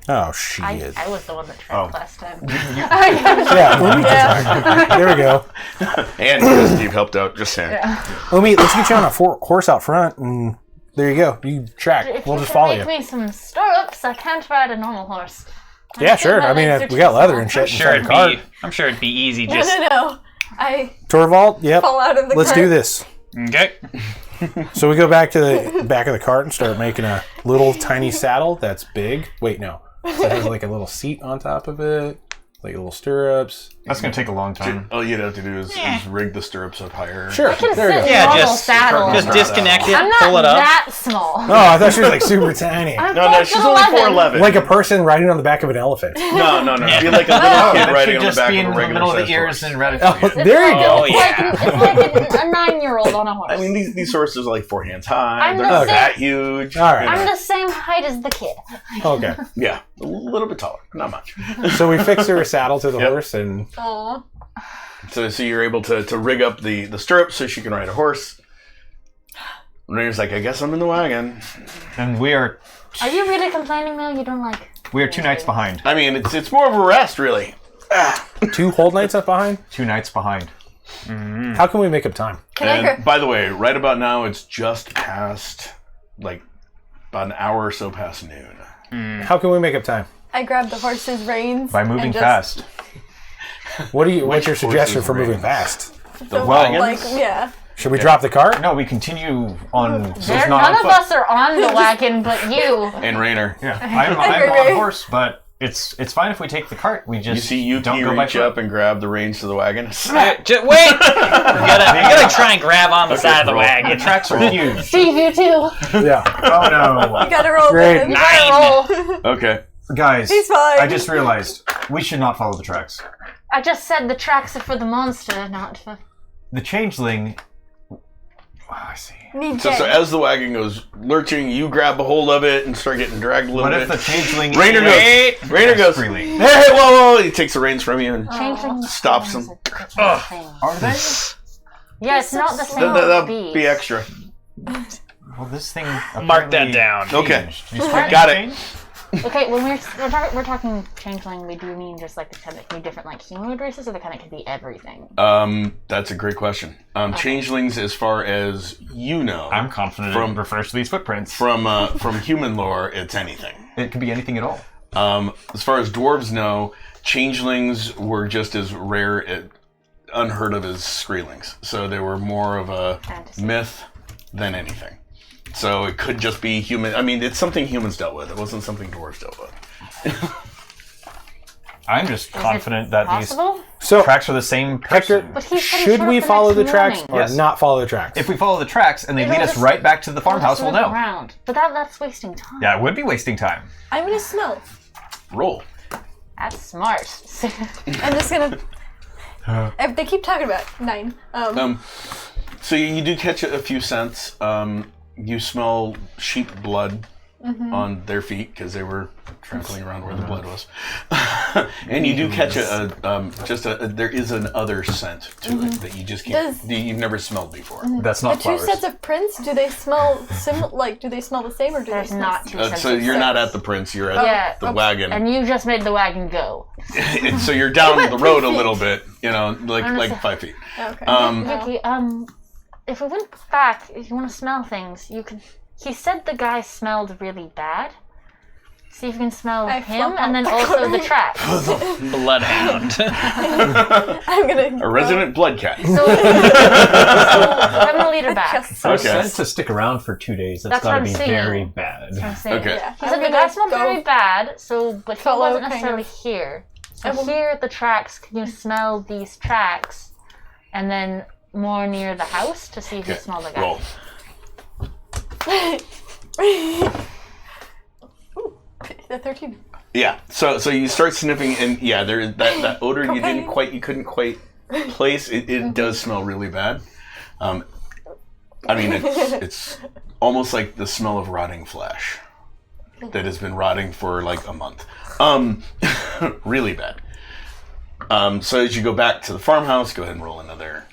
Oh, she is. I was the one that tracked Oh. last time. Yeah, Umi There we go. And Steve helped out, just saying. Umi, let's get you on a horse out front, and there you go. You track. If We'll you just can follow make you. me some stirrups, I can't ride a normal horse. Yeah, sure. I mean, we got leather and shit Sure, inside the cart. I'm sure it'd be easy. No, Just no. I Torvald, yep. fall out of the Let's cart. do this. okay. So we go back to the back of the cart and start making a little tiny saddle that's big. Wait, no. So it has like a little seat on top of it, like little stirrups. That's going to take a long time. All you'd have to do is rig the stirrups up higher. Sure. I can There we sit go. in Yeah, normal just- saddle. Just disconnect it, I'm not pull it up. that small. Oh, I thought she was like super tiny. I'm No, she's only 4'11". Like a person riding on the back of an elephant. No. Be like a little kid That riding should on the just back be of in a the regular middle of the sized ears horse. and Oh, Ratatouille. there you Oh, go. It's like a 9-year-old on a horse. I mean, these horses are like 4 hands high. I'm They're the not same- that huge. All right. I'm the same height as the kid. Okay. Yeah, a little bit taller, not much. So we fix her a saddle to the Yep. horse, and Aw. So you're able to rig up the stirrups so she can ride a horse. Rainer's like, I guess I'm in the wagon. And we are Are you really complaining though? You don't like. 2 nights behind. I mean, it's more of a rest, really. 2 whole nights up behind. 2 nights behind. How can we make up time? Can I And by the way, right about now, it's just past, like, about an hour or so past noon. How can we make up time? I grab the horse's reins By moving and just fast. What's your suggestion horses for moving reins? fast? The Well, like yeah. Should we drop the cart? No, we continue on. So it's not None on of foot. us are on the wagon, but you. And Rainer. Yeah, I'm on horse, but it's fine if we take the cart. We just You see Yuki don't go by reach foot. up and grab the reins to the wagon. Wait! You gotta try and grab on the side of the The wagon. tracks are huge. Steve, you too. Yeah. Oh no, You gotta roll Great. in. You gotta roll. Okay. guys! He's fine. I just realized we should not follow the tracks. I just said the tracks are for the monster, not for. The changeling. Oh, I see. Need So Jen. as the wagon goes lurching, you grab a hold of it and start getting dragged a little What bit. if the changeling? Rainer goes, freely? Hey, whoa. He takes the reins from you and Changeling stops them. Are they? Yeah, it's not the same. That'll beast. be extra. Well, this thing. Mark that apparently down. Okay. changed. You swear Got it it. changed? Okay, when we're talking changeling, we do mean just like the kind that can be different, like humanoid races, or the kind that can be everything. That's a great question. Changelings, as far as you know, I'm confident it refers to these footprints. from human lore, it's anything. It could be anything at all. As far as dwarves know, changelings were just as rare, unheard of as Skreelings. So they were more of a Fantasy. myth than anything. So it could just be human. I mean, it's something humans dealt with. It wasn't something dwarves dealt with. I'm just confident that Possible? So, these tracks are the same Hector, person. But he said he should showed we up the follow next the tracks morning. or Yes. not follow the tracks? If we follow the tracks and they It'll lead us just- right back to the farmhouse, we'll know. Around. But that's wasting time. Yeah, it would be wasting time. I'm gonna smell. Roll. That's smart. I'm just gonna. If they keep talking about it. 9. So you do catch a few scents. You smell sheep blood on their feet because they were trampling around where the blood was. And you do catch there is an other scent to it that you just can't. You've never smelled before. That's not The two flowers. sets of prints, do they smell do they smell the same or do There's they smell not two sets So of you're not scents. at the prince. You're at the wagon. And you just made the wagon go. And so you're down went the 3 road a feet. little bit. like Honestly. 5 feet. Okay. Yuki, if we went back, if you want to smell things, you could. He said the guy smelled really bad. See if you can smell I him flop and then out the also the corner. tracks. Bloodhound. I'm gonna. A resident blood cat. So I'm gonna lead her back. Just For a Okay. scent to stick around for 2 days, that's That's what got to I'm be saying. very bad. I'm saying. Okay. Yeah. He said the guy smelled very bad, but he follow wasn't kind necessarily of- here. So I will- here at the tracks, can you smell these tracks? And then more near the house to see if you Okay. smell the guy. Roll. The 13. Yeah. So you start sniffing, and yeah, there is that odor Cocaine. you couldn't quite place. It does smell really bad. I mean, it's almost like the smell of rotting flesh that has been rotting for like a month. Really bad. So as you go back to the farmhouse, go ahead and roll another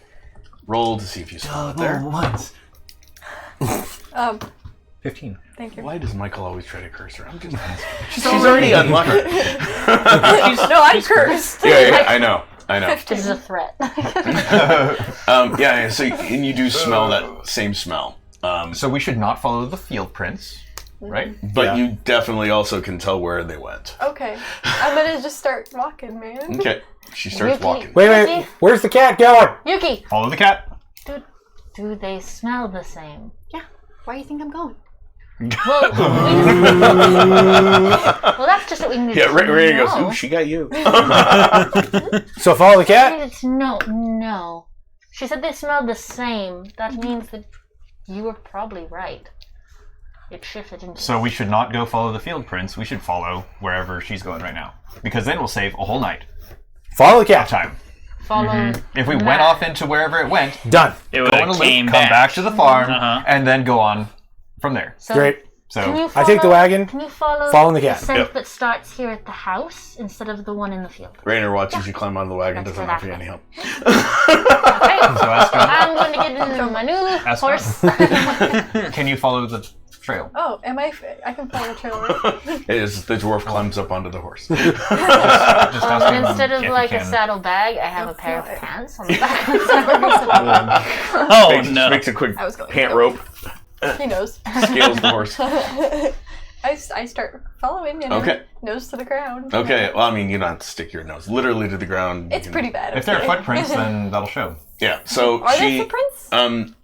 roll to see if you smell it there. Once. 15. Thank you. Why does Michael always try to curse her? I'm just asking. She's already unlucky. No, I'm cursed. Yeah, I know. This is a threat. Yeah, so and you do smell that same smell. So we should not follow the field prints, right? But you definitely also can tell where they went. Okay. I'm gonna just start walking, man. Okay. She starts Yuki. walking. Wait, where's the cat going? Yuki, Follow the cat. do they smell the same? Where do you think I'm going? Well, that's just what we need Yeah, to Raina know. goes, ooh, she got you. So follow the I cat? needed to know. No. She said they smelled the same. That means that you were probably right. It shifted into... So we should not go follow the field prints. We should follow wherever she's going right now. Because then we'll save a whole night Follow the of cat. time. follow... If we went off into wherever it went, Done. It would go on a have loop, came come back. back to the farm, Uh-huh. and then go on from there. So, Great. So Can you I take the follow- wagon, Can you follow following the cat. scent Yep. that starts here at the house instead of the one in the field? Rainer watches you climb out of the wagon, That's doesn't good offer you any help. Okay. So ask him, I'm going to get into my new Ask horse. can you follow the trail? Oh, am I? I can follow the trail. Right? The dwarf climbs up onto the horse. Just ask him Instead of if he like a can. saddlebag, I have a pair of not- pants on the back of the saddle. Oh no! Makes a quick I was going pant to. rope, He knows. scales the horse. I start following and Okay. nose to the ground. Okay, well, I mean, you don't have to stick your nose literally to the ground. It's You can- pretty bad. If there are okay? footprints, then that'll show. Yeah, so Are she... there footprints?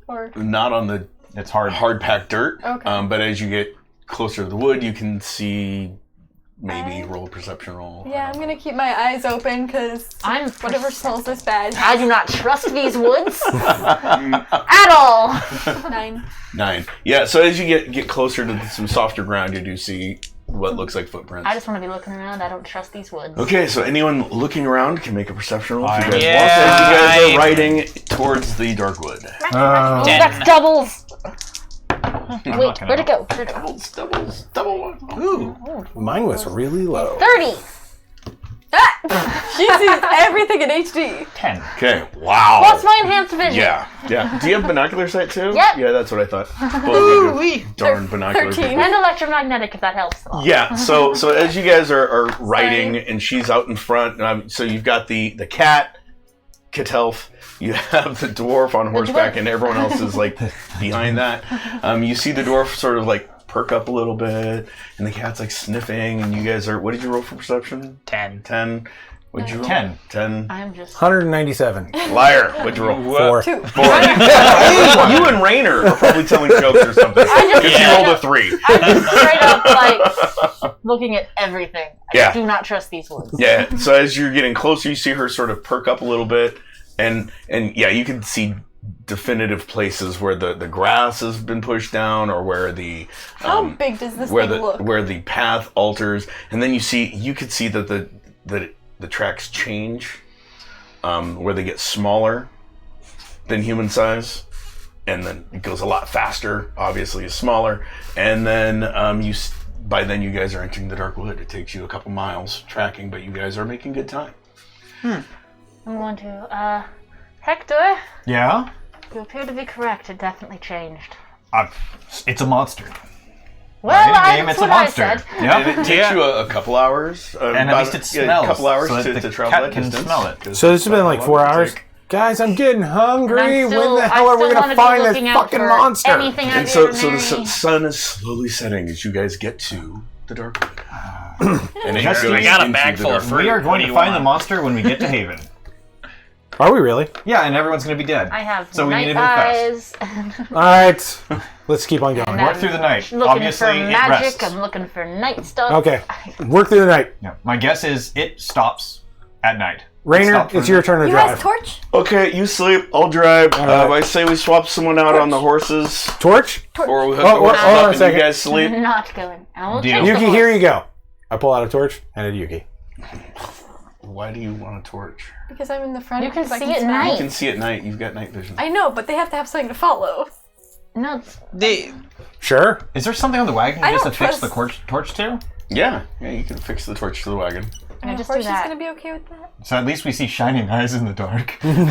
Or Not on the It's hard. hard-packed dirt, Okay. but as you get closer to the wood, you can see... Maybe roll a perception roll. yeah, I'm gonna keep my eyes open because I'm whatever smells this bad. I do not trust these woods at all. 9. 9. Yeah, so as you get closer to some softer ground, you do see what looks like footprints. I just want to be looking around. I don't trust these woods. Okay, so anyone looking around can make a perception roll if you guys Yeah, want. As you guys I- are riding towards the dark wood. Oh, Ten. that's doubles. not Wait, gonna where'd it go? Where'd it go? Double one. Ooh. Mine was really low. 30. She sees everything in HD. 10. Okay, wow. What's my enhanced vision? Yeah. Do you have binocular sight too? Yep. Yeah, that's what I thought. Both of you darn binocular 13. people. And electromagnetic, if that helps at all. Yeah, so as you guys are riding and she's out in front, so you've got the cat, Catelf, you have the dwarf on horseback, and everyone else is like behind that. You see the dwarf sort of like perk up a little bit, and the cat's like sniffing, and you guys are, what did you roll for perception? 10. 10. What'd you roll? 10. 10. I'm just. 197. Liar. What'd you roll? 4. 2. You and Rainer are probably telling jokes or something. Because you rolled a 3. I'm just straight up like looking at everything. I do not trust these woods. Yeah. So as you're getting closer, you see her sort of perk up a little bit, and yeah, you can see definitive places where the grass has been pushed down, or where the How big does this thing look? where the path alters, and then you could see that the tracks change, where they get smaller than human size, and then it goes a lot faster. Obviously, is smaller, and then by then you guys are entering the dark wood. It takes you a couple miles tracking, but you guys are making good time. I'm going to Hector. Yeah? You appear to be correct. It definitely changed. It's a monster. Well, Game, that's it's a what I monster. said. And it Yeah. takes you a couple hours. And at least it smells. A couple hours so that to the travel cat that can distance. smell it. 'Cause So this has been that's like how 4 long it hours. take. Guys, I'm getting hungry. And When the hell are we going to find this fucking monster? Anything And so the sun is slowly setting as you guys get to the dark wood. And it Just- goes I got a into bag the full of dark fruit. We are What going do to you find the want? monster when we get to Haven. Are we really? Yeah, and everyone's going to be dead. I have So we need night to move fast. eyes. All right. Let's keep on going. Work through the night. Looking Obviously, for it magic. rests. I'm looking for night stuff. Okay. Work through the night. Yeah. My guess is it stops at night. Rainer, Stop for it's your turn to You have drive. a torch? Okay, you sleep. I'll drive. right. I say we swap someone out on the horses, Torch? or we hook Oh, the horses hold on up a and second. you guys sleep. Not going. I will Deal. change the Yuki, horse. here you go. I pull out a torch, hand it to Yuki. Why do you want a torch? Because I'm in the front. You can because I see at smell. night. You can see at night. You've got night vision. I know, but they have to have something to follow. No, Sure. Is there something on the wagon I just don't to fix trust- the torch to? Yeah, you can fix the torch to the wagon. I And just the do horse is that. going to be okay with that? So at least we see shining eyes in the dark. They'll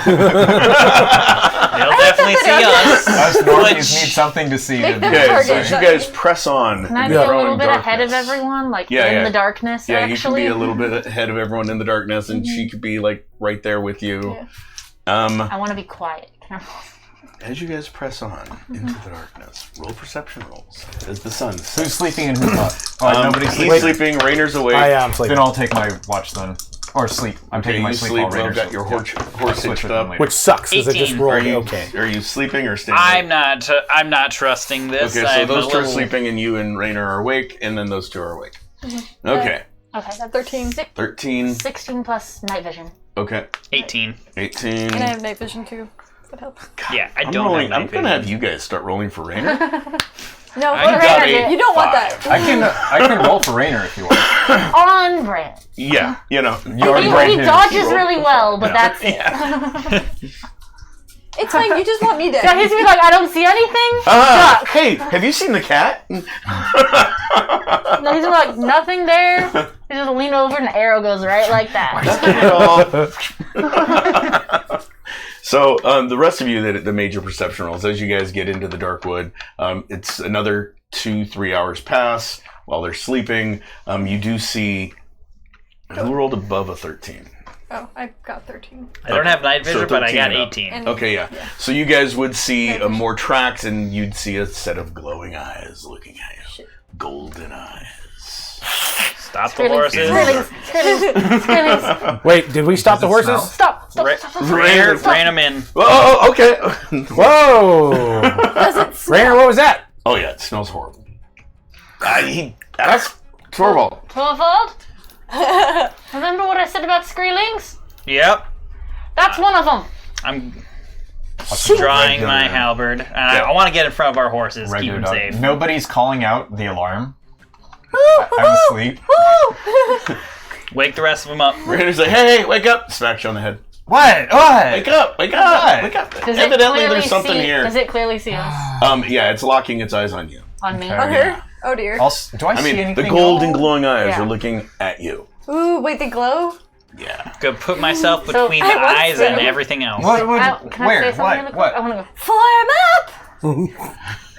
definitely see us. Us normies Which- need something to see. Make them Okay, target so as you guys press on, Can I in be the a little growing bit ahead of darkness- everyone, like Yeah, in yeah. the darkness? Yeah, actually, you can be a little bit ahead of everyone in the darkness, and she could be like right there with you. I want to be quiet. Can I- As you guys press on into the darkness, roll perception rolls as the sun Who's sets. sleeping and who's not? Oh, nobody's He's sleeping. sleeping. Rainer's awake. I am sleeping. Then I'll take my watch then. Or sleep. I'm Okay, taking my you sleep sleep. while Well, Rainer's got your sleeping. horse Switch hitched with them up. later. Which sucks, because it just 18. rolled. Are you Okay. Are you sleeping or standing? I'm not trusting this. Okay, so I'm those a two are little- sleeping, and you and Rainer are awake, and then those two are awake. Okay, Okay, that's 13. 13. 16 plus night vision. Okay, 18. 18. And I have night vision too. That helps. Yeah, I I'm don't rolling. have I'm night gonna vision. have you guys start rolling for Rainer. No, I but got Rainer, a you don't want 5. that. I can roll for Rainer if you want. On brand. Yeah, you know. already He, brand he new. dodges really well, but that's it. It's fine, you just want me dead. So he's gonna be like, I don't see anything. Duck. Hey, have you seen the cat? No, he's gonna be like, nothing there. He's just lean over and the arrow goes right like that. So the rest of you that made your perception rolls, as you guys get into the dark wood, it's another 2-3 hours pass while they're sleeping. You do see who rolled above a 13. Oh, I got 13. I don't have night So vision, but I 13 got and up. 18. And Okay, yeah. So you guys would see more tracks, and you'd see a set of glowing eyes looking at you, golden eyes. Stop the Skrillings, horses. Skrillings, Skrillings. Wait, did we stop the Does it horses? Stop, stop, Ra- stop, stop. Ran them in. Oh, okay. Whoa! does it smell? Rainer, what was that? Oh yeah, it smells horrible. That's Torvald. Torvald? Remember what I said about Skrillings? Yep. That's one of them. I'm drawing Regular. my halberd, and I want to get in front of our horses, Regular keep them dog. safe. Nobody's calling out the alarm. I'm asleep. Wake the rest of them up. Rainer's like, hey, wake up! Smacks you on the head. What? What? Wake up! Wake up! What? Wake up! Does Evidently, it clearly there's something see, here. Does it clearly see us? Yeah, it's locking its eyes on you. On me? Okay. On her? Oh dear. Do I, I see mean, anything? the golden glowing eyes Yeah. are looking at you. Ooh, wait, they glow? Yeah. Go put myself So, between I the want eyes to. and everything else. What? Can I Where? say something What? really quick? What? I want to go. Fly 'em up!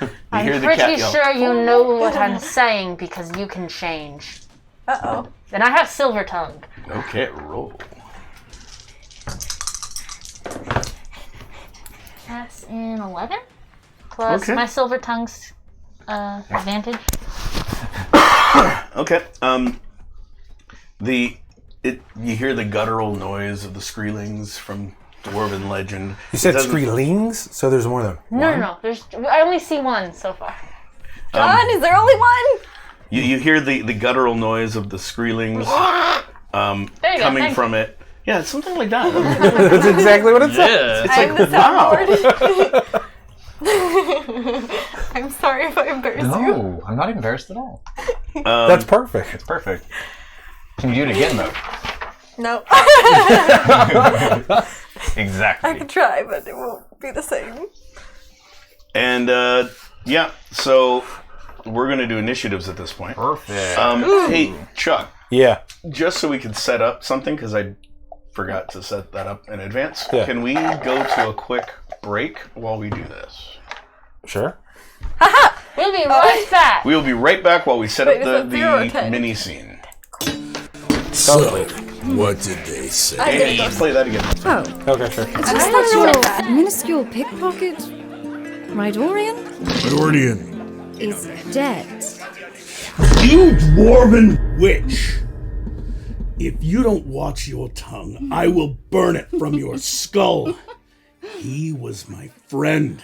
You I'm hear the pretty cat yell. sure you know what I'm saying because you can change. Uh-oh. And I have silver tongue. Okay, roll. That's in 11? Plus Okay. my silver tongue's advantage. Okay. You hear the guttural noise of the Skreelings from Dwarven legend. You said It doesn't- Skreelings, so there's more than one? No. I only see one so far. John, is there only one? You hear the guttural noise of the Skreelings There you go, coming thank from it. Yeah, it's something like that. That's exactly what it said. Yeah. I'm the soundboard. I'm sorry if I embarrass you. No, I'm not embarrassed at all. That's perfect. It's perfect. Can you do it again, though? No. Exactly. I could try, but it won't be the same. And yeah, so we're gonna do initiatives at this point. Perfect. Hey, Chuck, Yeah. just so we could set up something, because I forgot to set that up in advance. Yeah. Can we go to a quick break while we do this? Sure. We'll be right back. We'll be right back while we set Wait, up is that 0 or the 10? mini scene. So, what did they say? Hey, let's play that again. Oh, Okay, sure. it's just that your minuscule pickpocket, Rydorian, Edwardian, is dead. you dwarven witch! If you don't watch your tongue, I will burn it from your skull. He was my friend.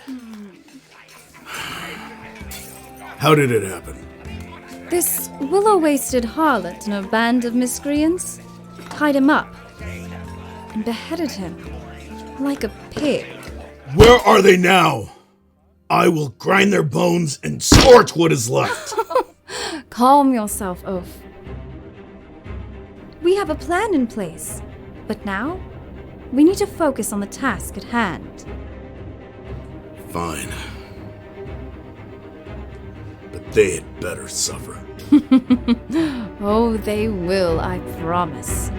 How did it happen? This willow-waisted harlot and a band of miscreants tied him up and beheaded him like a pig. Where are they now? I will grind their bones and scorch what is left. Calm yourself, Oaf. We have a plan in place, but now we need to focus on the task at hand. Fine. But they had better suffer. Oh, they will, I promise.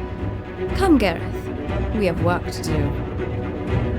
Come, Gareth. We have work to do.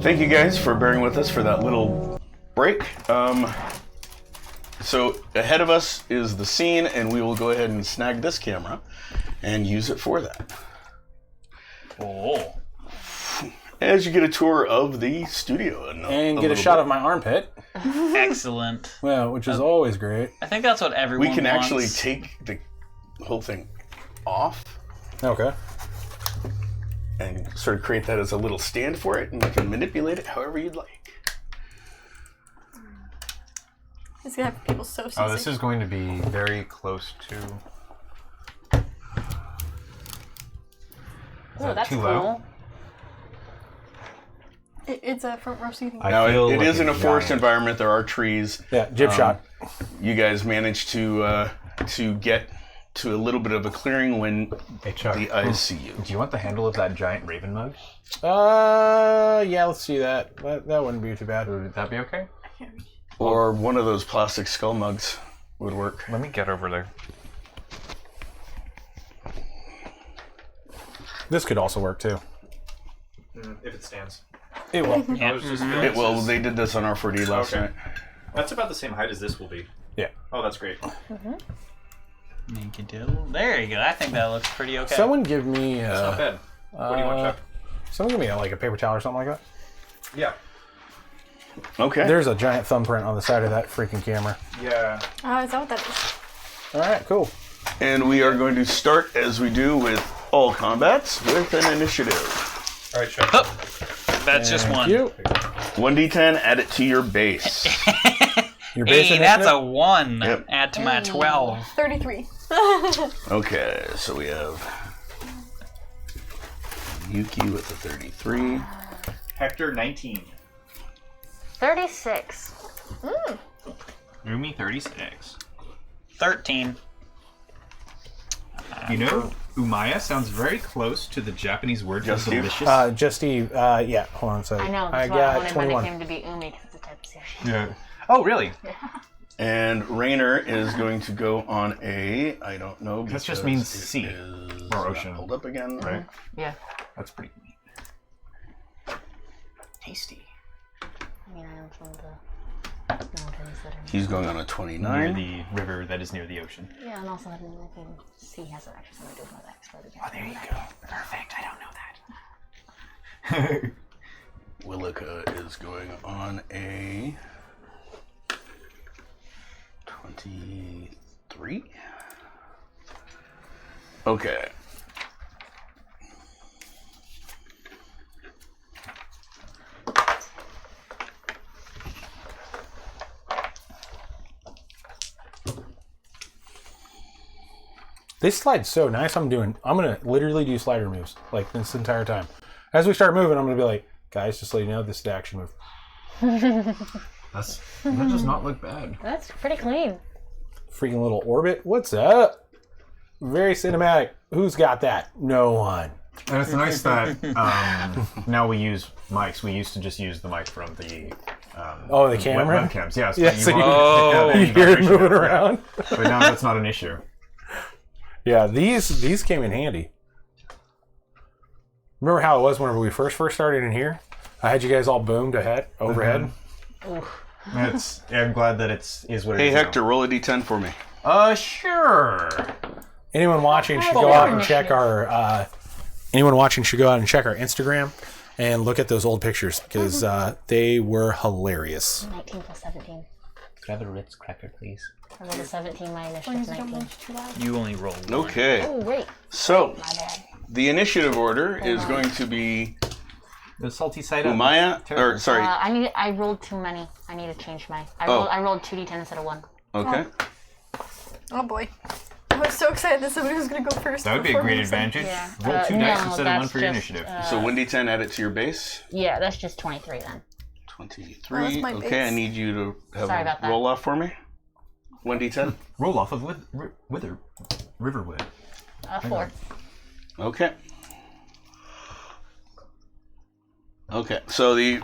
Thank you guys for bearing with us for that little break. So ahead of us is the scene, and we will go ahead and snag this camera and use it for that. Oh. As you get a tour of the studio. And get a shot of my armpit. Excellent. Well, which is always great. I think that's what everyone We can wants. actually take the whole thing off Okay. and sort of create that as a little stand for it, and you can manipulate it however you'd like. It's gonna have people so seasick. Oh, this is going to be very close to. Oh, that's too cool. low? It's a front row seating. Now, feel it like is in a forest giant. environment. There are trees. Yeah, jib shot. You guys managed to get to a little bit of a clearing when Hey, Chuck, the eyes see you. do you want the handle of that giant raven mug? Yeah, let's see that. That wouldn't be too bad. Would that be okay? Or one of those plastic skull mugs would work. Let me get over there. This could also work too. If it stands. It will. I was just It, well, they did this on R4D last Okay. night. That's about the same height as this will be. Yeah. Oh, that's great. Make a diddle. There you go. I think that looks pretty okay. Someone give me. It's not bad. What do you want, Chuck? Someone give me like a paper towel or something like that. Yeah. Okay. There's a giant thumbprint on the side of that freaking camera. Yeah. Is that what that is? All right, cool. And we are going to start, as we do with all combats, with an initiative. All right, Chuck. Oh, that's just one. You. 1d10, add it to your base. Your base Hey, that's a initiative? 1. Yep. Add to my 12. 33. Okay, so we have Yuki with a 33. Hector, 19. 36. Rumi 36. 13. You know, umaya sounds very close to the Japanese word for Just you? delicious. Just Eve. Yeah, hold on a second. I know, I that's why I got wanted my 21. nickname to be Umi, because it's a type of sushi. Yeah. Oh, really? And Rainer is going to go on a, I don't know. That just because means it sea is or ocean. Hold up again. Right. Yeah. That's pretty neat. Tasty. I mean, I am from the mountains that are... He's going on a Near 29. the river that is near the ocean. Yeah, and also having like a sea has actually something to do with my exploded. Oh, there you go. Perfect. I don't know that. Willica is going on a 23. Okay. This slide's so nice. I'm gonna literally do slider moves like this entire time. As we start moving, I'm gonna be like, guys, just so you know, this is the action move. That does not look bad. That's pretty clean. Freaking little orbit. What's up? Very cinematic. Who's got that? No one. And it's nice that now we use mics. We used to just use the mic from the The camera. webcams. Yeah, Yeah, so you you hear it moving around. But now that's not an issue. Yeah, these came in handy. Remember how it was whenever we first started in here? I had you guys all boomed overhead. I'm glad that is what it Hey, is. Hector, roll a d10 for me. Sure. Anyone watching should go out and check our Instagram and look at those old pictures because they were hilarious. 19 plus 17. Could I have a Ritz cracker, please? I rolled a 17, my initiative's 19. You only roll 1. Okay. Oh, wait. So, My bad. the initiative order is going to be The salty side up. Umaya, or sorry, I rolled too many. I need to change my... I rolled 2d10 instead of 1. okay. Oh boy. I was so excited that somebody was going to go first. That would be a before great me, so- advantage. Yeah. Roll 2 No, dice instead of 1 that's for your just, initiative. So 1d10, add it to your base. Yeah, that's just 23 then. 23. Oh, that's my Okay, base. I need you to have Sorry a about that. roll off for me. 1d10. Roll off of Riverwood. 4. Okay. Okay, so the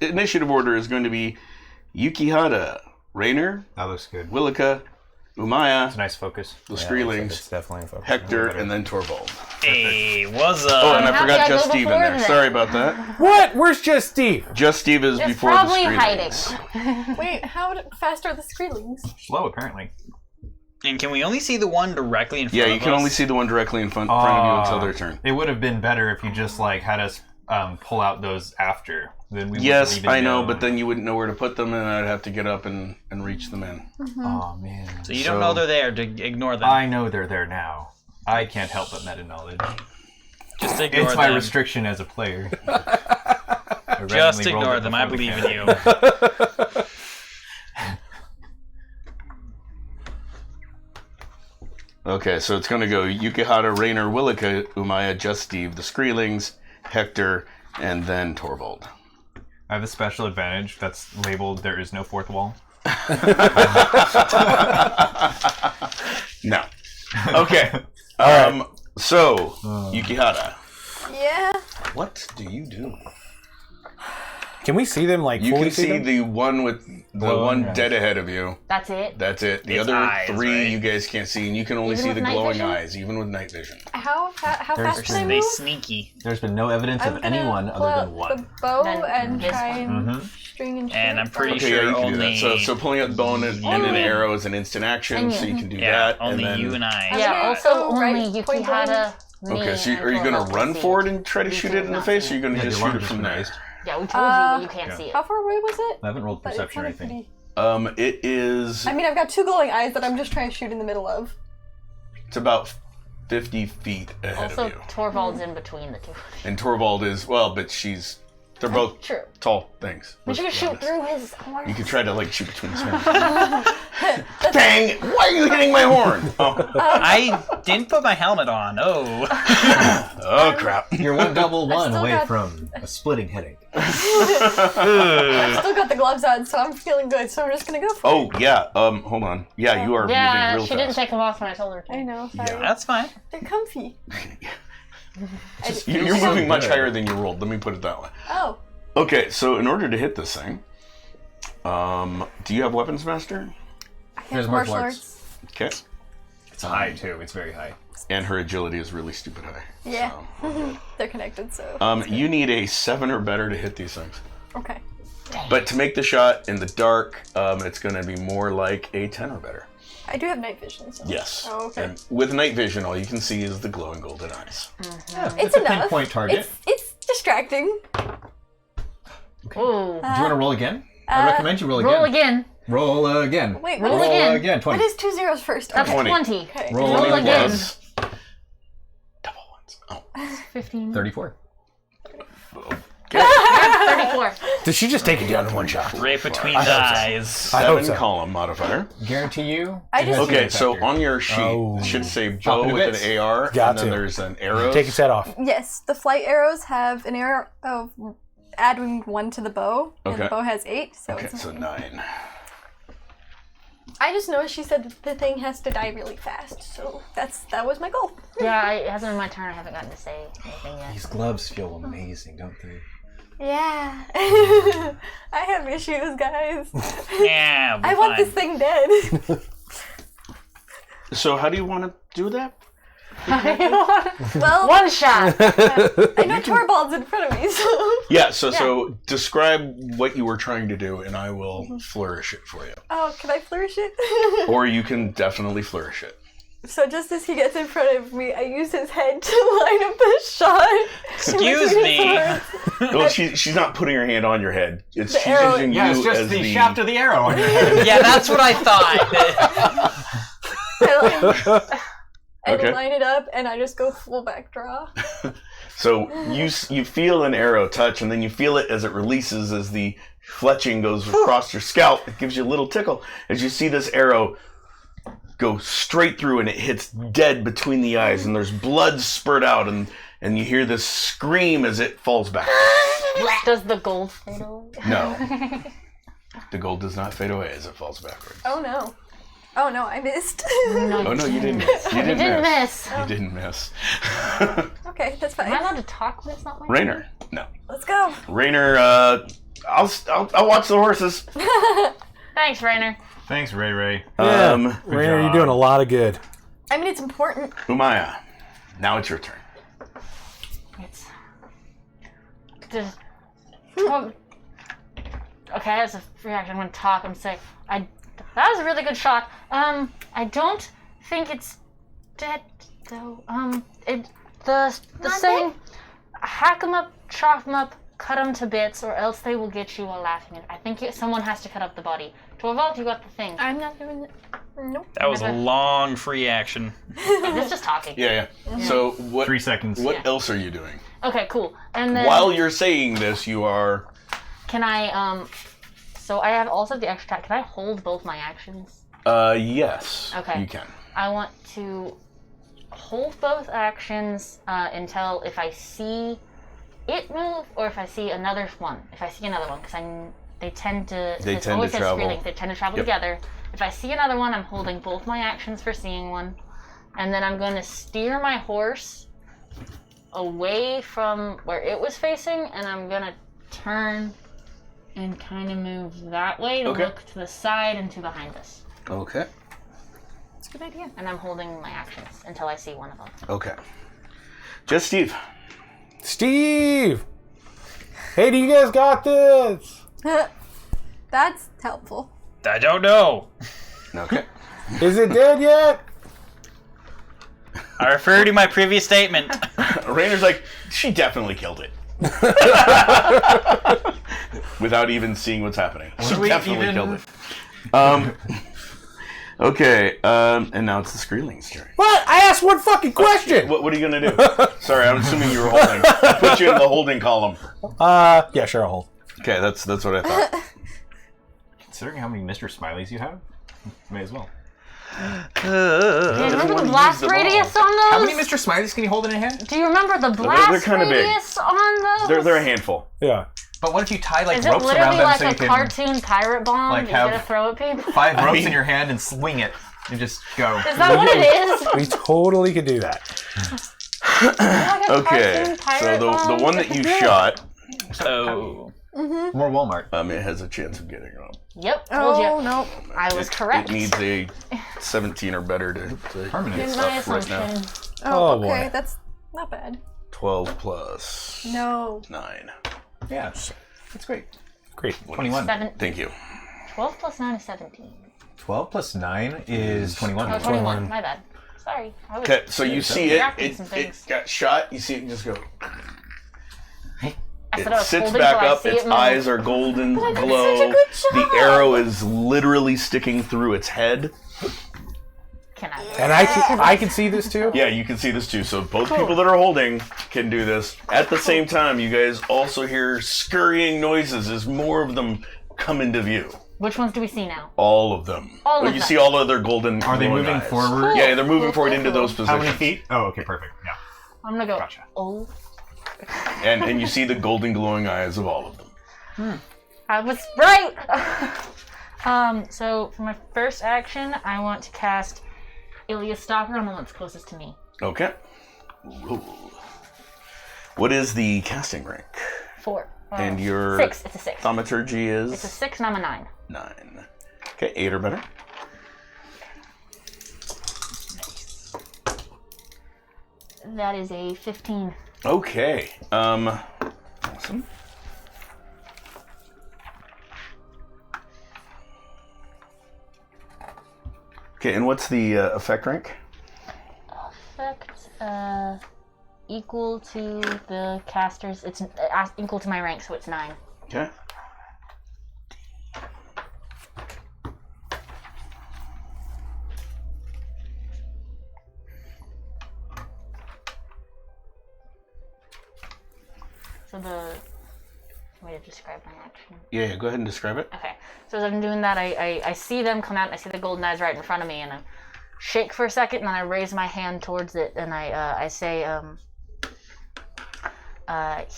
initiative order is going to be Yukihara, Rainer, That looks good. Willica, Umaya, It's a nice focus. the It's Streelings, definitely a focus. Hector, and then Torvald. Hey, what's Oh, up? and I How forgot did I Just go Steve in before there. that? Sorry about that. What? Where's Just Steve? Just Steve is It's before probably the hiding. screenings. Wait, how fast are the Screelings? Slow, apparently. And can we only see the one directly in front Yeah, of us? you can only see the one directly in front of you until their turn. It would have been better if you just like had us pull out those after. Then we Yes, wouldn't even I know, know. but then you wouldn't know where to put them, and I'd have to get up and reach them in. Oh man. So you don't know they're there to ignore them. I know they're there now. I can't help but meta knowledge. Just ignore It's my them. restriction as a player. Just ignore them. I believe in you. Okay, so it's going to go Yukihata, Rainer, Willika, Umaya, Just Steve, the Screelings, Hector, and then Torvald. I have a special advantage that's labeled "There is no fourth wall." No. Okay. So, Yukihata, Yeah. what do you do? Can we see them like You fully can see them? the one with the Glowing one eyes. dead ahead of you. That's it. That's it. The It's other eyes, three right? you guys can't see, and you can only Even see with the night glowing vision? eyes, even with night vision. How There's fast can I They move? sneaky. There's been no evidence I'm of gonna anyone pull other out than one. the bow Then and this try and Mhm. string and And I'm shoot. pretty Okay, sure yeah, you can only do that. So pulling out the bow and an arrow is an instant action, so you can do yeah, that. only and then, you and I. I'm Yeah, gonna also go only right, point Yukihata, me, Okay, so and are you going Torvald to can run see forward and try to We shoot two it in the not face, see or are you going to Yeah, just your shoot it alarm from just there? raised. Yeah, we told you, but you can't see it. How far away was it? I haven't rolled But it perception or sounded anything. pretty- It is. I mean, I've got two glowing eyes that I'm just trying to shoot in the middle of. It's about 50 feet ahead Also, of you. Torvald's in between the two. And Torvald is, well, but they're both True. tall things. We should let's be shoot honest. through his horns. You could try to, like, shoot between his horns. Dang! Why are you hitting my horn? Oh, I didn't put my helmet on. Oh. oh crap. You're one double one still away got- from a splitting headache. I've still got the gloves on, so I'm feeling good. So I'm just gonna go for it. Oh, yeah. Hold on. Yeah, you are Yeah, moving real she fast. didn't take them off when I told her to. I know. Sorry. Yeah. That's fine. They're comfy. You're moving much higher than you rolled. Let me put it that way. Oh. Okay, so in order to hit this thing, do you have Weapons Master? I have There's martial martial arts. Okay. It's high too. It's very high. And her agility is really stupid high. Yeah. So, They're connected, so. you need a 7 or better to hit these things. Okay. But to make the shot in the dark, it's going to be more like a 10 or better. I do have night vision, so. Yes. Oh, okay. And with night vision, all you can see is the glowing golden eyes. It's a enough. pinpoint target. It's distracting. Ooh. Do you want to roll again? I recommend you roll again. Roll again. Roll again. Wait, Roll what is it? again. 20. What is 2 zeros first? That's Okay. 20. Okay. Roll Roll again. Plus double ones. Oh. 15. 34. Okay. 34. Did she just take it down in one shot? Right between the eyes. I hope 7 so. column modifier. Guarantee you. I just- Okay, so Factor. on your sheet, Oh. it should say Chop bow it to with bits. an AR, Got and then to. there's an arrow. Take his head off. Yes, the flight arrows have an arrow of adding 1 to the bow, and the Okay. bow has 8, so Okay, it's so 9. I just noticed she said that the thing has to die really fast, so that was my goal. Yeah, it hasn't been my turn. I haven't gotten to say anything yet. These gloves feel amazing, don't they? Yeah. I have issues, guys. Yeah, I want this thing dead. So how do you want to do that? Well, One shot. I know Torvald's in front of me, so. Yeah, so describe what you were trying to do, and I will flourish it for you. Oh, can I flourish it? Or you can definitely flourish it. So just as he gets in front of me, I use his head to line up the shot. Excuse me. Well, she's not putting her hand on your head. It's The she's arrow- using Yeah, you it's just as the shaft of the arrow on your head. Yeah, that's what I thought. I Okay. line it up, and I just go full back draw. So you feel an arrow touch, and then you feel it as it releases as the fletching goes across your scalp. It gives you a little tickle as you see this arrow go straight through, and it hits dead between the eyes, and there's blood spurt out, and you hear this scream as it falls back. Does the gold fade away? No. The gold does not fade away as it falls backwards. Oh no. Oh no, I missed. Oh no, you didn't miss. You You didn't miss. You didn't miss. Okay, that's Am I fine. allowed to talk when it's not my Rainer. No. Let's go. Rainer, I'll watch the horses. Thanks, Rainer. Thanks, Ray Ray. Yeah. Rainer, you're doing a lot of good. I mean, it's important. Umaya, now it's your turn. It's just well, okay. As a reaction, I'm gonna talk and say, that was a really good shot. I don't think it's dead though. The saying, hack 'em up, chop 'em up, cut 'em to bits, or else they will get you while laughing. I think someone has to cut up the body. Torvald, you got the thing. I'm not doing it. Nope. That was a long free action. This is just talking. Yeah. So what? 3 seconds. What else are you doing? Okay, cool. And then While you're saying this, you are. can I so I have also the extra attack. Can I hold both my actions? Yes. Okay. You can. I want to hold both actions until if I see it move or if I see another one. If I see another one, because they tend to. They this tend always to says travel. Skrillex, they tend to travel Yep. together. If I see another one, I'm holding both my actions for seeing one, and then I'm going to steer my horse away from where it was facing, and I'm going to turn and kind of move that way to Okay. look to the side and to behind us. Okay. That's a good idea. And I'm holding my actions until I see one of them. Okay. Just Steve. Steve! Hey, do you guys got this? That's helpful. I don't know. Okay. Is it dead yet? I refer to my previous statement. Rainer's like, she definitely killed it. Without even seeing what's happening. She we definitely even- killed it. Okay, and now it's the Skrillex turn. What? I asked one fucking question! What are you gonna do? Sorry, I'm assuming you were holding. I put you in the holding column. Yeah, sure, I'll hold. Okay, that's what I thought. Considering how many Mr. Smileys you have, may as well. Do you remember Everyone the blast used them all. radius on those? How many Mr. Smileys can you hold in a hand? Do you remember the blast kinda big. radius on those? They're a handful. Yeah. But what if you tie like Is it ropes around literally them like so you a can cartoon pirate bomb like, you gotta have throw at people? 5 ropes mean- in your hand and swing it and just go? Is that what it is? We totally could do that. Like a Okay, cartoon so pirate bomb? the one that you shot, So More Walmart. it has a chance of getting up. Yep, told Oh, you. no. I was correct. It needs a 17 or better to Permanent In get my stuff right now. assumption. Oh, Oh, boy. okay. That's not bad. 12 plus No. 9. Yeah, that's great. Great. 21. Thank you. 12 plus 9 is 17. 12 plus 9 is 21. Oh, 21. My bad. Sorry. I was Okay, so you see it, reacting it some things. got shot, you see it just go. I said It I was sits holding back till I up, see its it move. eyes are golden glow. such a good job. The arrow is literally sticking through its head. Can I? And I can see this too? Yeah, you can see this too. So both people that are holding can do this. At the same time, you guys also hear scurrying noises as more of them come into view. Which ones do we see now? All of them. All Well, of you them. see all of their golden. Are they glowing moving eyes. forward? Yeah, they're moving forward into those positions. How many feet? Oh, okay, perfect. Yeah. I'm gonna go. Gotcha. Oh, And you see the golden glowing eyes of all of them. I was right. So for my first action, I want to cast Ilias Stalker on the one that's closest to me. Okay. Roll. What is the casting rank? 4. And your 6. It's a 6. thaumaturgy is It's a 6 and I'm a 9. 9. Okay, 8 or better. That is a 15. Okay. Awesome. Okay, and what's the effect rank? Effect equal to the caster's. It's equal to my rank, so it's 9. Okay. So the way to describe my action. Yeah, go ahead and describe it. Okay. So as I'm doing that, I see them come out and I see the golden eyes right in front of me and I shake for a second and then I raise my hand towards it and I say,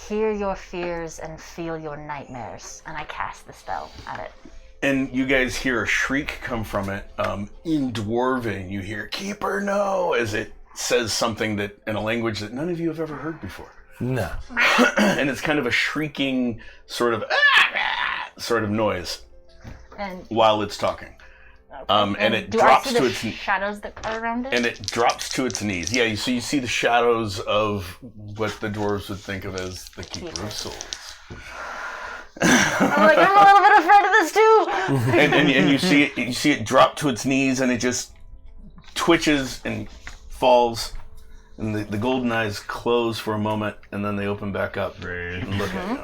hear your fears and feel your nightmares, and I cast the spell at it. And you guys hear a shriek come from it. In Dwarven, you hear "Keeper, no!" as it says something that in a language that none of you have ever heard before. No. And it's kind of a shrieking sort of noise And while it's talking. And it do drops I see to the its shadows that are around it? and it drops to its knees. Yeah, you see the shadows of what the dwarves would think of as the Keeper of Souls. I'm like, I'm a little bit afraid of this too. and you see it drop to its knees, and it just twitches and falls, and the golden eyes close for a moment, and then they open back up and look at you.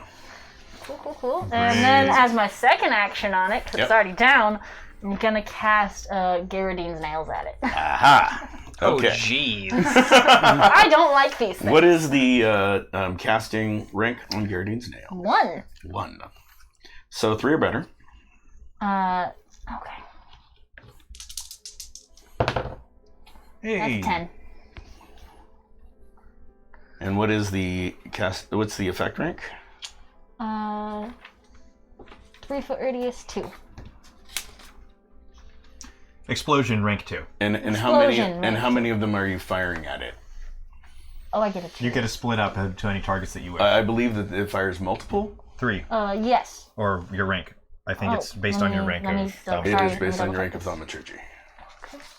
Cool. And then as my second action on it, because it's already down, I'm gonna cast Garradine's nails at it. Aha! Okay. Oh, jeez. I don't like these things. What is the casting rank on Garradine's nail? 1. 1. So 3 or better. Okay. Hey. That's 10. And what is the what's the effect rank? 3 foot radius 2. Explosion rank 2. And how many of them are you firing at it? Oh, I get a 2. You get a split up to any targets that you wish. I believe that it fires multiple. 3. Yes. Or your rank. I think it's based on your rank of It is based on your rank of thaumaturgy.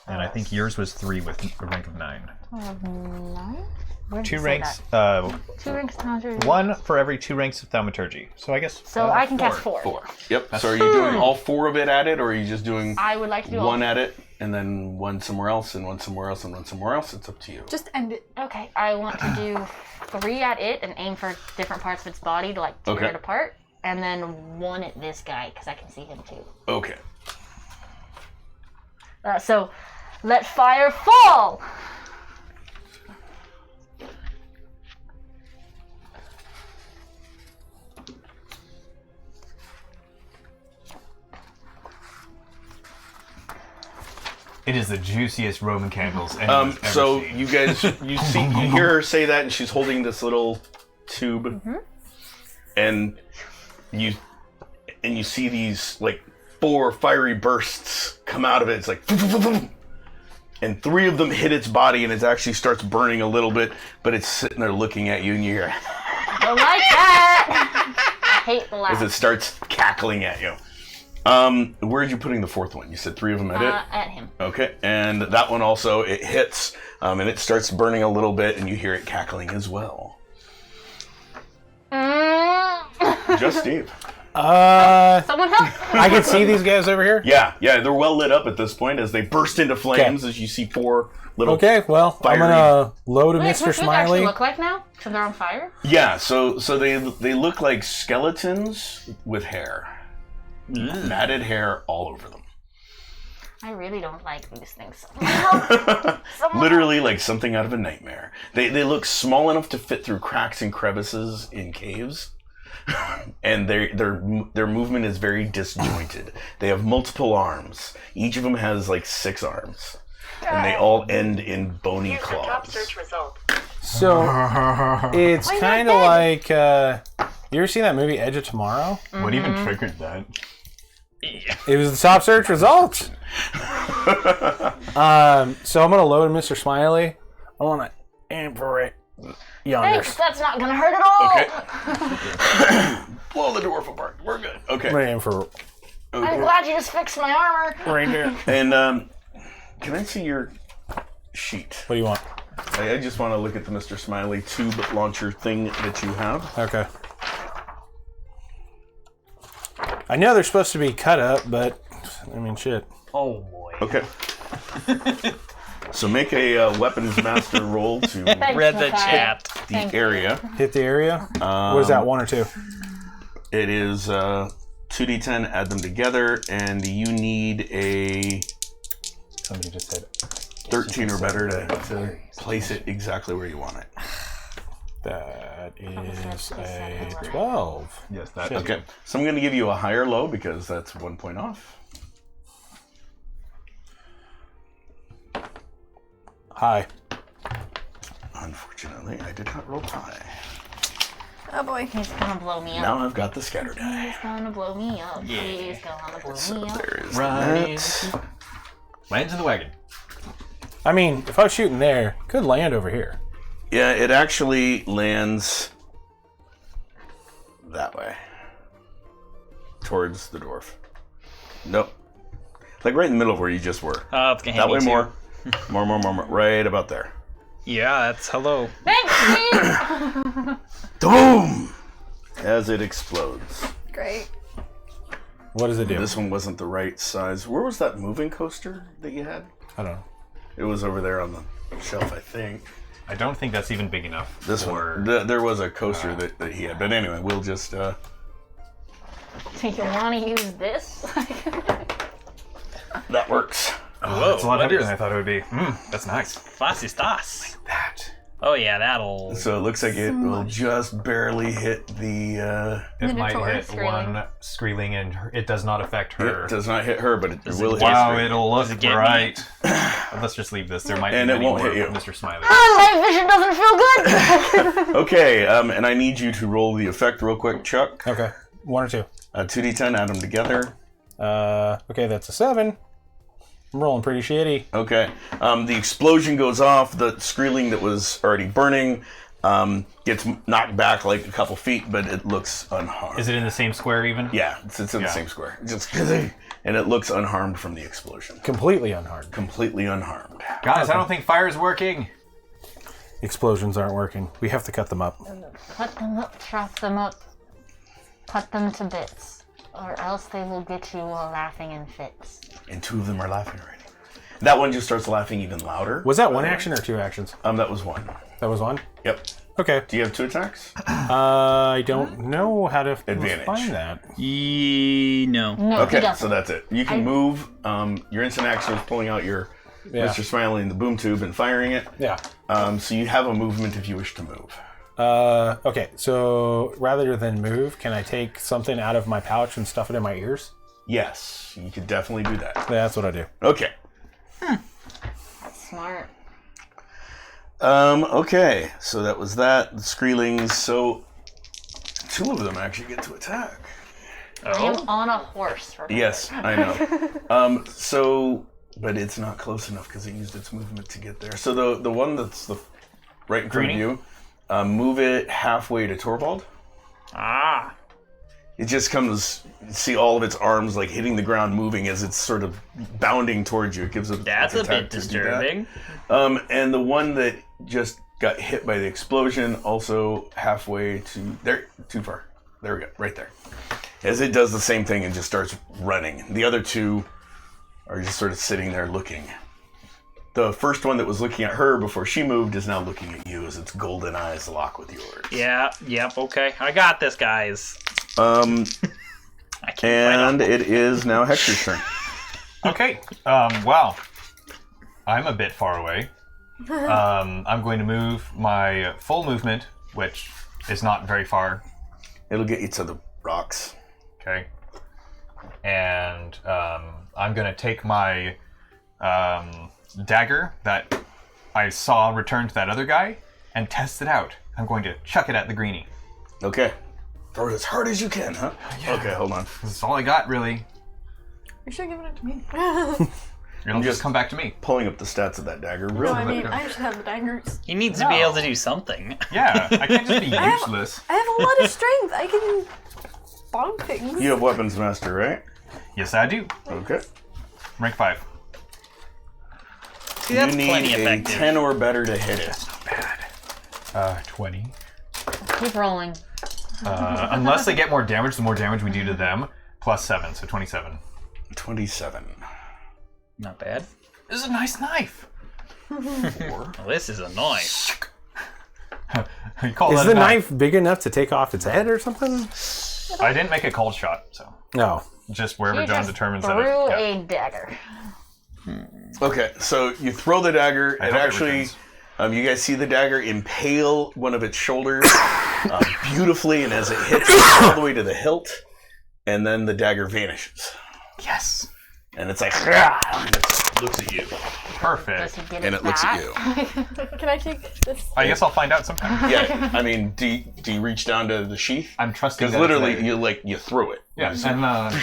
And I think yours was 3 with a rank of 9. 9? Where did 2 it say ranks. that? 2 ranks thaumaturgy. 1 for every 2 ranks of thaumaturgy. So I guess. So I can cast 4. 4. Yep. So are you doing all 4 of it at it, or are you just doing I would like to do one at it, and then one somewhere else, and one somewhere else, and one somewhere else? It's up to you. Just end it. Okay, I want to do 3 at it and aim for different parts of its body to like tear it apart, and then 1 at this guy because I can see him too. Okay. So, let fire fall. It is the juiciest Roman candles anyone's ever So seen. you guys, you hear her say that, and she's holding this little tube, and you see these like 4 fiery bursts come out of it. It's like, and 3 of them hit its body, and it actually starts burning a little bit, but it's sitting there looking at you, and you hear Don't like that. I hate the laugh. as it starts cackling at you. Where are you putting the 4th one? You said 3 of them at it? At him. Okay, and that one also, it hits, and it starts burning a little bit, and you hear it cackling as well. Just Steve. Someone help! I can see these guys over here. Yeah, they're well lit up at this point as they burst into flames as you see 4 little... Okay, well, fiery... I'm gonna load a Wait, Mr. what do they actually Smiley. look like now? So they're on fire? Yeah, so they look like skeletons with hair. Matted hair all over them. I really don't like these things. Literally like something out of a nightmare. They look small enough to fit through cracks and crevices in caves. And their movement is very disjointed. They have multiple arms. Each of them has like 6 arms. And they all end in bony claws. So it's kind of like you ever seen that movie Edge of Tomorrow? What even triggered that? It was the top search results. So I'm gonna load Mr. Smiley. I want to aim for it yonder. Thanks, that's not gonna hurt at all. Okay. Blow the dwarf apart. We're good. Okay. I'm gonna aim for I'm glad you just fixed my armor. right there. And can I see your sheet? What do you want? I just want to look at the Mr. Smiley tube launcher thing that you have. Okay. I know they're supposed to be cut up, but I mean, shit. Oh boy. Okay. So make a weapons master roll to Read the chat. the area. Hit the area. What is that? 1 or 2? It is 2d10. Add them together, and you need a Somebody just said 13 or better to place it exactly where you want it. that is a 12. Yes, that. Okay. So I'm going to give you a higher low because that's 1 point off. Hi. Unfortunately, I did not roll high. Oh boy. He's gonna blow me up. Now I've got the scatter die. He's gonna blow me up. He's gonna blow So me up. there is Right. that. Lands in the wagon. I mean, if I was shooting there, could land over here. Yeah, it actually lands that way. Towards the dwarf. Nope. Like right in the middle of where you just were. It's gonna hit That me way too. more. More. Right about there. Yeah, that's hello. Thanks, Boom! As it explodes. Great. What does it do? This one wasn't the right size. Where was that moving coaster that you had? I don't know. It was over there on the shelf, I think. I don't think that's even big enough. This one. There was a coaster that he had. But anyway, we'll just... Do you want to use this? That works. Whoa, it's a lot what heavier is- than I thought it would be. That's nice. Was ist das? That. Oh yeah, that'll. So it looks like it will just barely hit the... It might Minotaur hit Skreeling. one Skreeling, and it does not affect her. It does not hit her, but it Does will it- hit Wow, Scream. it'll look Does it get me? bright. Let's just leave this. There might And be it many won't more hit you. from Mr. Smiley. My vision doesn't feel good. Okay, and I need you to roll the effect real quick, Chuck. Okay. 1 or 2. 2d10, add them together. Okay, that's a 7. I'm rolling pretty shitty. Okay. The explosion goes off. The Skreeling that was already burning gets knocked back like a couple feet, but it looks unharmed. Is it in the same square even? Yeah, it's in the Yeah. same square. Just and it looks unharmed from the explosion. Completely unharmed. Completely unharmed. Guys, I don't think fire is working. Explosions aren't working. We have to cut them up. Cut them up, chop them up, cut them to bits, or else they will get you all laughing in fits. And 2 of them are laughing already. That one just starts laughing even louder. Was that 1 action or 2 actions? That was 1. That was 1? Yep. Okay. Do you have 2 attacks? I don't know how to Advantage. find that. No. No, he Okay, doesn't. so that's it. You can move. Your instant action is pulling out your Yeah. Mr. Smiley in the boom tube and firing it. Yeah. So you have a movement if you wish to move. Okay, so rather than move, can I take something out of my pouch and stuff it in my ears? Yes, you could definitely do that. That's what I do. Okay. Smart. Okay, so that was that. The Skreelings, so 2 of them actually get to attack. I am on a horse. Remember? Yes, I know. But it's not close enough because it used its movement to get there. So the one that's right in front of you, move it halfway to Torvald. Ah. It just comes, see all of its arms like hitting the ground, moving as it's sort of bounding towards you. It gives it That's a attack bit to do that. disturbing. And the one that just got hit by the explosion, also halfway to there, too far. There we go, right there. As it does the same thing and just starts running. The other 2 are just sort of sitting there looking. The first one that was looking at her before she moved is now looking at you as its golden eyes lock with yours. Yeah. Yep. Okay. I got this, guys. Um, I can't and it is now Hector's turn. Okay. Well, I'm a bit far away. I'm going to move my full movement, which is not very far. It'll get you to the rocks. Okay. And I'm going to take my dagger that I saw return to that other guy and test it out. I'm going to chuck it at the greenie. Okay. Throw it as hard as you can, huh? Yeah. Okay, hold on. This is all I got, really. You should have given it to me. It'll just just come back to me. Pulling up the stats of that dagger. No, Really I mean, quick. I should have the daggers. He needs to be able to do something. Yeah, I can't just be useless. I have a lot of strength. I can bonk things. You have Weapons Master, right? Yes, I do. Okay. Rank 5. See, that's you need plenty a effective. 10 or better to hit it. 20. Keep rolling. Unless they get more damage, the more damage we do to them, plus 7, so 27. 27. Not bad. This is a nice knife. Well, this is a knife. You call Is that the a knife big enough to take off its head or something? I didn't make a cold shot, so No. just wherever You John just determines threw that. a dagger. Okay, so you throw the dagger. I It hope it actually, returns. you guys see the dagger impale one of its shoulders beautifully, and as it hits all the way to the hilt, and then the dagger vanishes. Yes. And it's like, and it looks at you. Does Perfect. he get And it looks at back? Can I take this? I guess I'll find out sometime. Yeah, I mean, do you reach down to the sheath? I'm trusting Because that literally, it's there. you threw it. Yeah, and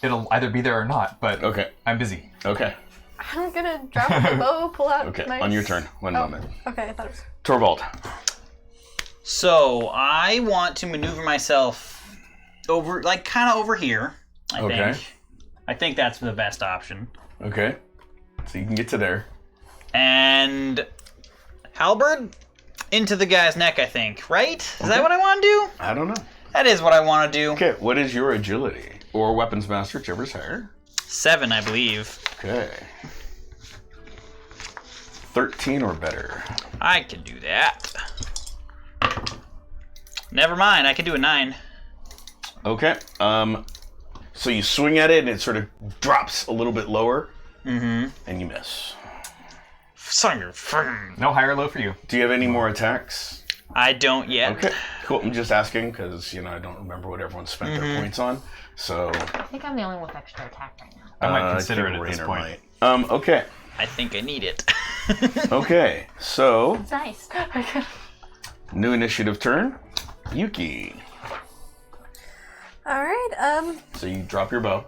it'll either be there or not, but Okay, I'm busy. okay, I'm gonna drop the bow, pull out okay. my... On your turn. One moment. Okay, I thought it was... Torvald. So I want to maneuver myself over, like kind of over here. I Okay. think. I think that's the best option. Okay. So you can get to there. And halberd into the guy's neck, I think. Right? Is that what I want to do? I don't know. That is what I want to do. Okay, what is your agility? Or weapons master, whichever's higher. 7, I believe. Okay. 13 or better. I can do that. Never mind, I can do a 9. Okay. So you swing at it and it sort of drops a little bit lower. And you miss. Son of a- No high or low for you. Do you have any more attacks? I don't yet. Okay. Cool. I'm just asking because, I don't remember what everyone spent their points on. So I think I'm the only one with extra attack right now. I might consider I it think at this Rainer point. might. Okay. I think I need it. Okay. So, It's nice. new initiative turn. Yuki. Alright, So you drop your bow.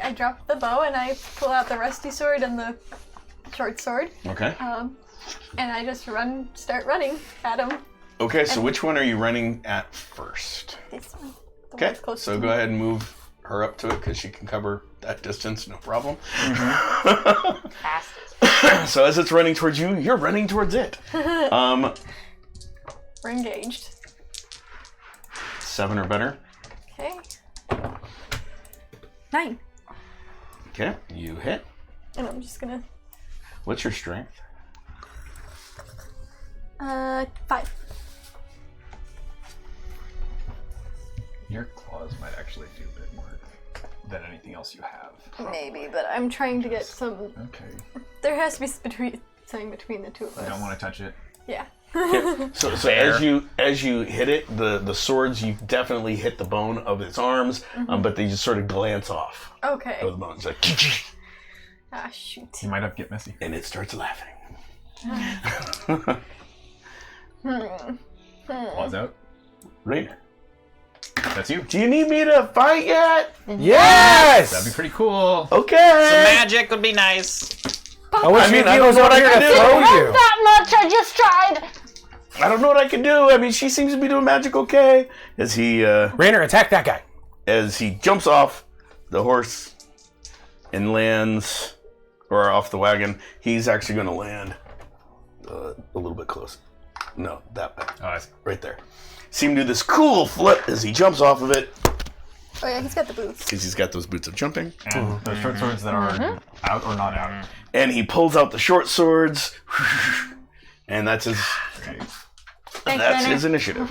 I drop the bow and I pull out the rusty sword and the short sword. Okay. And I just start running at him. Okay, so which one are you running at first? This one. The one Okay, that's close so to go me. ahead and move her up to it because she can cover that distance, no problem. Fastest. So as it's running towards you, you're running towards it. We're engaged. 7 or better. Okay. 9. Okay, you hit. And I'm just gonna... What's your strength? 5. Your claws might actually do a bit more than anything else you have. Maybe, but I'm trying to get some... Okay. There has to be something between the two of us. I don't want to touch it. Yeah. So as you hit it, the swords, you definitely hit the bone of its arms, but they just sort of glance off Okay. of the bones, like, Ah, shoot. You might have to get messy. and it starts laughing. Claws out. Rainer, That's you. do you need me to fight yet? Yes! That'd be pretty cool. Okay. Magic would be nice. I wish I mean, you I was don't know over what I here can to do. throw you. That much, I just tried! I don't know what I can do. I mean, she seems to be doing magic okay. As he Rainer, attack that guy. jumps off the horse and lands, or off the wagon, he's actually going to land a little bit closer. No, that way. Oh, I see. Right there. See him do this cool flip as he jumps off of it, Oh yeah, he's got the boots. because he's got those boots of jumping. And those short swords that are out or not out. And he pulls out the short swords, and that's his Thanks, Rainer. initiative.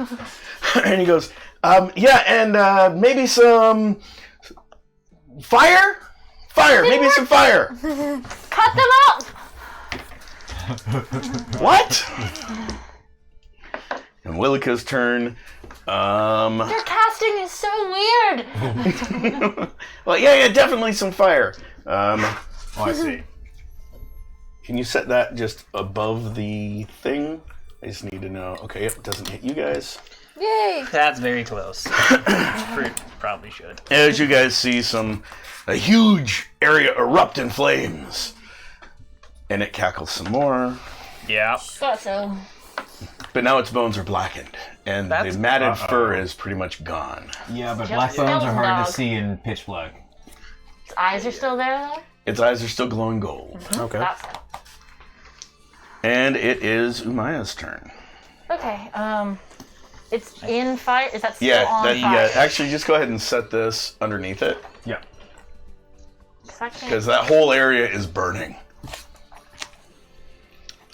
And he goes, yeah, and maybe some fire? Maybe some fire. Cut them up! What? And Willika's turn. Your casting is so weird! Well, yeah, definitely some fire. Oh, I see. Can you set that just above the thing? I just need to know. Okay, yep, it doesn't hit you guys. Yay! That's very close. Probably should. As you guys see a huge area erupt in flames. And it cackles some more. Yeah. Thought so. But now its bones are blackened. And That's- the matted fur is pretty much gone. Yeah, but Just black bones are hard dog. to see in pitch black. His eyes are still there, though? Its eyes are still glowing gold. Okay. That's it. And it is Umaya's turn. Okay, it's in fire? Is that still Yeah, on fire? yeah. Actually, just go ahead and set this underneath it. Yeah. Because that whole area is burning.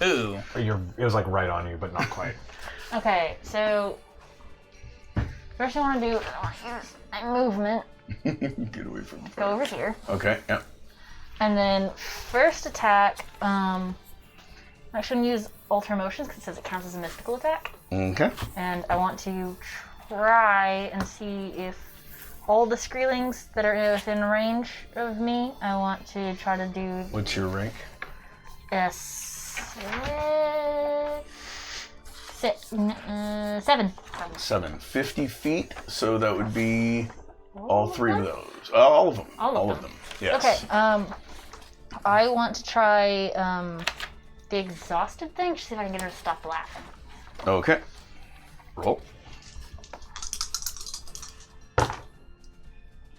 Ooh. It was like right on you, but not quite. Okay, so first I want to do my movement. Get away from Go over here, Okay, yeah. and then first attack. I shouldn't use Ultra Motions because it says it counts as a mystical attack, Okay. and I want to try and see if all the Skreelings that are within range of me. I want to try to do What's your rank? a 7. 7. 50 feet, so that would be all 3 of those. All of them. All of them. Yes. Okay, I want to try the exhausted thing, just see if I can get her to stop laughing. Okay. Roll.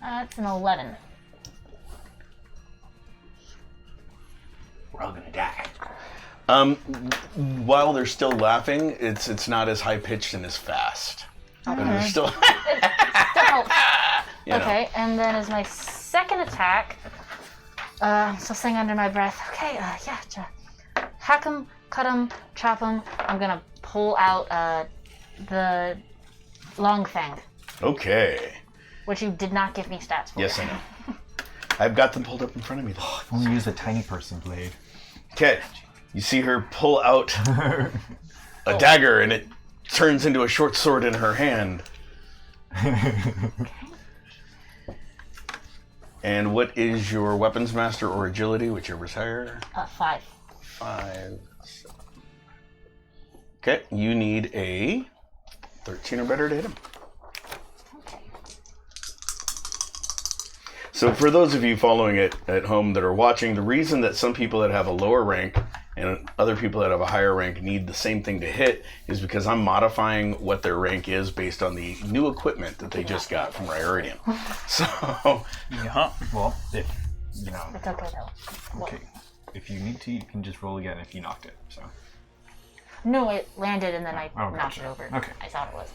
That's an 11. we're all gonna die. While they're still laughing, it's not as high pitched and as fast. But they're still. You know. Okay, and then as my second attack, I'm still saying under my breath. Okay, hack 'em, cut 'em, chop 'em. I'm gonna pull out the long thing. Okay. Which you did not give me stats for. Yes, I know. I've got them pulled up in front of me. I'm gonna use the tiny person blade. Okay. You see her pull out a dagger, and it turns into a short sword in her hand. And what is your weapons master or agility, whichever's higher? 5. 5. Okay, you need a 13 or better to hit him. So for those of you following it at home that are watching, the reason that some people that have a lower rank and other people that have a higher rank need the same thing to hit is because I'm modifying what their rank is based on the new equipment that they just got from Rioridian. So, Yeah. Well, if you know. It's okay though. Okay. If you need to, you can just roll again if you knocked it. So. No, it landed and then I knocked gotcha. it over. Okay. I thought it was.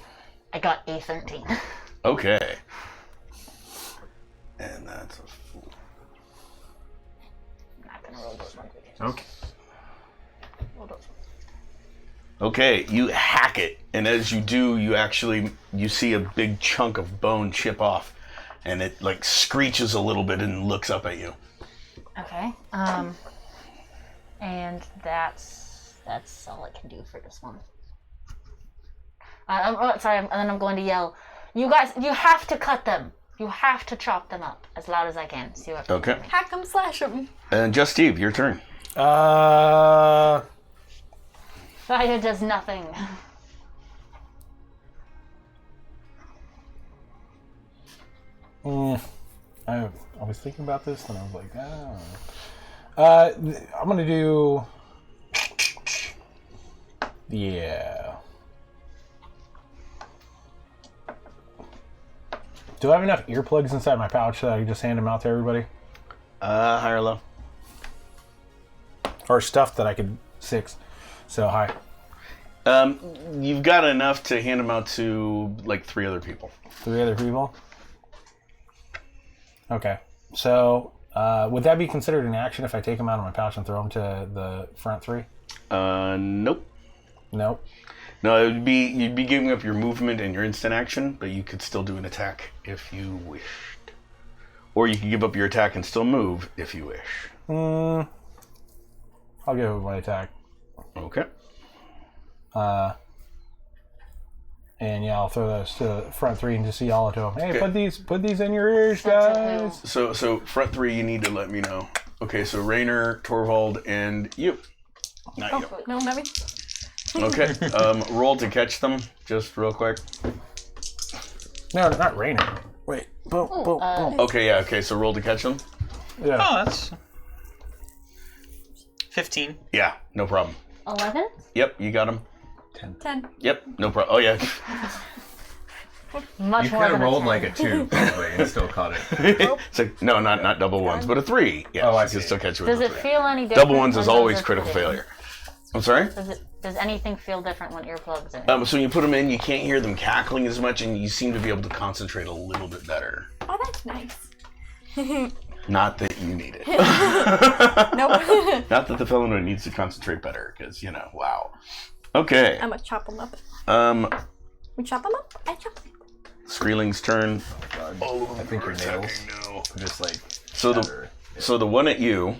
I got a 13. okay. And that's a 4. I'm not gonna roll those ones again. Okay. Roll those ones. Okay, you hack it, and as you do, you see a big chunk of bone chip off, and it like screeches a little bit and looks up at you. Okay. And that's all I can do for this one. Sorry, and then I'm going to yell, "You guys, you have to cut them. You have to chop them up as loud as I can." See what? Okay. Hack 'em, slash 'em. And just Steve, your turn. Fire does nothing. I was thinking about this and I was like, I'm gonna do. Yeah. Do I have enough earplugs inside my pouch that I can just hand them out to everybody? High or low? Or stuff that I could 6. So high. You've got enough to hand them out to like 3 other people. 3 other people? Okay. So, would that be considered an action if I take them out of my pouch and throw them to the front 3? Nope. Nope. No, you'd be giving up your movement and your instant action, but you could still do an attack if you wished. Or you could give up your attack and still move if you wish. I'll give up my attack. Okay. And yeah, I'll throw those to the front 3 and just see all of them. Hey, Okay. put these in your ears, guys. So front 3, you need to let me know. Okay, so Rainer, Torvald, and you. Not you. No, not me. Okay. Roll to catch them, just real quick. No, not Rainer. Wait. Boom, boom, boom. Okay, yeah. Okay, so roll to catch them. Yeah. Oh, that's 15. Yeah, no problem. 11? Yep, you got them. 10. Yep, no problem. Oh yeah. Much You more could have than a rolled 10. like a 2 probably and still caught it. It's like no, not double ones, but a 3. Yeah, Oh, I you can see. still catch it with Does a it 3. feel any different? Double ones when is those always are critical put in? failure. I'm sorry? Does anything feel different when earplugs are in? So when you put them in, you can't hear them cackling as much, and you seem to be able to concentrate a little bit better. Oh, that's nice. Not that you need it. Nope. Not that the fellow needs to concentrate better, because, wow. Okay. I'm gonna chop them up. We chop them up? I chop them up. Screeling's turn. I think your nails No. are just like. So the one at you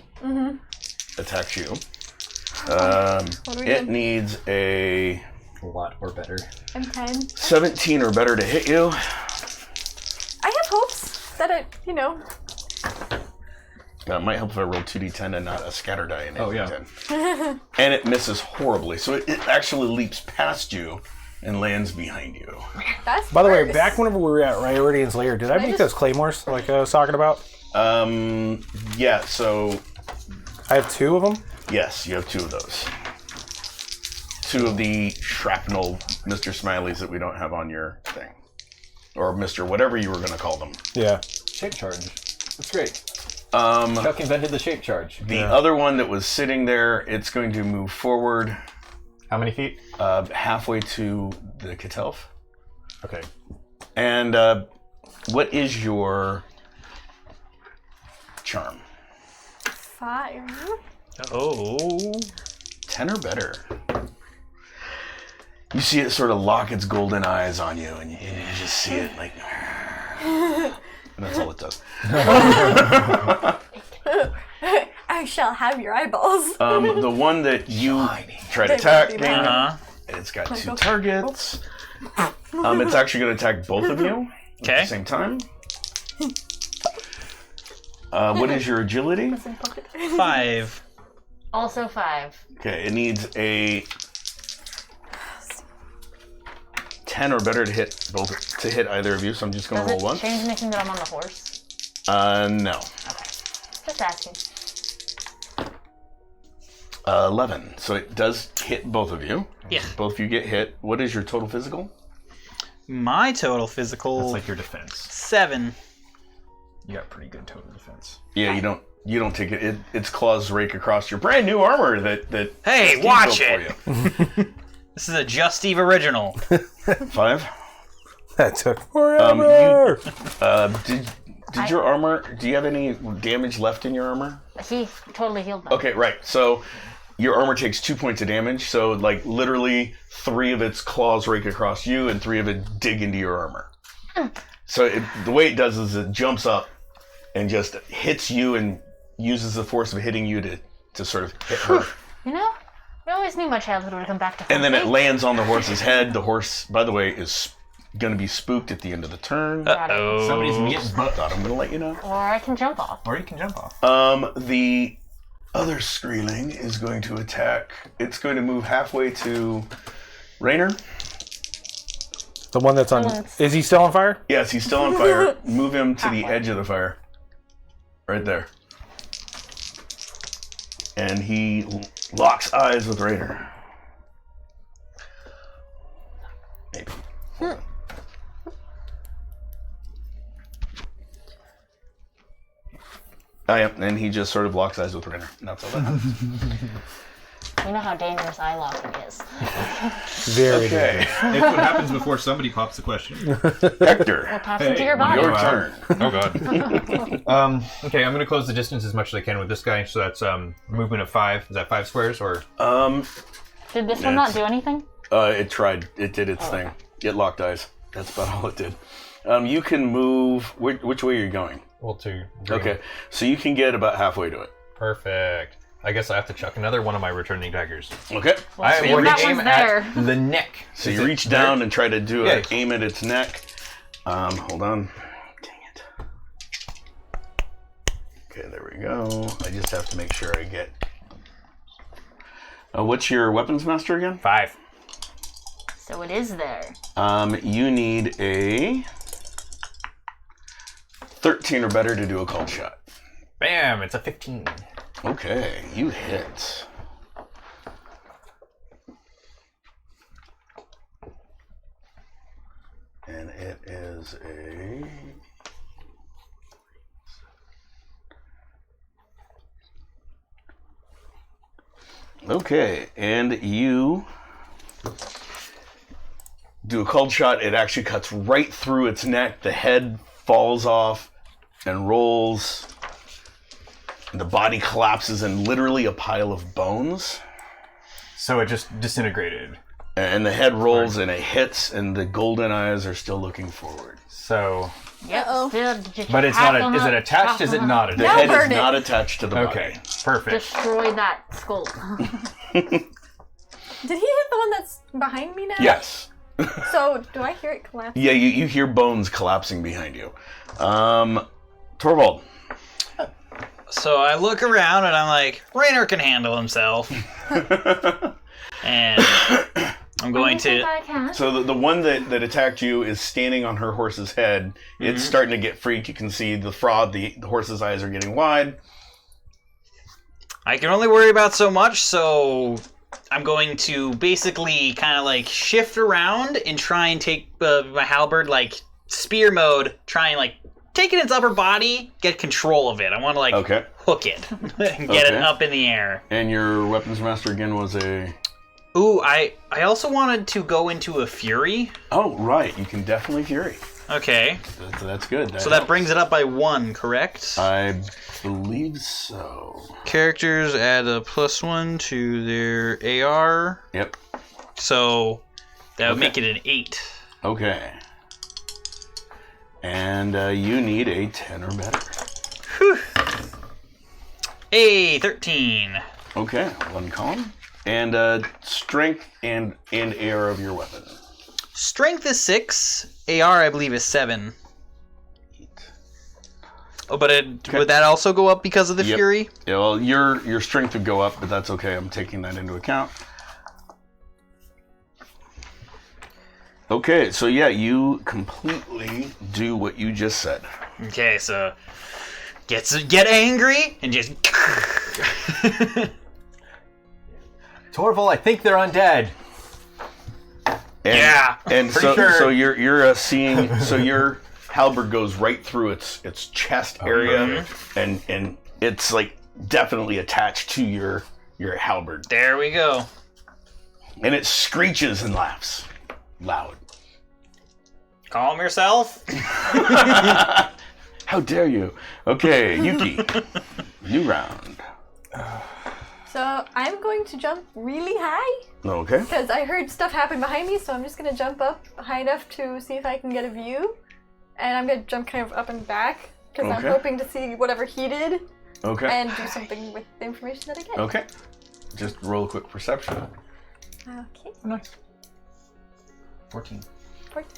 attacks you. What do we It do? needs a lot or better. I'm 10. 17 or better to hit you. I have hopes that It might help if I roll 2d10 and not a scatter die in 8 Oh, yeah. 10. And it misses horribly, so it actually leaps past you and lands behind you. That's By the way, worse. back whenever we were at Riordian's lair, did I make those claymores like I was talking about? Yeah, so I have 2 of them. yes, you have 2 of those. 2 of the shrapnel Mr. Smileys that we don't have on your thing. Or Mr. whatever you were going to call them. Yeah. Shape charge. That's great. Chuck invented the shape charge. The other one that was sitting there, it's going to move forward. How many feet? Halfway to the Ketelf. Okay. And what is your charm? 5. Oh. 10 or better. You see it sort of lock its golden eyes on you, and you just see it like... And that's all it does. I shall have your eyeballs. The one that you tried attacking, Uh-huh. it's got 2 targets. It's actually going to attack both of you at the same time. What is your agility? 5. Also 5. Okay, it needs a 10 or better to hit either of you, so I'm just going to roll once. Change anything that I'm on the horse? No. Just asking. 11. So it does hit both of you. Yeah. Both of you get hit. What is your total physical? My total physical... That's like your defense. 7. You got pretty good total defense. Yeah, you don't take it. Its claws rake across your brand new armor that Hey, Steve watch built it! for you. This is a Just Steve original. 5. That took forever. Did your armor? Do you have any damage left in your armor? He totally healed them. Okay, right. So your armor takes 2 points of damage. So like literally 3 of its claws rake across you, and 3 of it dig into your armor. So the way it does is it jumps up and just hits you and uses the force of hitting you to sort of hit her. You know, I always knew my childhood would come back to And then it me. lands on the horse's head. The horse, by the way, is going to be spooked at the end of the turn. Uh-oh. Somebody's getting butt. I'm going to let you know. Or I can jump off. Or you can jump off. The other Skreeling is going to attack. It's going to move halfway to Raynor. The one that's on... Is he still on fire? Yes, he's still on fire. Move him to the edge of the fire. Right there. And he locks eyes with Raynor. Maybe. And he just sort of locks eyes with Raynor. And that's all that happens. You know how dangerous eye locking is. Very Okay. It's what happens before somebody pops the question. Hector, It pops into your body. your turn. Oh god. Okay, I'm gonna close the distance as much as I can with this guy. So that's movement of 5. Is that 5 squares or? Did this one not do anything? It tried. It did its thing. It locked eyes. That's about all it did. You can move. Which way are you going? Well, 2. Okay, so you can get about halfway to it. Perfect. I guess I have to chuck another one of my returning daggers. Okay. I see am going that to aim one's at there. the neck. So you reach down and try to do Yeah. aim at its neck. Hold on. Dang it. Okay, there we go. I just have to make sure I get... what's your weapons master again? 5. So it is there. You need a 13 or better to do a cold shot. Bam! It's a 15. Okay, you hit. And it is a... Okay, and you do a cold shot. It actually cuts right through its neck. The head falls off and rolls. The body collapses in literally a pile of bones. So it just disintegrated. And the head rolls and it hits, and the golden eyes are still looking forward. So, Yep. but it's not. Is it attached? Is it not The attached? head is burn it. not attached to the body. Okay, perfect. Destroy that skull. Did he hit the one that's behind me now? Yes. So, do I hear it collapse? Yeah, you hear bones collapsing behind you. Torvald. So I look around and I'm like, Raynor can handle himself. And I'm going to... I can. So the one that attacked you is standing on her horse's head. It's starting to get freaked. You can see the fraud. The horse's eyes are getting wide. I can only worry about so much, so I'm going to basically kind of like shift around and try and take my halberd like spear mode, try and like taking its upper body, get control of it. I want to Okay. hook it and get it up in the air. And your weapons master again was a... Ooh, I also wanted to go into a fury. Oh, right. You can definitely fury. Okay. That's good. So that brings it up by 1, correct? I believe so. Characters add a +1 to their AR. Yep. So that would make it an 8. Okay. And you need a 10 or better. Whew. A 13. Okay, one column. And strength and AR of your weapon. Strength is 6. AR, I believe, is 7. Oh, but would that also go up because of the fury? Yeah, well, your strength would go up, but that's okay. I'm taking that into account. Okay, so yeah, you completely do what you just said. Okay, so get angry and just. Torval, I think they're undead. And pretty sure. so you're seeing, so your halberd goes right through its chest area, and it's like definitely attached to your halberd. There we go. And it screeches and laughs loud. Calm yourself. How dare you? Okay, Yuki, new round. So I'm going to jump really high Okay. because I heard stuff happen behind me. So I'm just gonna jump up high enough to see if I can get a view, and I'm gonna jump kind of up and back because I'm Okay. hoping to see whatever he did Okay. and do something with the information that I get. Okay. Just roll a quick perception. Okay. Nice. 14.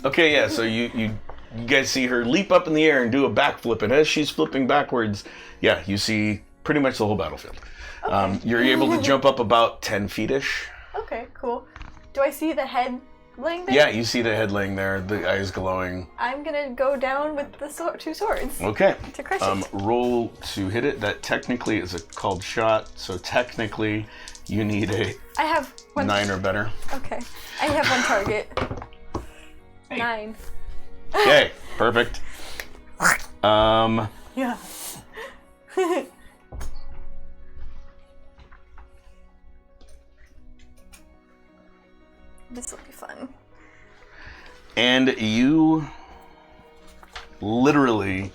Okay, yeah, so you guys see her leap up in the air and do a backflip, and as she's flipping backwards, yeah, you see pretty much the whole battlefield. Okay. You're able to jump up about 10 feet-ish. Okay, cool. Do I see the head laying there? Yeah, you see the head laying there, the eyes glowing. I'm gonna go down with the two swords. Okay. To crush it. Roll to hit it. That technically is a called shot, so technically you need a I have one. 9 or better. Okay. I have one target. 9. Okay, perfect. Yeah. This will be fun. And you literally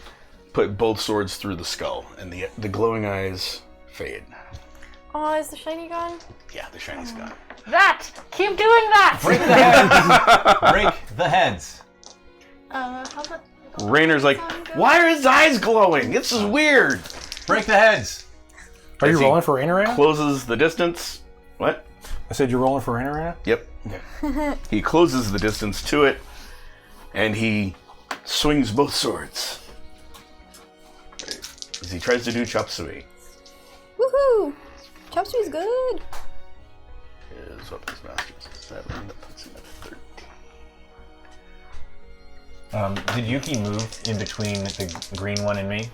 put both swords through the skull, and the glowing eyes fade. Oh, is the shiny gone? Yeah, the shiny's gone. That! Keep doing that! Break the heads! Break the heads. How's that? Rainer's like, why are his eyes glowing? This is weird. Break the heads. Are you As he rolling for Rainer right now? Closes the distance. What? I said you're rolling for Rainer right now? Yep. He closes the distance to it, and he swings both swords as he tries to do chop suey. Woohoo! Chop suey's good. His weapons master's 7. That puts him at 13. Did Yuki move in between the green one and me?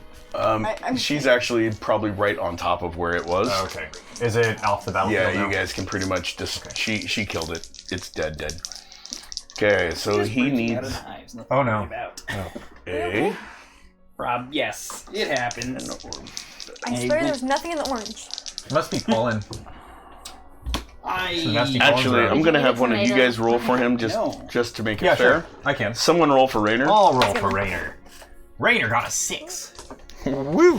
She's actually probably right on top of where it was. Oh, okay. Is it off the battlefield Yeah, now? you guys can pretty much just... She killed it. It's dead. Okay, so he needs Oh, no. a... Rob, yes, it happened. I swear there's nothing in the orange. It must be pollen. Actually, I'm going to have one of you guys roll for him just to make it Yeah, fair. sure. I can. Someone roll for Rainer. I'll roll for Rainer. Rainer got a 6. Woo!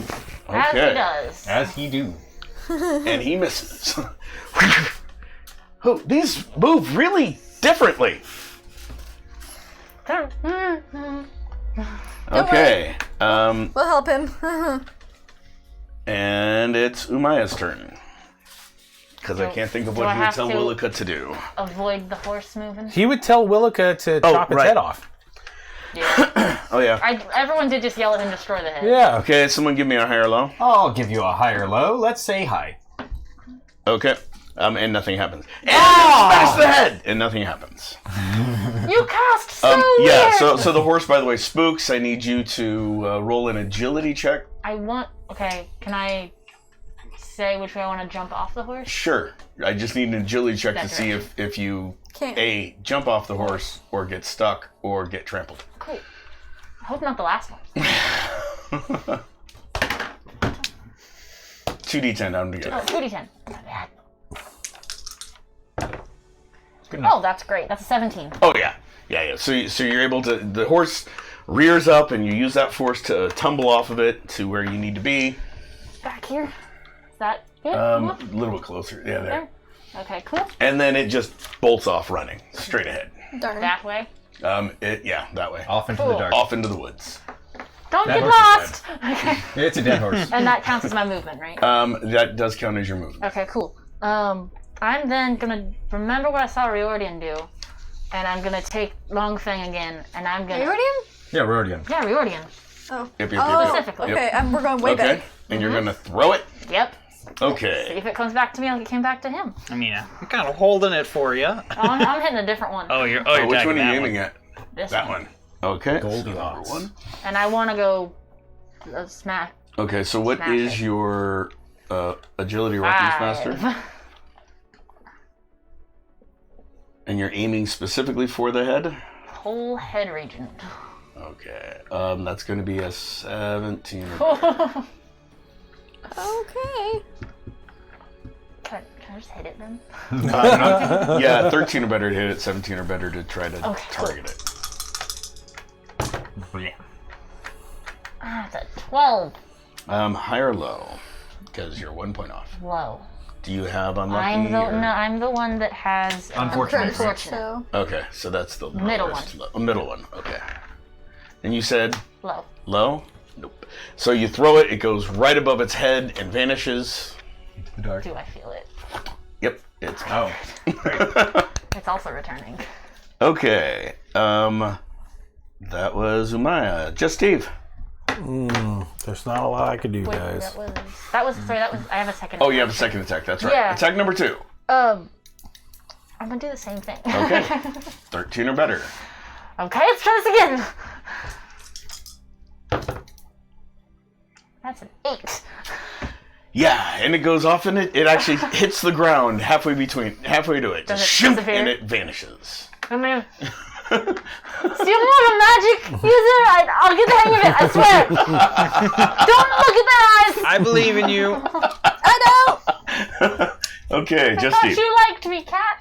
As he Okay. does. As he do. And he misses. Oh, these move really differently. Okay. We'll help him. And it's Umaya's turn. Because I can't think of Do what I he would have tell to- Willika to do. Avoid the horse moving. He would tell Willika to chop its right. head off. Yeah. Oh, yeah. Everyone did just yell at him, destroy the head. Yeah. Okay, someone give me a high or low. I'll give you a high or low. Let's say high. Okay. And nothing happens. And smash the head! And nothing happens. You cast so Yeah, weird! so the horse, by the way, spooks. I need you to roll an agility check. Okay, can I say which way I want to jump off the horse? Sure. I just need an agility check That to see if you, Can't. A, jump off the horse, or get stuck, or get trampled. Cool. I hope not the last one. 2d10 down together. Oh, 2d10. Good enough. Oh, that's great. That's a 17. Oh yeah. So you're able to. The horse rears up, and you use that force to tumble off of it to where you need to be. Back here. Is that good? A little bit closer. Yeah, there. Okay, cool. And then it just bolts off running straight ahead. Darn. That way. That way. Off into the dark. Off into the woods. Don't That get horse lost! is Okay. It's a dead horse. And that counts as my movement, right? That does count as your movement. Okay, cool. I'm then gonna remember what I saw Riordan do, and I'm gonna take Long Fang again, and I'm gonna... Riordan? Yeah, we're already in. Yeah, Riordan. Oh. Yep. Specifically. Okay, we're going way Okay. back. And you're gonna throw it. Yep. See Okay. if it comes back to me like it came back to him. I mean, I'm kind of holding it for you. I'm hitting a different one. Oh, you're Which tagging one are that you aiming at? This That one. Okay. Goldilocks. So number 1. And I want to go smack. Okay. So what Smash is it. your agility weapons 5. master? And you're aiming specifically for the head? Whole head region. Okay. That's going to be a 17. Okay. Can I just hit it then? Yeah, 13 or better to hit it, 17 or better to try to target it. It's a 12. High or low? Because you're 1 point off. Low. Do you have unlucky? I'm the one that has Unfortunate. So. Okay, so that's the Middle lowest. Middle one. Okay. And you said low. low? Nope. So you throw it. It goes right above its head and vanishes. Into the dark. Do I feel it? Yep. It's Oh. It's also returning. okay. That was Umaya. Just Steve. There's not a lot I could do, Wait, guys. that was I have a second. Oh, you have a second attack. That's right. Yeah. Attack number 2. I'm gonna do the same thing. Okay. 13 or better. Okay, let's try this again. That's an 8. Yeah, and it goes off and it actually hits the ground halfway to it. Does Just it shoot, disappear? and it vanishes. I mean, see, I'm more of a magic user. I'll get the hang of it. I swear. Don't look at their eyes. I believe in you. I know! Okay, I just thought Steve. you liked me, cat.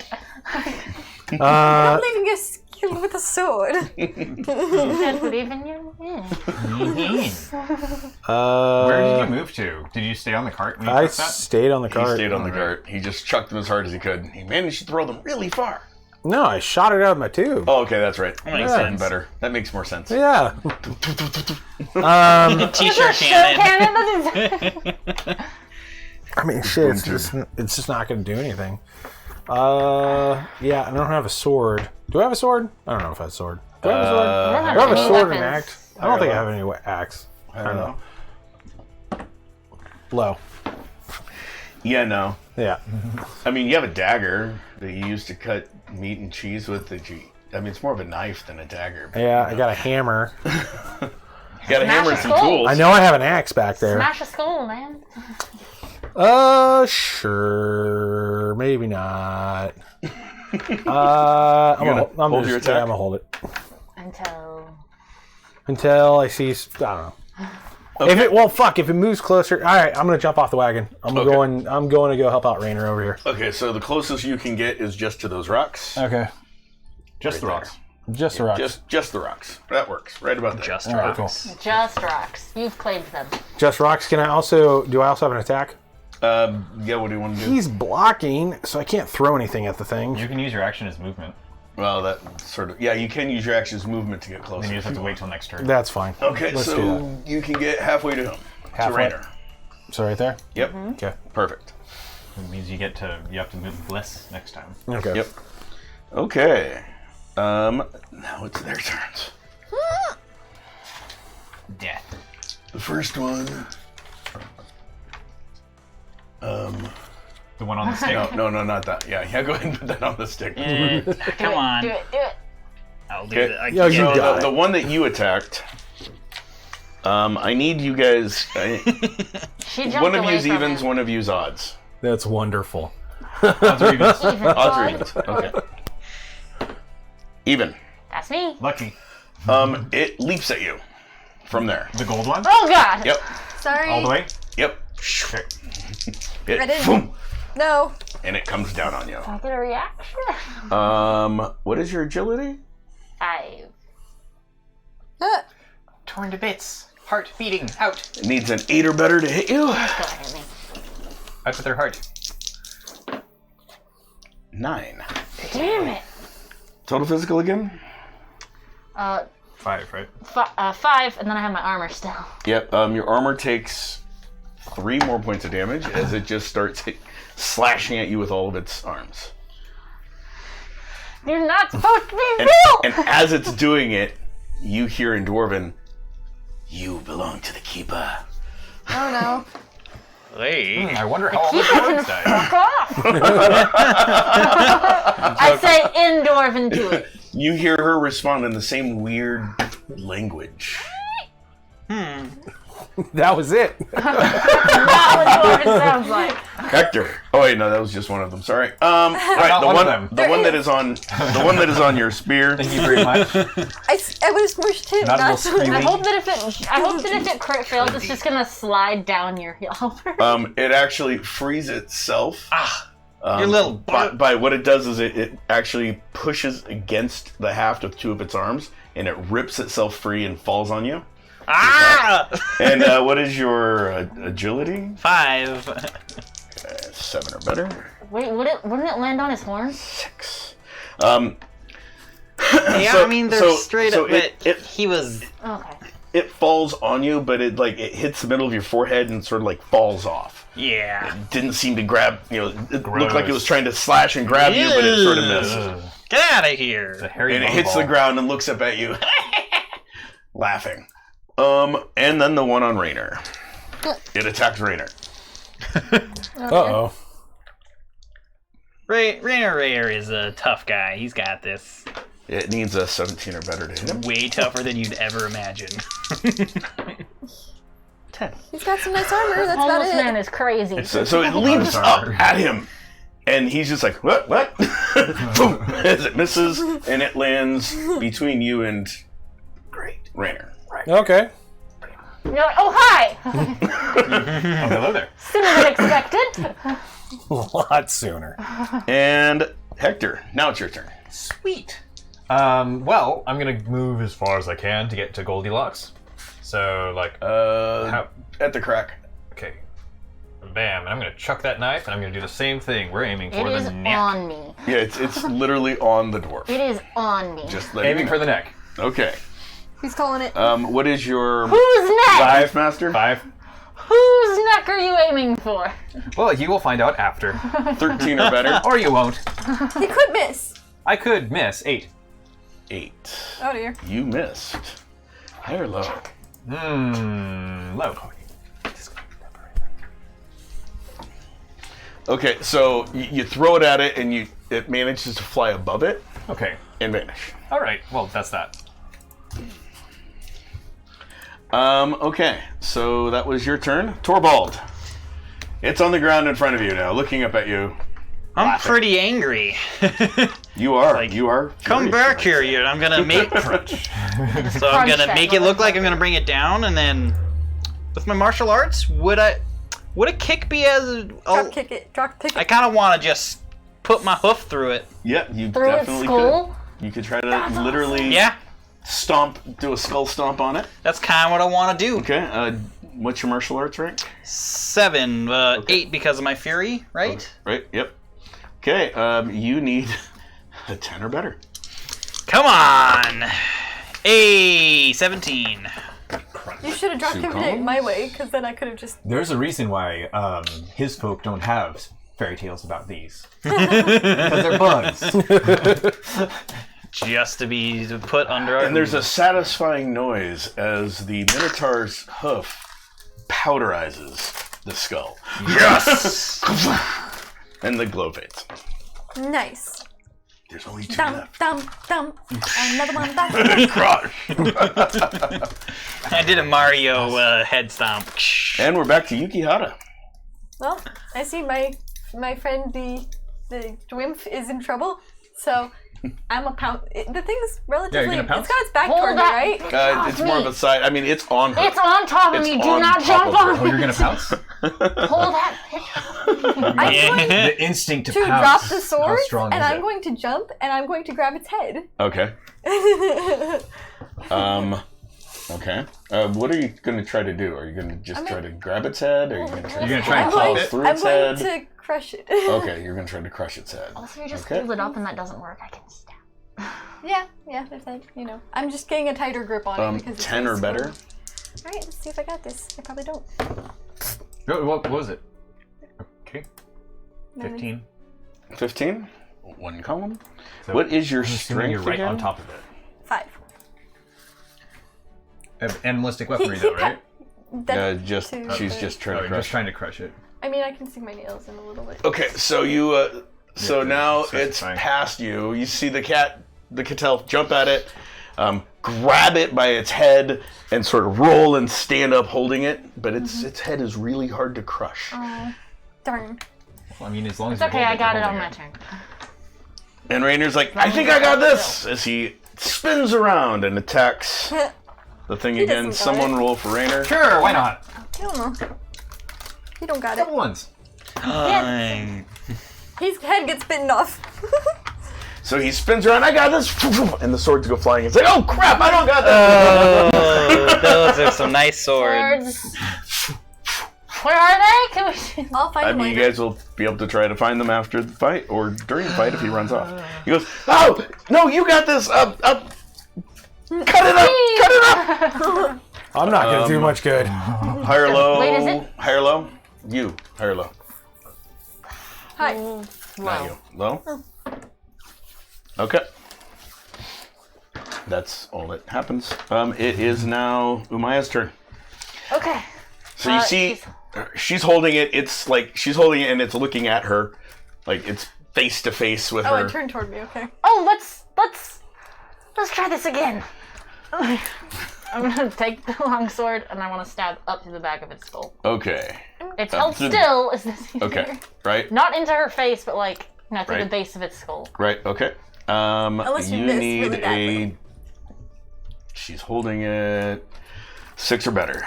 I'm leaving a skill with a sword. I believe in you. Yeah. Where did you move to? Did you stay on the cart when you I took that? stayed on the He cart. stayed on the cart. He just chucked them as hard as he could. He managed to throw them really far. No, I shot it out of my tube. Oh, okay, that's right. Makes That's even sense. better. That makes more sense. Yeah. T-shirt Cannon. cannon. I mean, shit. It's just not going to do anything. Yeah, I don't have a sword. Do I have a sword? I don't know if I have a sword. Do I have a sword? I Do I have a any sword and weapons. axe? I don't think I have any axe. I don't know. Low. Yeah, no. Yeah. I mean, you have a dagger that you use to cut meat and cheese with. I mean, it's more of a knife than a dagger. But, Yeah, I got a hammer. You got a hammer and some skull. tools. I know I have an axe back there. Smash a skull, man. Sure. Maybe not. I'm gonna hold your attack? Yeah, I'm gonna hold it Until I see. I don't know. If it if it moves closer, all right. I'm gonna jump off the wagon. I'm going to go help out Rainer over here. Okay, so the closest you can get is just to those rocks. Okay. Just the rocks. Just the rocks. Just the rocks. That works. Right about there. Just All right, rocks. cool. just rocks. You've claimed them. Just rocks. Do I also have an attack? Yeah, what do you want to do? He's blocking, so I can't throw anything at the thing. You can use your action as movement. Well, that sort of... Yeah, you can use your action's movement to get closer. Then you just have to wait till next turn. That's fine. Okay, Let's do so you can get halfway to him. Halfway? To Rainer. So right there. Yep. Okay. Perfect. It means you have to move bliss next time. Okay. Yep. Okay. Now it's their turns. Death. The first one... The one on the stick. No, not that. Yeah, go ahead and put that on the stick. Come on. Do it. I'll do Okay. it. I Yo, you can't- got it. The one that you attacked... I need you guys... She jumped one of away you's from evens, him. one of you's odds. That's wonderful. Odds are evens. Even Odds or boy. evens. Okay. Even. That's me. Lucky. It leaps at you. from there. The gold one? Oh God! Yep. Sorry. All the way? Yep. Okay. I didn't- Boom, No. and it comes down on you. I'll get a reaction. What is your agility? 5. Torn to bits. Heart beating out. It needs an 8 or better to hit you. Go ahead, me. Out with their heart. 9. Damn it. Total physical again? 5, right? 5, and then I have my armor still. Yep. Your armor takes 3 more points of damage as it just starts slashing at you with all of its arms. You're not supposed to be And, real! and as it's doing it, you hear in Dwarven, "You belong to the Keeper." Oh no. Hey. I wonder how all the dwarves died. Fuck off! I say in Dwarven to it. You hear her respond in the same weird language. That was it. Not what Dwarven sounds like. Hector. Oh wait, no, that was just one of them. Sorry. Right, Not the one one, of them. the one that is on, the one that is on your spear. Thank you very much. I would have smushed him. Not a Not little squealy. I hope that if it crit fails, it's just gonna slide down your heel. It actually frees itself. Your little by what it does is it actually pushes against the haft of 2 of its arms, and it rips itself free and falls on you. Ah! And what is your agility? 5. 7 or better. Wait, wouldn't it land on his horns? 6. Yeah, So- I mean, they're so- straight so up. But it- he was. Okay. It falls on you, but it hits the middle of your forehead and sort of like falls off. Yeah. Didn't seem to grab. It looked like it was trying to slash and grab you, but it sort of missed. Get out of here. The hairy And it hits the ball. ground and looks up at you, laughing. And then the one on Raynor. It attacks Raynor. Uh-oh. Rainer is a tough guy. He's got this. It needs a 17 or better to hit him. Way tougher than you'd ever imagine. 10. He's got some nice armor. That's about Homeless it. man is crazy. So it leaps up at him, and he's just like, what? Boom! As it misses, and it lands between you and Raynor. Right. Okay. You're like, oh hi! Oh, hello there. Sooner than expected. A lot sooner. And Hector, now it's your turn. Sweet. Well, I'm gonna move as far as I can to get to Goldilocks. So, like, At the crack. okay. Bam, and I'm gonna chuck that knife, and I'm gonna do the same thing. We're aiming It for is the neck. on me. Yeah, it's literally on the dwarf. It is on me. Just letting Aiming you for know. the neck. Okay. He's calling it. What is your Whose neck? dive master? 5. Whose neck are you aiming for? Well, you will find out after. 13 or better. Or you won't. He could miss. I could miss. 8. 8. Oh dear. You missed. High or low? Low. Okay, so you throw it at it, and it manages to fly above it Okay. and vanish. Alright, well, that's that. Okay, so that was your turn. Torvald. It's on the ground in front of you now, looking up at you. I'm pretty angry. You are. You are. Come furious. back here, you. I'm gonna make. So I'm Crunch gonna that make it look like I'm gonna bring it down, and then with my martial arts, would a kick be as? Drop kick it. Drop kick I it. kind of want to just put my hoof through it. Yeah, you Through its definitely skull? could. You could try to literally Yeah, do a skull stomp on it. that's kind of what I want to do. Okay, what's your martial arts rank? 7, 8 because of my fury, right? Right, yep. Okay, you need a 10 or better. Come on, 17. You should have drop Two kicked it columns? my way, because then I could have just. There's a reason why his folk don't have fairy tales about these. Because they're bugs. Just to be put under our. And there's a satisfying noise as the Minotaur's hoof powderizes the skull. Yes! And the glow fades. Nice. There's only 2 Dum, left. dum, dum. Another one. Crush! I did a Mario head stomp. And we're back to Yukihara. Well, I see my friend the Dwimp is in trouble, so I'm a pound. The thing's relatively. Yeah, you're gonna pounce? It's got its back Hold toward me, that. right? It's more of a side. I mean, it's on her. It's on top of It's me. Do on not top jump of her. on Oh, me. you're gonna pounce? Hold that. I'm going The instinct to to pounce. drop the How sword, strong and is I'm it? going to jump, and I'm going to grab its head. Okay. Okay. What are you going to try to do? Are you going to just try to grab its head? Or are you going to try You're gonna to try and claw pop it? through I'm its going head? to crush it. Okay, you're going to try to crush its head. Also, you just Okay. hold it up and that doesn't work. I can stab. Yeah, if I, I'm just getting a tighter grip on it because it's 10 or better? All right, let's see if I got this. I probably don't. What was it? Okay. 15. 15? One column. So What is your I'm assuming strength you're right again? on top of it. 5. Animalistic weaponry, though, right? She's just trying to You're crush. just trying to crush it. I mean, I can see my nails in a little bit. Okay, so you, so now start it's trying. past you. You see the Cattell jump at it, grab it by its head, and sort of roll and stand up holding it. But its head is really hard to crush. Oh, darn. Well, I mean, as long as It's okay. you I got it you're on my holding turn. And Rainer's like, I think I got this! As he spins around and attacks the thing He again. doesn't got Someone it. roll for Rainer. Sure, why not? I don't know. You don't got it. Couple ones. His head gets bitten off. So he spins around, I got this! And the swords go flying. It's like, oh crap, I don't got that! Those are some nice swords. Swords. Where are they? Can we? I'll find I him mean, you later. guys will be able to try to find them after the fight, or during the fight if he runs off. He goes, oh, no, you got this! Cut it up! Cut it up! I'm not going to do much good. High or low? Wait, is it? High or low? You. High or low? Hi. Not you. Low? Okay. That's all that happens. It is now Umayya's turn. Okay. So you see, she's holding it. It's like she's holding it, and it's looking at her, like it's face to face with Oh, her. it turned toward me. Okay. Oh, let's try this again. I'm gonna take the long sword and I want to stab up to the back of its skull. Okay. It's held to- still. Is this easier? Okay. Right. Not into her face, but like through the Right. base of its skull. Right. Okay. Unless you you miss need really badly. She's holding it 6 or better.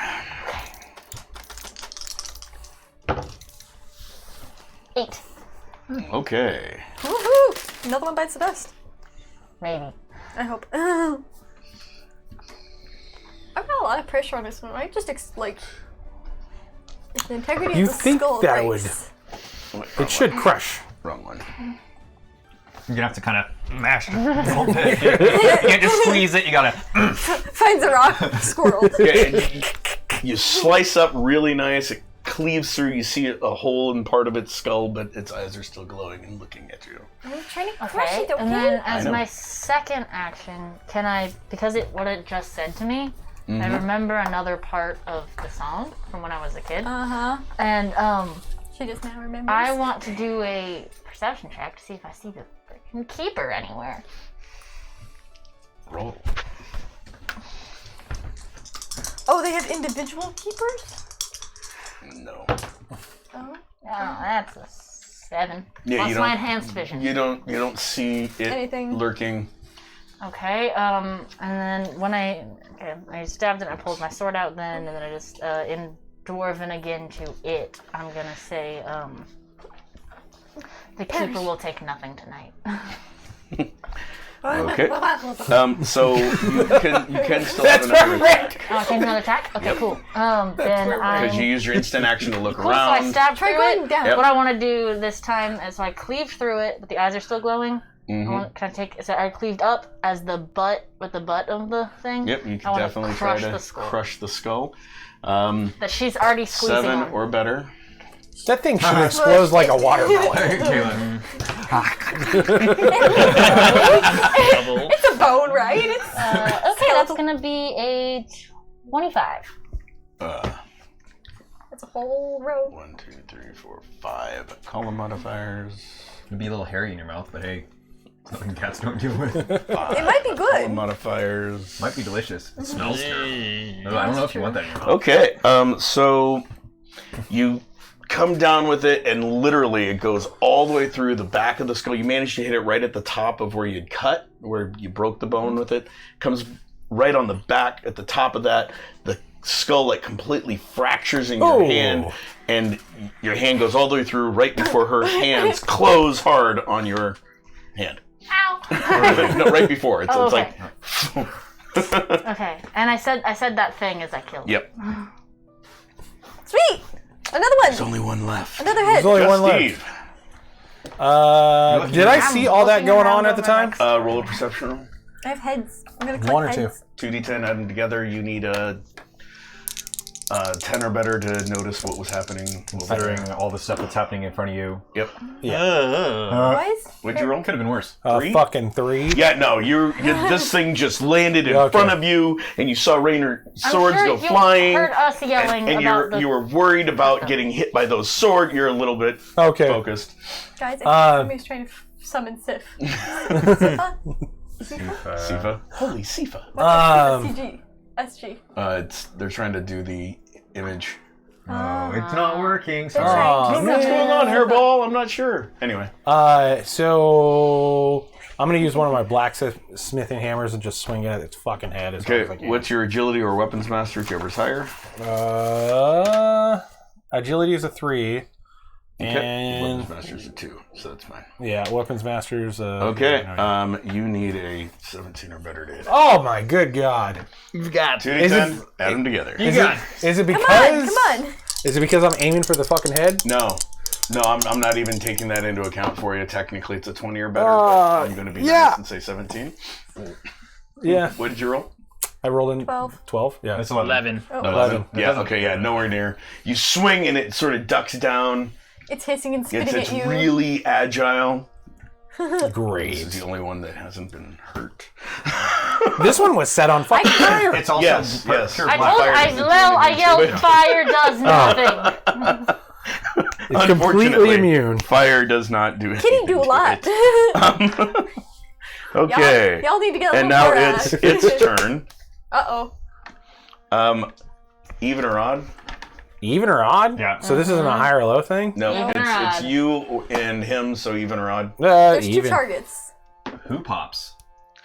8. Okay. Woohoo! Another one bites the dust. Maybe. I hope. I've got a lot of pressure on this one, right? Just if the integrity You of the think skull that breaks. It should crush. Wrong one. You're gonna have to kind of mash it a little bit. You can't just squeeze it. You gotta. Finds a rock, squirrel. Okay, you slice up really nice. It cleaves through. You see a hole in part of its skull, but its eyes are still glowing and looking at you. I'm trying to crush Okay. it, okay? And then as know. my second action, can I, because what it just said to me, I remember another part of the song from when I was a kid. Uh-huh. And She just now remembers. I want to do a perception check to see if I see the freaking keeper anywhere. Roll. Oh, they have individual keepers? No. Oh. Oh, that's a 7. Yeah, Plus you my don't- enhanced vision. You don't see it Anything. lurking. Okay, and then when I stabbed it, I pulled my sword out then, and then I just, in Dwarven again to it, I'm gonna say, the keeper will take nothing tonight. Okay. So you can still have another attack. Oh, take another attack? Okay, cool. Then Because you use your instant action to look Cool, so I around. stabbed Try through going it. down. Yep. What I want to do this time is I cleaved through it, but the eyes are still glowing. Mhm. Can I take? So I cleaved up as the butt with the butt of the thing. Yep, you I can wanna definitely crush try to the skull. crush the skull. That she's already squeezing 7 on. or better. That thing should explode like a watermelon. Kaylin. It's a bone, right? It's Okay, that's gonna be a 25. it's a whole row. 1, 2, 3, 4, 5. Column modifiers. It'd be a little hairy in your mouth, but hey, it's nothing cats don't deal with. It might be Column good. modifiers. Might be delicious. It smells terrible. I don't know if you want that in your mouth. Okay, so you come down with it, and literally it goes all the way through the back of the skull. You managed to hit it right at the top of where you'd cut, where you broke the bone with it. Comes right on the back at the top of that. The skull like completely fractures in your hand, and your hand goes all the way through right before her hands close hard on your hand. Ow! No, right before. It's okay. It's like... Okay, and I said that thing as I killed. Yep. Sweet! Another one! There's only one left. Another head! There's only one Steve. left. Did I see all that going on at the time? Roll a perception roll. I have heads. I'm gonna collect One or two? heads. 2d10, add them together. You need a 10 or better to notice what was happening. Considering all the stuff that's happening in front of you. Yep. Boys? What'd you roll? Could have been worse. Fucking 3. Yeah, no, this thing just landed in front of you, and you saw Rainer swords go flying. You heard us yelling and about you were worried about getting hit by those swords. You're a little bit focused. Guys, I think somebody's trying to summon Sif. Sifa? Sifa? Holy Sifa. SG. SG. They're trying to do the image. Oh, it's not working. Sorry. What's going on, Hairball? I'm not sure. Anyway. So I'm gonna use one of my blacksmithing hammers and just swing it at its fucking head as hard as I Okay, can. what's your agility or weapons master, whichever's higher? Agility is a 3. Okay. And Weapons master's a 2, so that's fine. yeah, weapons master's Okay, you need a 17 or better to hit. Oh my good god. You've got 2d10, add them together. Is it because Come on! Is it because I'm aiming for the fucking head? No, I'm not even taking that into account for you. Technically, it's a 20 or better, but I'm going to be nice and say 17. Yeah. What did you roll? I rolled in 12. 12? Yeah. It's 11. 11. Yeah, okay, yeah, nowhere near. You swing and it sort of ducks down. It's hissing and spitting It's at you. really agile. Great. This is the only one that hasn't been hurt. This one was set on fire. It's also Yes. pure I black told fire. I yelled fire does nothing. It's completely Unfortunately, immune. Fire does not do anything. Kitty do a lot. to it. Okay. Y'all need to get a And little now more, it's its turn. Uh-oh. Even or odd? Even or odd? Yeah. So this isn't a high or low thing? No, Even or it's odd? you and him, so even or odd? There's Even. 2 targets. Who pops?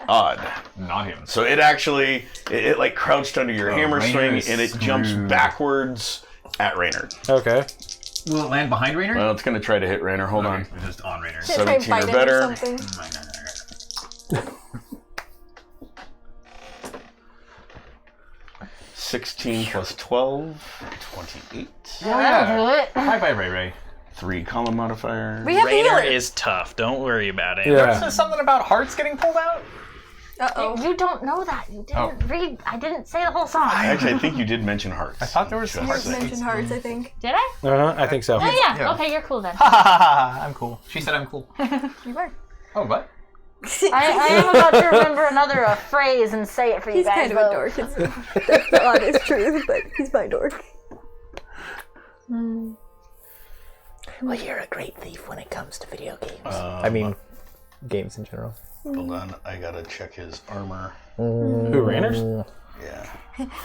Odd. Not him. So it actually, it like crouched under your hammer Rainer string, is and it jumps screwed. backwards at Rainer. Okay. Will it land behind Rainer? Well, it's going to try to hit Rainer. Hold on. It's just on Rainer. Should I try and 17 or bite it better. or something? 16 plus 12, 28. That'll do it. Bye, Ray Ray. 3 column modifier. We have Rainer healer. is tough. Don't worry about it. Yeah. There's something about hearts getting pulled out? Uh-oh. You don't know that. You didn't read. I didn't say the whole song. Actually, I think you did mention hearts. I thought there was Just hearts. saying. Mention hearts, I think. Did I? I think so. Oh yeah. Yeah. Okay, you're cool then. Ha ha ha ha! I'm cool. She said I'm cool. You are. Oh, what? I am about to remember another phrase and say it for you He's guys. kind of a though. dork. That's the honest truth, but he's my dork. Well, you're a great thief when it comes to video games. I mean, games in general. Hold on, I gotta check his armor. who, Ranners? Yeah.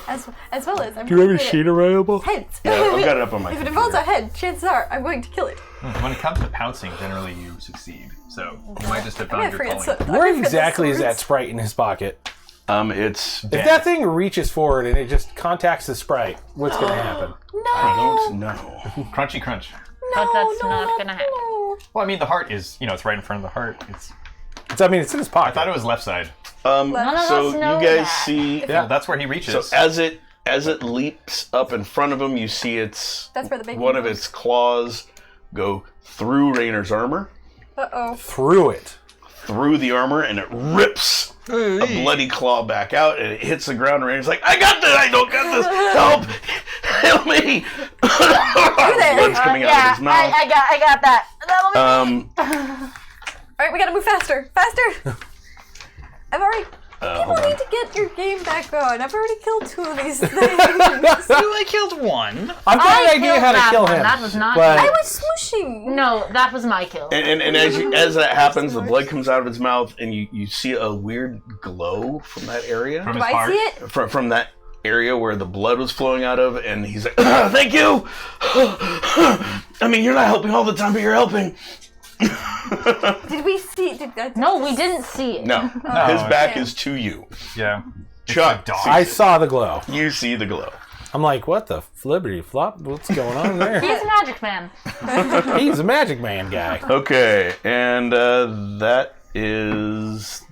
As well as I'm Do you have really a good at sheet available? heads. Yeah, I've got it up on my If it computer. involves a head, chances are I'm going to kill it. When it comes to pouncing, generally you succeed. So you might just have I'm found gonna your forget calling. Where exactly is that sprite in his pocket? It's... If that thing reaches forward and it just contacts the sprite, what's going to happen? I don't know. Crunchy crunch. But that's not gonna happen. Well, I mean, the heart is, it's right in front of the heart. It's It's in his pocket. I thought it was left side. None of So us know you guys that. see... Well, that's where he reaches. So as it leaps up in front of him, you see That's where the big one one of goes. its claws go through Rainer's armor, Uh-oh. Through it. through the armor, and it rips a bloody claw back out, and it hits the ground. And Rainer's like, "I got this! I don't got this! Help! Help me!" Blood's coming out of his mouth. I got that. That'll be Alright, we gotta move faster. Faster! I've already... People need to get your game back on. I've already killed 2 of these things. I killed one. I've got an idea killed how to that kill one. him. That was not but I was smooshing. No, that was my kill. And as that happens, the blood comes out of his mouth, and you see a weird glow from that area. From Do his I heart. see it? From that area where the blood was flowing out of, and he's like, "Thank you. I mean, you're not helping all the time, but you're helping." Did we see? No, we didn't see it. No, his back is to you. Yeah. Chuck, I saw the glow. You see the glow. I'm like, what the flippity flop? What's going on there? He's a magic man. He's a magic man guy. Okay, and that is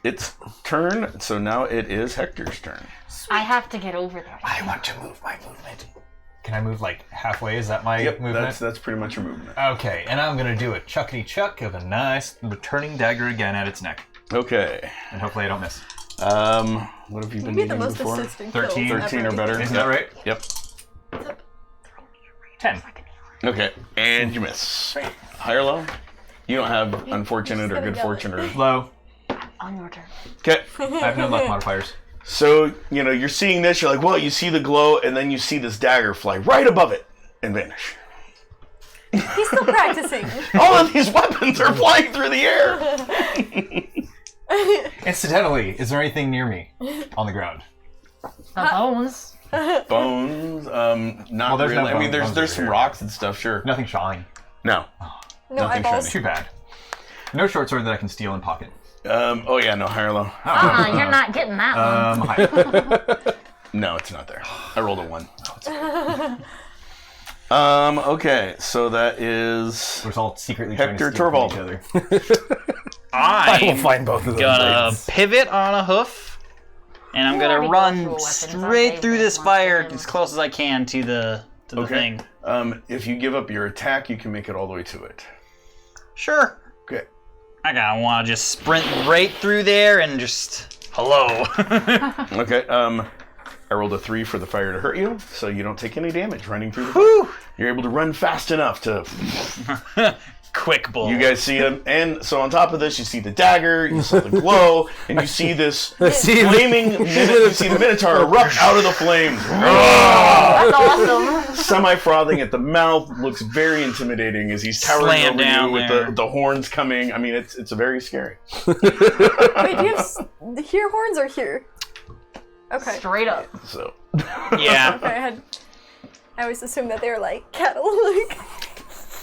its turn. So now it is Hector's turn. I have to get over there. I want to move my movement. Can I move like halfway? Is that my movement? That's pretty much your movement. Okay, and I'm gonna do a chuckity chuck of a nice returning dagger again at its neck. Okay. And hopefully I don't miss. What have you been Maybe the using most before? assistant 13. kills 13 ever. or better. Isn't that right? Yep. 10. Okay, and you miss. High or low? You don't have unfortunate or good fortune or... Low. On your turn. Okay. I have no luck modifiers. So, you're seeing this, you're like, well, you see the glow, and then you see this dagger fly right above it and vanish. He's still practicing. All of these weapons are flying through the air. Incidentally, is there anything near me on the ground? The bones. Bones, not there's really. no I mean, bones there's over some here. rocks and stuff, sure. Nothing shiny. No. No Nothing eyeballs. shiny. Too bad. No short sword that I can steal and pocket. Oh yeah, no, high or low. You're not getting that one. High. No, it's not there. I rolled a 1. Okay, so that is We're all secretly Hector trying to steal from Torvald. each other. I will I'm find both of them. gonna pivot on a hoof, and I'm gonna run straight through this fire as close as I can to the Okay. thing. If you give up your attack, you can make it all the way to it. Sure. Okay. I gotta want to just sprint right through there and just hello. Okay. I rolled a 3 for the fire to hurt you, so you don't take any damage running through the fire. You're able to run fast enough to... Quick bull. You guys see him, and so on top of this, you see the dagger, you see the glow, and you see this flaming. You see the Minotaur erupt out of the flames. That's awesome. Semi-frothing at the mouth, looks very intimidating as he's towering Slam over down you with there. the horns coming. I mean, it's very scary. Wait, do you have here horns or here? Okay. Straight up. So Yeah. Okay, I always assumed that they were like cattle.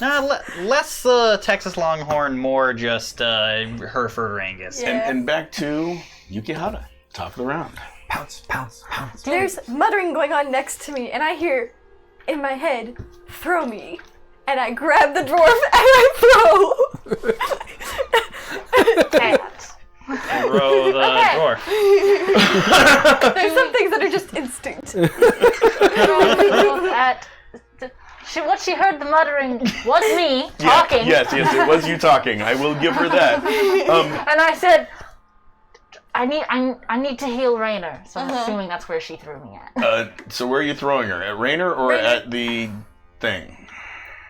Nah, less Texas Longhorn, more just Hereford or Angus. Yeah. and back to Yukihara, top of the round. Pounce, pounce, pounce. There's muttering going on next to me, and I hear in my head, "Throw me," and I grab the dwarf and I throw. Cats. Throw the dwarf. There's some things that are just instinct. What she heard the muttering was me talking. Yes, it was you talking. I will give her that. And I said, I need to heal Raynor. So I'm assuming that's where she threw me at. So where are you throwing her? At Raynor or at the thing?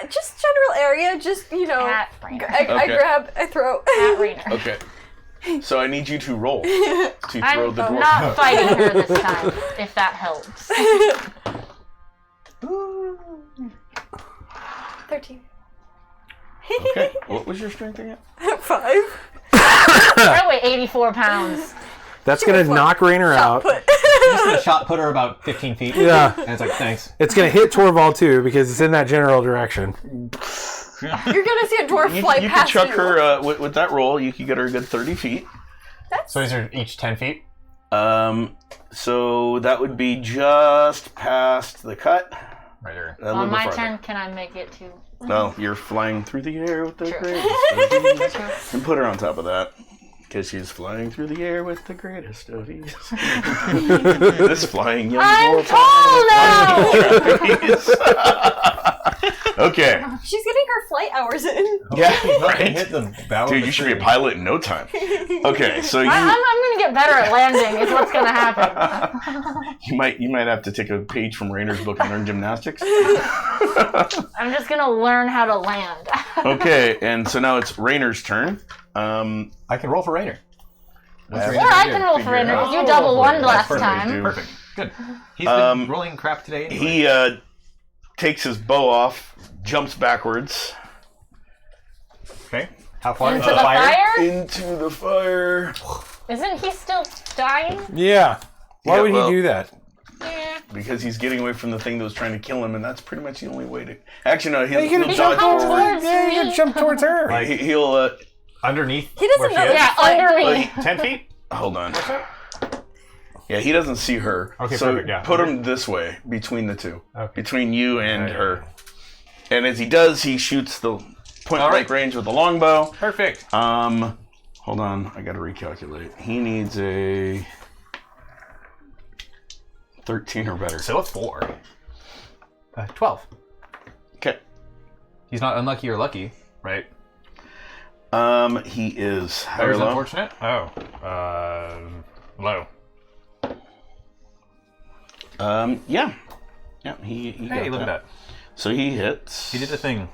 Just general area, just, At Raynor. I grab, I throw. At Raynor. Okay. So I need you to roll to throw I'm the dwarf. not fighting her this time, if that helps. 13. Okay. What was your strength again? 5. I weigh 84 pounds. That's going to knock Raynor out. Put. Just gonna shot put her about 15 feet. Yeah. And it's like, thanks. It's going to hit Torvald too because it's in that general direction. You're gonna see a dwarf fly You can past chuck you. her with that roll. You could get her a good 30 feet. So these are each 10 feet? So that would be just past the cut. Right here. A little On bit my farther. turn, can I make it to... No, you're flying through the air with the Sure. greatest of ease. And put her on top of that. Because she's flying through the air with the greatest of ease. This flying young I'm dwarf. tall now! Okay. She's getting her flight hours in. Yeah, Right. right. Hit the bow of Dude, the you should be a tree. pilot in no time. Okay, so I'm gonna get better at landing, is what's gonna happen. you might have to take a page from Raynor's book and learn gymnastics. I'm just gonna learn how to land. Okay, and so now it's Raynor's turn. I can roll for Raynor. What's Or I can roll for Raynor, because you double one last time. Perfect. Good. He's been rolling crap today anyway. He takes his bow off, jumps backwards. Okay. How far? Into the fire? Into the fire. Isn't he still dying? Yeah. Why Yeah, would well- he do that? because he's getting away from the thing that was trying to kill him, and that's pretty much the only way to. Actually, no, he'll can dodge forward. Yeah, you can jump towards her. Like, He'll. Underneath. He doesn't know. Yeah, under me. Like, 10 feet? hold on. Yeah, he doesn't see her. Okay, so perfect, yeah. put him this way, between the two. Okay. Between you and her. And as he does, he shoots the point-blank range with the longbow. Perfect. Hold on, I gotta recalculate. He needs a 13 or better. So a 4. 12. Okay. He's not unlucky or lucky, right? He is That higher was low. unfortunate. Oh. Low. Yeah. Yeah, he Hey, got look at that. So he hits. He did the thing.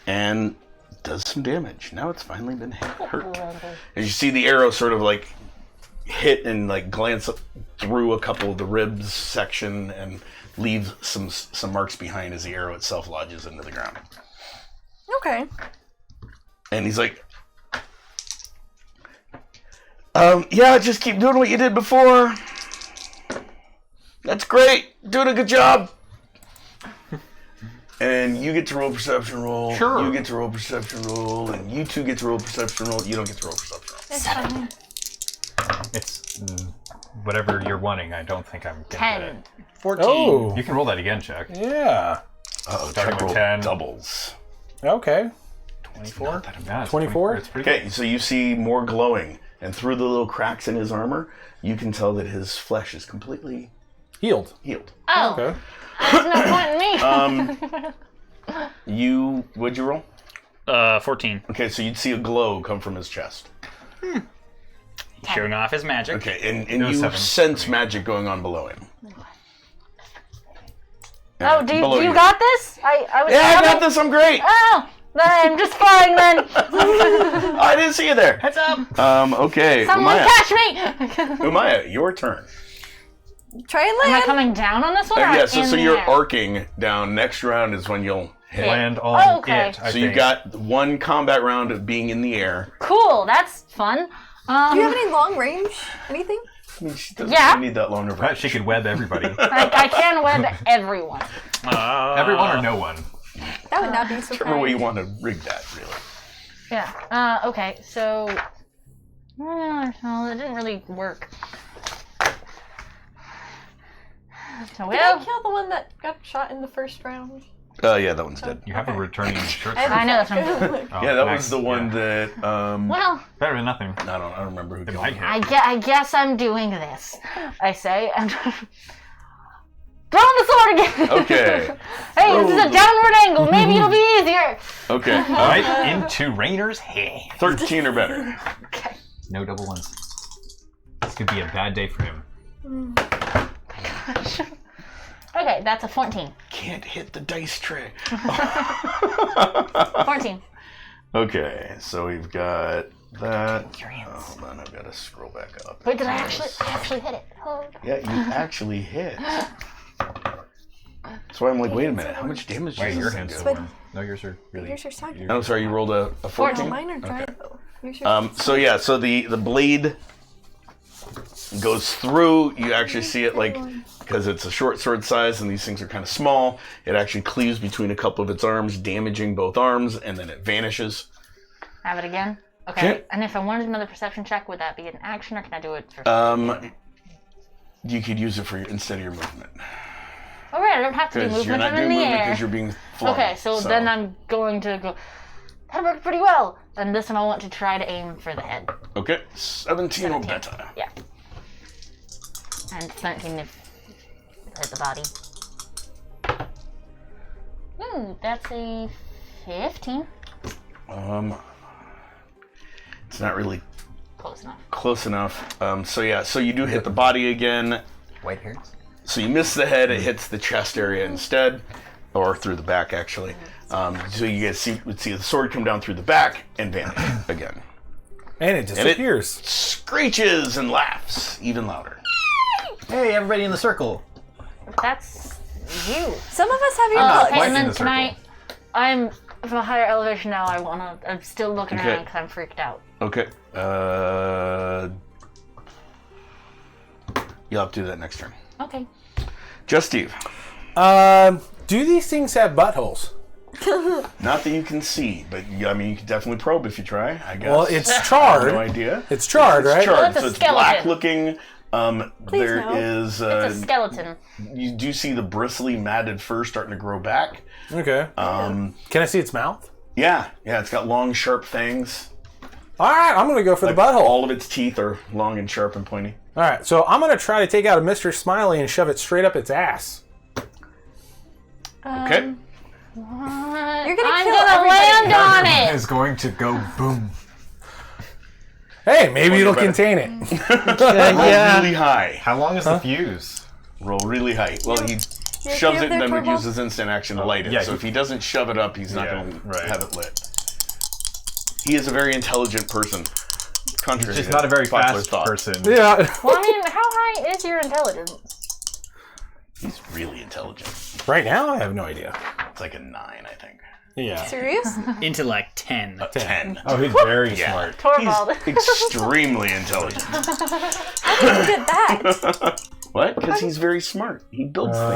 And does some damage. Now it's finally been hurt. As you see the arrow sort of like hit and like glance up through a couple of the ribs section and leave some marks behind as the arrow itself lodges into the ground. Okay. And he's like, yeah, just keep doing what you did before. That's great. Doing a good job. And you get to roll perception roll. Sure. You get to roll perception roll. And you two get to roll perception roll. You don't get to roll perception roll. It's fine. It's whatever you're wanting. I don't think I'm gonna get it. 14. Oh. You can roll that again, Chuck. Yeah. Uh-oh, Starting with roll 10. doubles. Okay. 24? Yeah, it's 24? It's pretty Okay, so you see more glowing. And through the little cracks in his armor, you can tell that his flesh is completely Healed. healed. Oh, Okay. there's no point in me. What'd you roll? 14. Okay, so you'd see a glow come from his chest. Showing off his magic. Okay, and It was you 7 sense for me. magic going on below him. Oh, do Below you got this? I was. Yeah, I got coming. this. I'm great. Oh, then I'm just fine then. I didn't see you there. Heads up. Okay. Someone Umaya. catch me! Umaya, your turn. Try and Am I land. coming down on this one? Or Yeah, so in the you're air? arcing down. Next round is when you'll hit. Land on okay. it, I So you think. got one combat round of being in the air. Cool, that's fun. Do you have any long range? Anything? I mean, she doesn't Yeah. need that long of Right, she could web everybody. I can web everyone. Everyone or no one? That would not be so Whichever way you kind. want to rig that, really. Yeah. Okay. So. No, it didn't really work. So Did I well, kill the one that got shot in the first round? Yeah, that one's dead. You have a returning shirt. I know that's what I'm doing. Oh, Yeah, that nice. was the one that. Well, Better than nothing. I don't remember who It killed might him. hit. I guess I'm doing this. I say, and throwing the sword again. Okay. Hey, this is a downward angle. Maybe it'll be easier. Okay. Right into Rainer's head. 13 or better. Okay. No double ones. This could be a bad day for him. Okay, that's a 14. Can't hit the dice tray. 14. Okay, so we've got that. Hold on, I've got to scroll back up. Wait, did I actually hit it? Oh. Yeah, you actually hit. That's why I'm like, wait a minute, how much damage Wait, does your this hands do? are But- warm. No, yours are really. Yours are soggy. I'm sorry, you rolled a 14? No, mine are dry though. Yours are So yeah, so the blade goes through. You actually see it like, because it's a short sword size and these things are kind of small, it actually cleaves between a couple of its arms, damaging both arms, and then it vanishes. Have it again? Okay. Okay. And if I wanted another perception check, would that be an action or can I do it for You could use it for instead of your movement. Oh right, I don't have to do Because you're movement, not I'm in doing the movement air. because you're being flung. Okay, so then I'm going to go, that worked pretty well. And this time I want to try to aim for the head. Okay, 17 or better. Yeah. And 13 if it hit the body. Ooh, that's a 15. It's not really Close enough. close enough. So yeah, so you do hit the body again. White hairs? So you miss the head, it hits the chest area instead, or through the back actually. So you guys would see the sword come down through the back and vanish again. And it disappears. Screeches and laughs even louder. Hey, everybody in the circle. That's you. Some of us have your not blood. quite And in then the can I'm from a higher elevation now. I'm still looking Okay. around because I'm freaked out. Okay. You'll have to do that next turn. Okay. Just Steve. Do these things have buttholes? Not that you can see, but I mean, you can definitely probe if you try, I guess. Well, it's charred. No idea. It's charred, right? Charred, Well, so it's a it's black skeleton. looking. There no. is. It's a skeleton. You do see the bristly, matted fur starting to grow back. Okay. Can I see its mouth? Yeah, it's got long, sharp fangs. All right, I'm going to go for the butthole. All of its teeth are long and sharp and pointy. All right, so I'm going to try to take out a Mr. Smiley and shove it straight up its ass. Okay. You're gonna I'm kill gonna everybody. land on it. Is going to go boom. Hey, maybe it'll better. contain it. Roll really high. How long is the fuse? Roll really high. Well, he okay shoves with it and then their would purple? use his instant action to light it. yeah, So he- if he doesn't shove it up, he's not Yeah, going right. to have it lit. He is a very intelligent person. Contrary Just to not a very popular fast thought. person. Yeah. Well, I mean, how high is your intelligence? He's really intelligent. Right now, I have no idea. It's like a 9, I think. Yeah. Serious? Intellect 10. 10. Oh, he's very smart. Torvald. He's extremely intelligent. How did you get that? What? Because he's very smart. He builds things.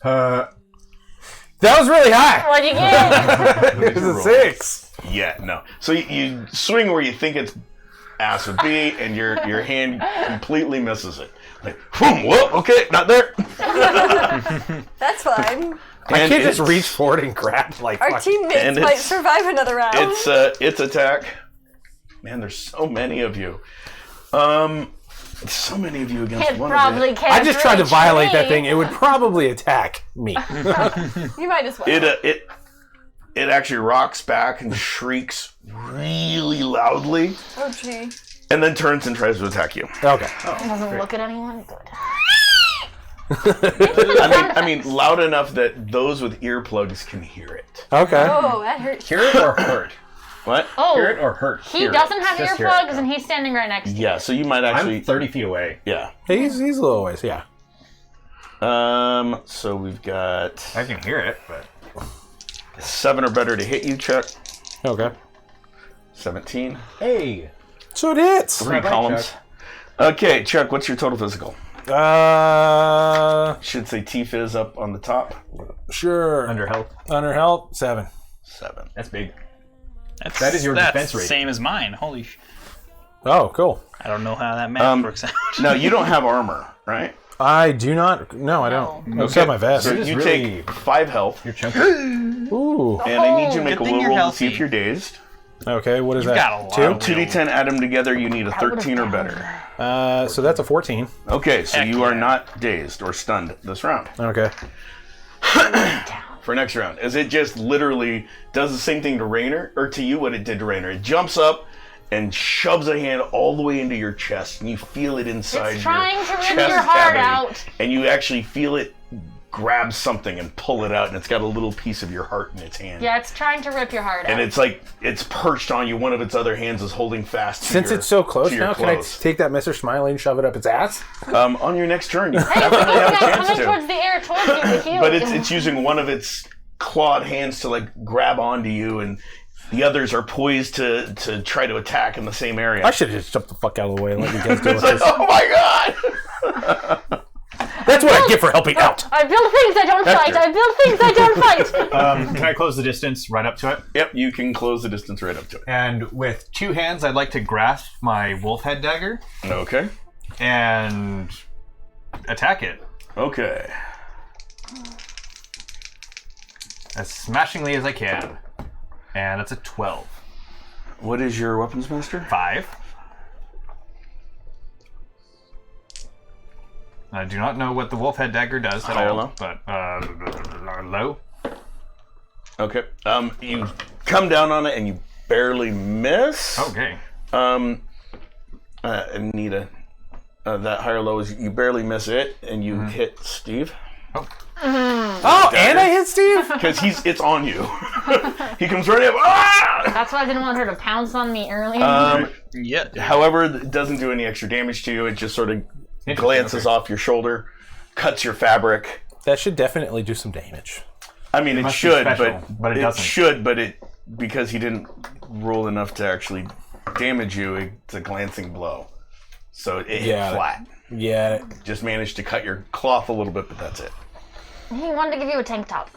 That was really high. What'd you get? It was a 6. Yeah, no. So you swing where you think its ass would be, and your hand completely misses it. Like, boom, whoa, okay, not there. That's fine. I And can't just it's- reach forward and grab like. Our fuck- teammates And might it's- survive another round. Its attack. Man, there's so many of you. So many of you against It one probably of can't I just tried to reach violate me. that thing. It would probably attack me. You might as well. it. It actually rocks back and shrieks really loudly, Oh, gee. and then turns and tries to attack you. Okay. It doesn't look at anyone. Good. I mean, loud enough that those with earplugs can hear it. Okay. Oh, that hurts. Hear it or hurt? What? Oh, Hear it or hurt? he doesn't have Just hear it. earplugs, and he's standing right next to you. Yeah, so you might actually. I'm 30 feet away. Yeah. He's a little ways. Yeah. So we've got I can hear it, but 7 or better to hit you, Chuck. Okay. 17. hey, So it hits. 3 Bye-bye, columns. Chuck. Okay, Chuck, what's your total physical? Should say T-Fizz up on the top. Sure. under health. Under help, 7. 7. That's big. That is your defense the rating. same as mine. Holy sh! Oh, cool. I don't know how that math works out. Now, you don't have armor, right? I do not. No, I don't. I just have my vest. So It is you really- take 5 health, You're chunky. Ooh. and I need you to Oh, make a good thing will you're roll to see healthy. if you're dazed. Okay, what is You've that? got a lot 2? of 2d10, add them together, you need a 13 or better. So that's a 14. Okay, so Heck you are yeah. not dazed or stunned this round. Okay. For next round, as it just literally does the same thing to Raynor, or to you what it did to Raynor. It jumps up and shoves a hand all the way into your chest, and you feel it inside It's your trying to rip chest your heart cavity, out. and you actually feel it grab something and pull it out, and it's got a little piece of your heart in its hand. Yeah, it's trying to rip your heart out. And it's like it's perched on you. One of its other hands is holding fast. To Since your, it's so close to your now, can I clothes. take that Mr. Smiley and shove it up its ass? On your next turn, you Hey, definitely have a it's chance coming to. towards the air towards you to heal But you. it's using one of its clawed hands to like grab onto you, and the others are poised to try to attack in the same area. I should have just jumped the fuck out of the way and let you guys deal with this. Oh my god! That's what I get for helping out. I build things I don't fight. I build things I don't fight. Can I close the distance right up to it? Yep, you can close the distance right up to it. And with 2 hands, I'd like to grasp my wolf head dagger Okay. and attack it Okay. as smashingly as I can. And that's a 12. What is your weapons master? 5. I do not know what the wolf head dagger does at High or all, low? but low. Okay. You come down on it and you barely miss. Okay. Anita, that high or low is you barely miss it, and you hit Steve. Oh, and I hit Steve? Because it's on you. He comes right up. Ah! That's why I didn't want her to pounce on me earlier. Yeah. However, it doesn't do any extra damage to you. It just sort of glances off your shoulder, cuts your fabric. That should definitely do some damage. I mean, it must be should, special, but it doesn't. should, but it because he didn't roll enough to actually damage you. It's a glancing blow. So it hit Yeah. flat. Yeah. Just managed to cut your cloth a little bit, but that's it. He wanted to give you a tank top.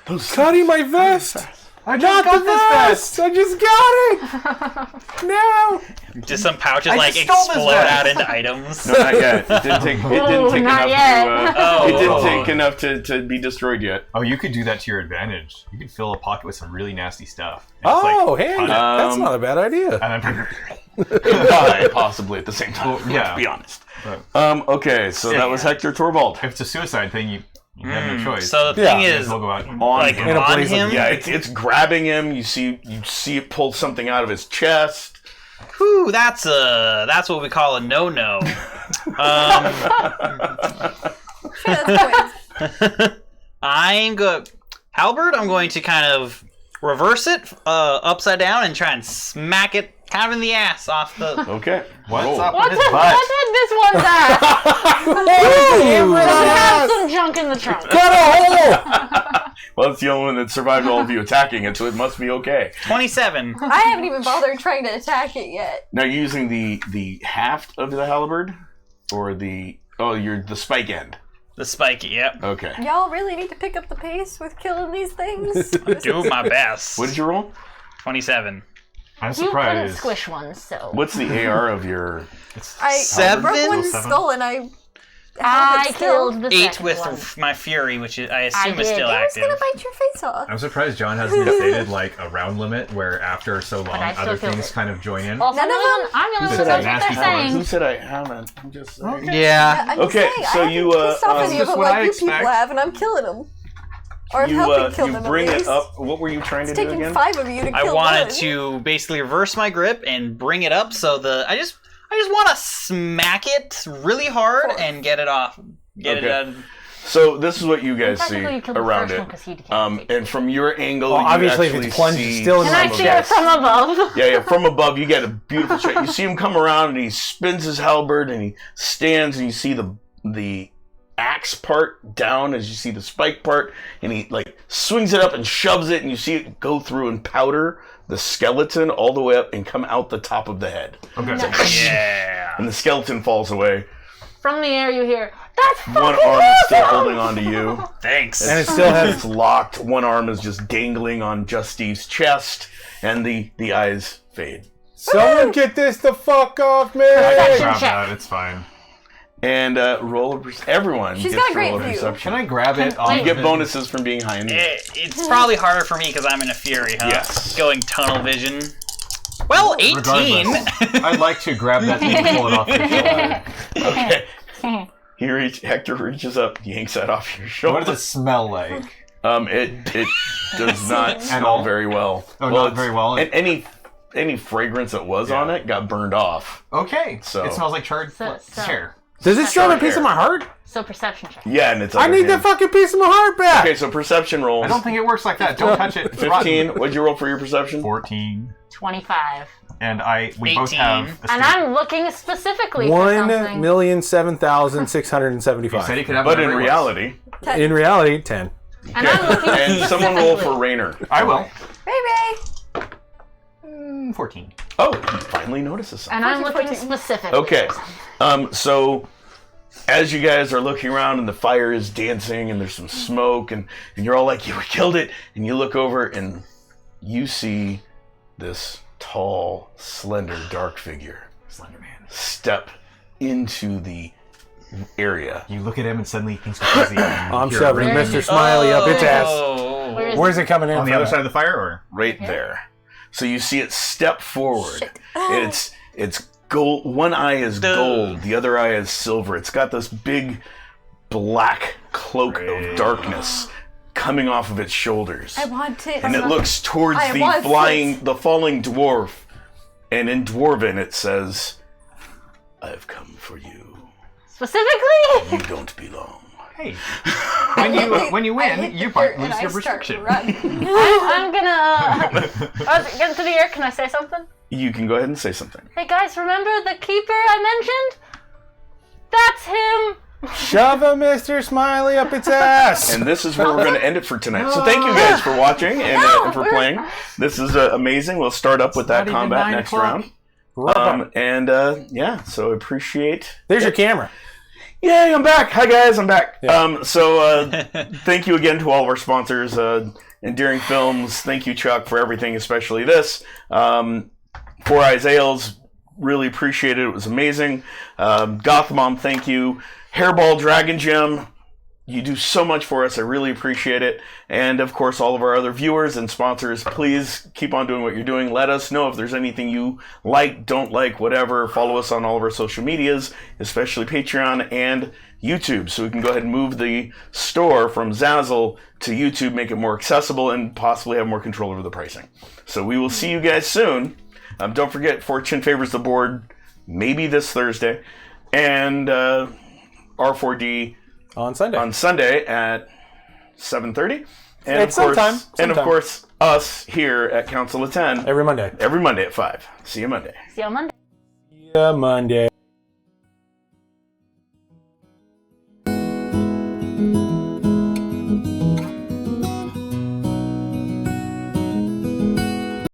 Cutting my vest! I just got this vest! I just got it! No! Just some pouches I like just stole this explode vest. out into items. No, not yet. It didn't take not enough yet. to. It didn't take enough to be destroyed yet. Oh, you could do that to your advantage. You could fill a pocket with some really nasty stuff. And Oh, just, hey, cut it. that's not a bad idea. And then Die, possibly at the same time. Well, yeah. Let's be honest. But Okay, so that was Hector Torvald. if it's a suicide thing, you have no choice. So the Yeah. thing is, We'll go out. On like him. on place of- him. Yeah, it's grabbing him. You see it pull something out of his chest. Whew, that's what we call a no-no. I'm going Halberd. I'm going to kind of reverse it upside down and try and smack it kind of in the ass off the. Okay. What's roll. up What's with his butt? in this one's ass? Ooh, Have some junk in the trunk. cut a hole! Well, it's the only one that survived all of you attacking it, so it must be okay. 27. I haven't even bothered trying to attack it yet. Now, you're using the haft of the halberd, or the spike end. The spiky. Yep. Okay. Y'all really need to pick up the pace with killing these things. Do my best. What did you roll? 27. I'm You couldn't surprised. squish one, so. What's the AR of your? I Seven? broke one's Seven? skull and I I killed the 8 second with one. my fury, which I assume is did. still I was active. gonna bite your face off. I'm surprised John hasn't stated like a round limit where after so long I still other killed things it. kind of join in. Also, None of them- I'm the only one Who that said knows what nasty they're powers? Who saying. said I haven't? I'm just saying. Yeah. I'm Okay, just saying, so I haven't you, pissed off is any this of them what like I you people expect? have, and I'm killing them. Or I'm helping kill You them bring at it least. up. What were you trying to It's do taking again? 5 of you to I kill wanted one. to basically reverse my grip and bring it up so I just want to smack it really hard and get it off. Get Okay. it done. So this is what you guys see Technically, you killed the around first it. one 'cause he decapitated And from your angle, Well, you obviously, if actually it's plunged, see still in Can I some see of it from above? Yeah, from above, you get a beautiful shot. You see him come around, and he spins his halberd, and he stands, and you see the axe part down as you see the spike part, and he like swings it up and shoves it, and you see it go through and powder the skeleton all the way up and come out the top of the head. Okay. Yeah. And the skeleton falls away. From the air, you hear, "That's One fucking arm is still awesome!" holding on to you. Thanks. And it still has. It's locked. One arm is just dangling on Justice's chest, and the eyes fade. Someone get this the fuck off me! Perception Grab check. that, it's fine. And roll everyone She's gets got a to great roll a view. perception. Can I grab it off You of get his- bonuses from being high in the It's probably harder for me because I'm in a fury, huh? Yes. Going tunnel vision. Well, 18. Regardless, I'd like to grab that thing and pull it off your shoulder. Okay. Hector reaches up, yanks that off your shoulder. What does it smell like? It does not smell all? very well. Oh, not it's- very well? And any fragrance that was on it got burned off. Okay, So- it smells like charred So- hair. Does it show a piece of my heart? So perception check. Yeah, and it's I under need him. that fucking piece of my heart back! Okay, so perception rolls. I don't think it works like that. Don't touch it. It's 15. rotten. What'd you roll for your perception? 14. 25. And we both 18. have. And I'm looking specifically for something. 1,007,675. Said he could have But whatever in he reality, In reality, 10. And I'm looking and someone roll for specifically. Raynor. wants. I will. Baby! 14. Oh, he finally notices something. And I'm looking 14. specifically. Okay. for something. So as you guys are looking around and the fire is dancing and there's some smoke and you're all like, "You killed it," and you look over and you see this tall, slender, dark figure Slender Man. step into the area. You look at him and suddenly things go crazy. I'm You're shoving right Mr. Smiley up its ass. Oh. Where is Where's it coming in On the from? other side of the fire, or Right there. So you see it step forward. Shit. It's gold. One eye is gold, the other eye is silver. It's got this big black cloak of darkness coming off of its shoulders. I want it. And it looks towards I the want falling dwarf. And in Dwarven it says, "I've come for you. Specifically? You don't belong." Hey, when you win, you might lose your restriction. I'm gonna. Get into the air. Can I say something? You can go ahead and say something. Hey guys, remember the keeper I mentioned? That's him. Shove a Mr. Smiley up its ass. And this is where we're going to end it for tonight. So thank you guys for watching and for playing. This is amazing. We'll start up with that combat next round. So appreciate. There's your camera. Yay, I'm back. Hi guys, I'm back. Yeah. Thank you again to all of our sponsors. Endearing Films, thank you, Chuck, for everything, especially this. Four Eyes Ales, really appreciate it. It was amazing. Gothmom, thank you. Hairball Dragon Gem, you do so much for us. I really appreciate it. And, of course, all of our other viewers and sponsors, please keep on doing what you're doing. Let us know if there's anything you like, don't like, whatever. Follow us on all of our social medias, especially Patreon and YouTube, so we can go ahead and move the store from Zazzle to YouTube, make it more accessible, and possibly have more control over the pricing. So we will see you guys soon. Don't forget, Fortune Favors the Board, maybe this Thursday. And R4D on Sunday at 7:30. And at sometime. And of course, us here at Council of 10 every Monday at 5. See you Monday. See you on Monday. Yeah, Monday.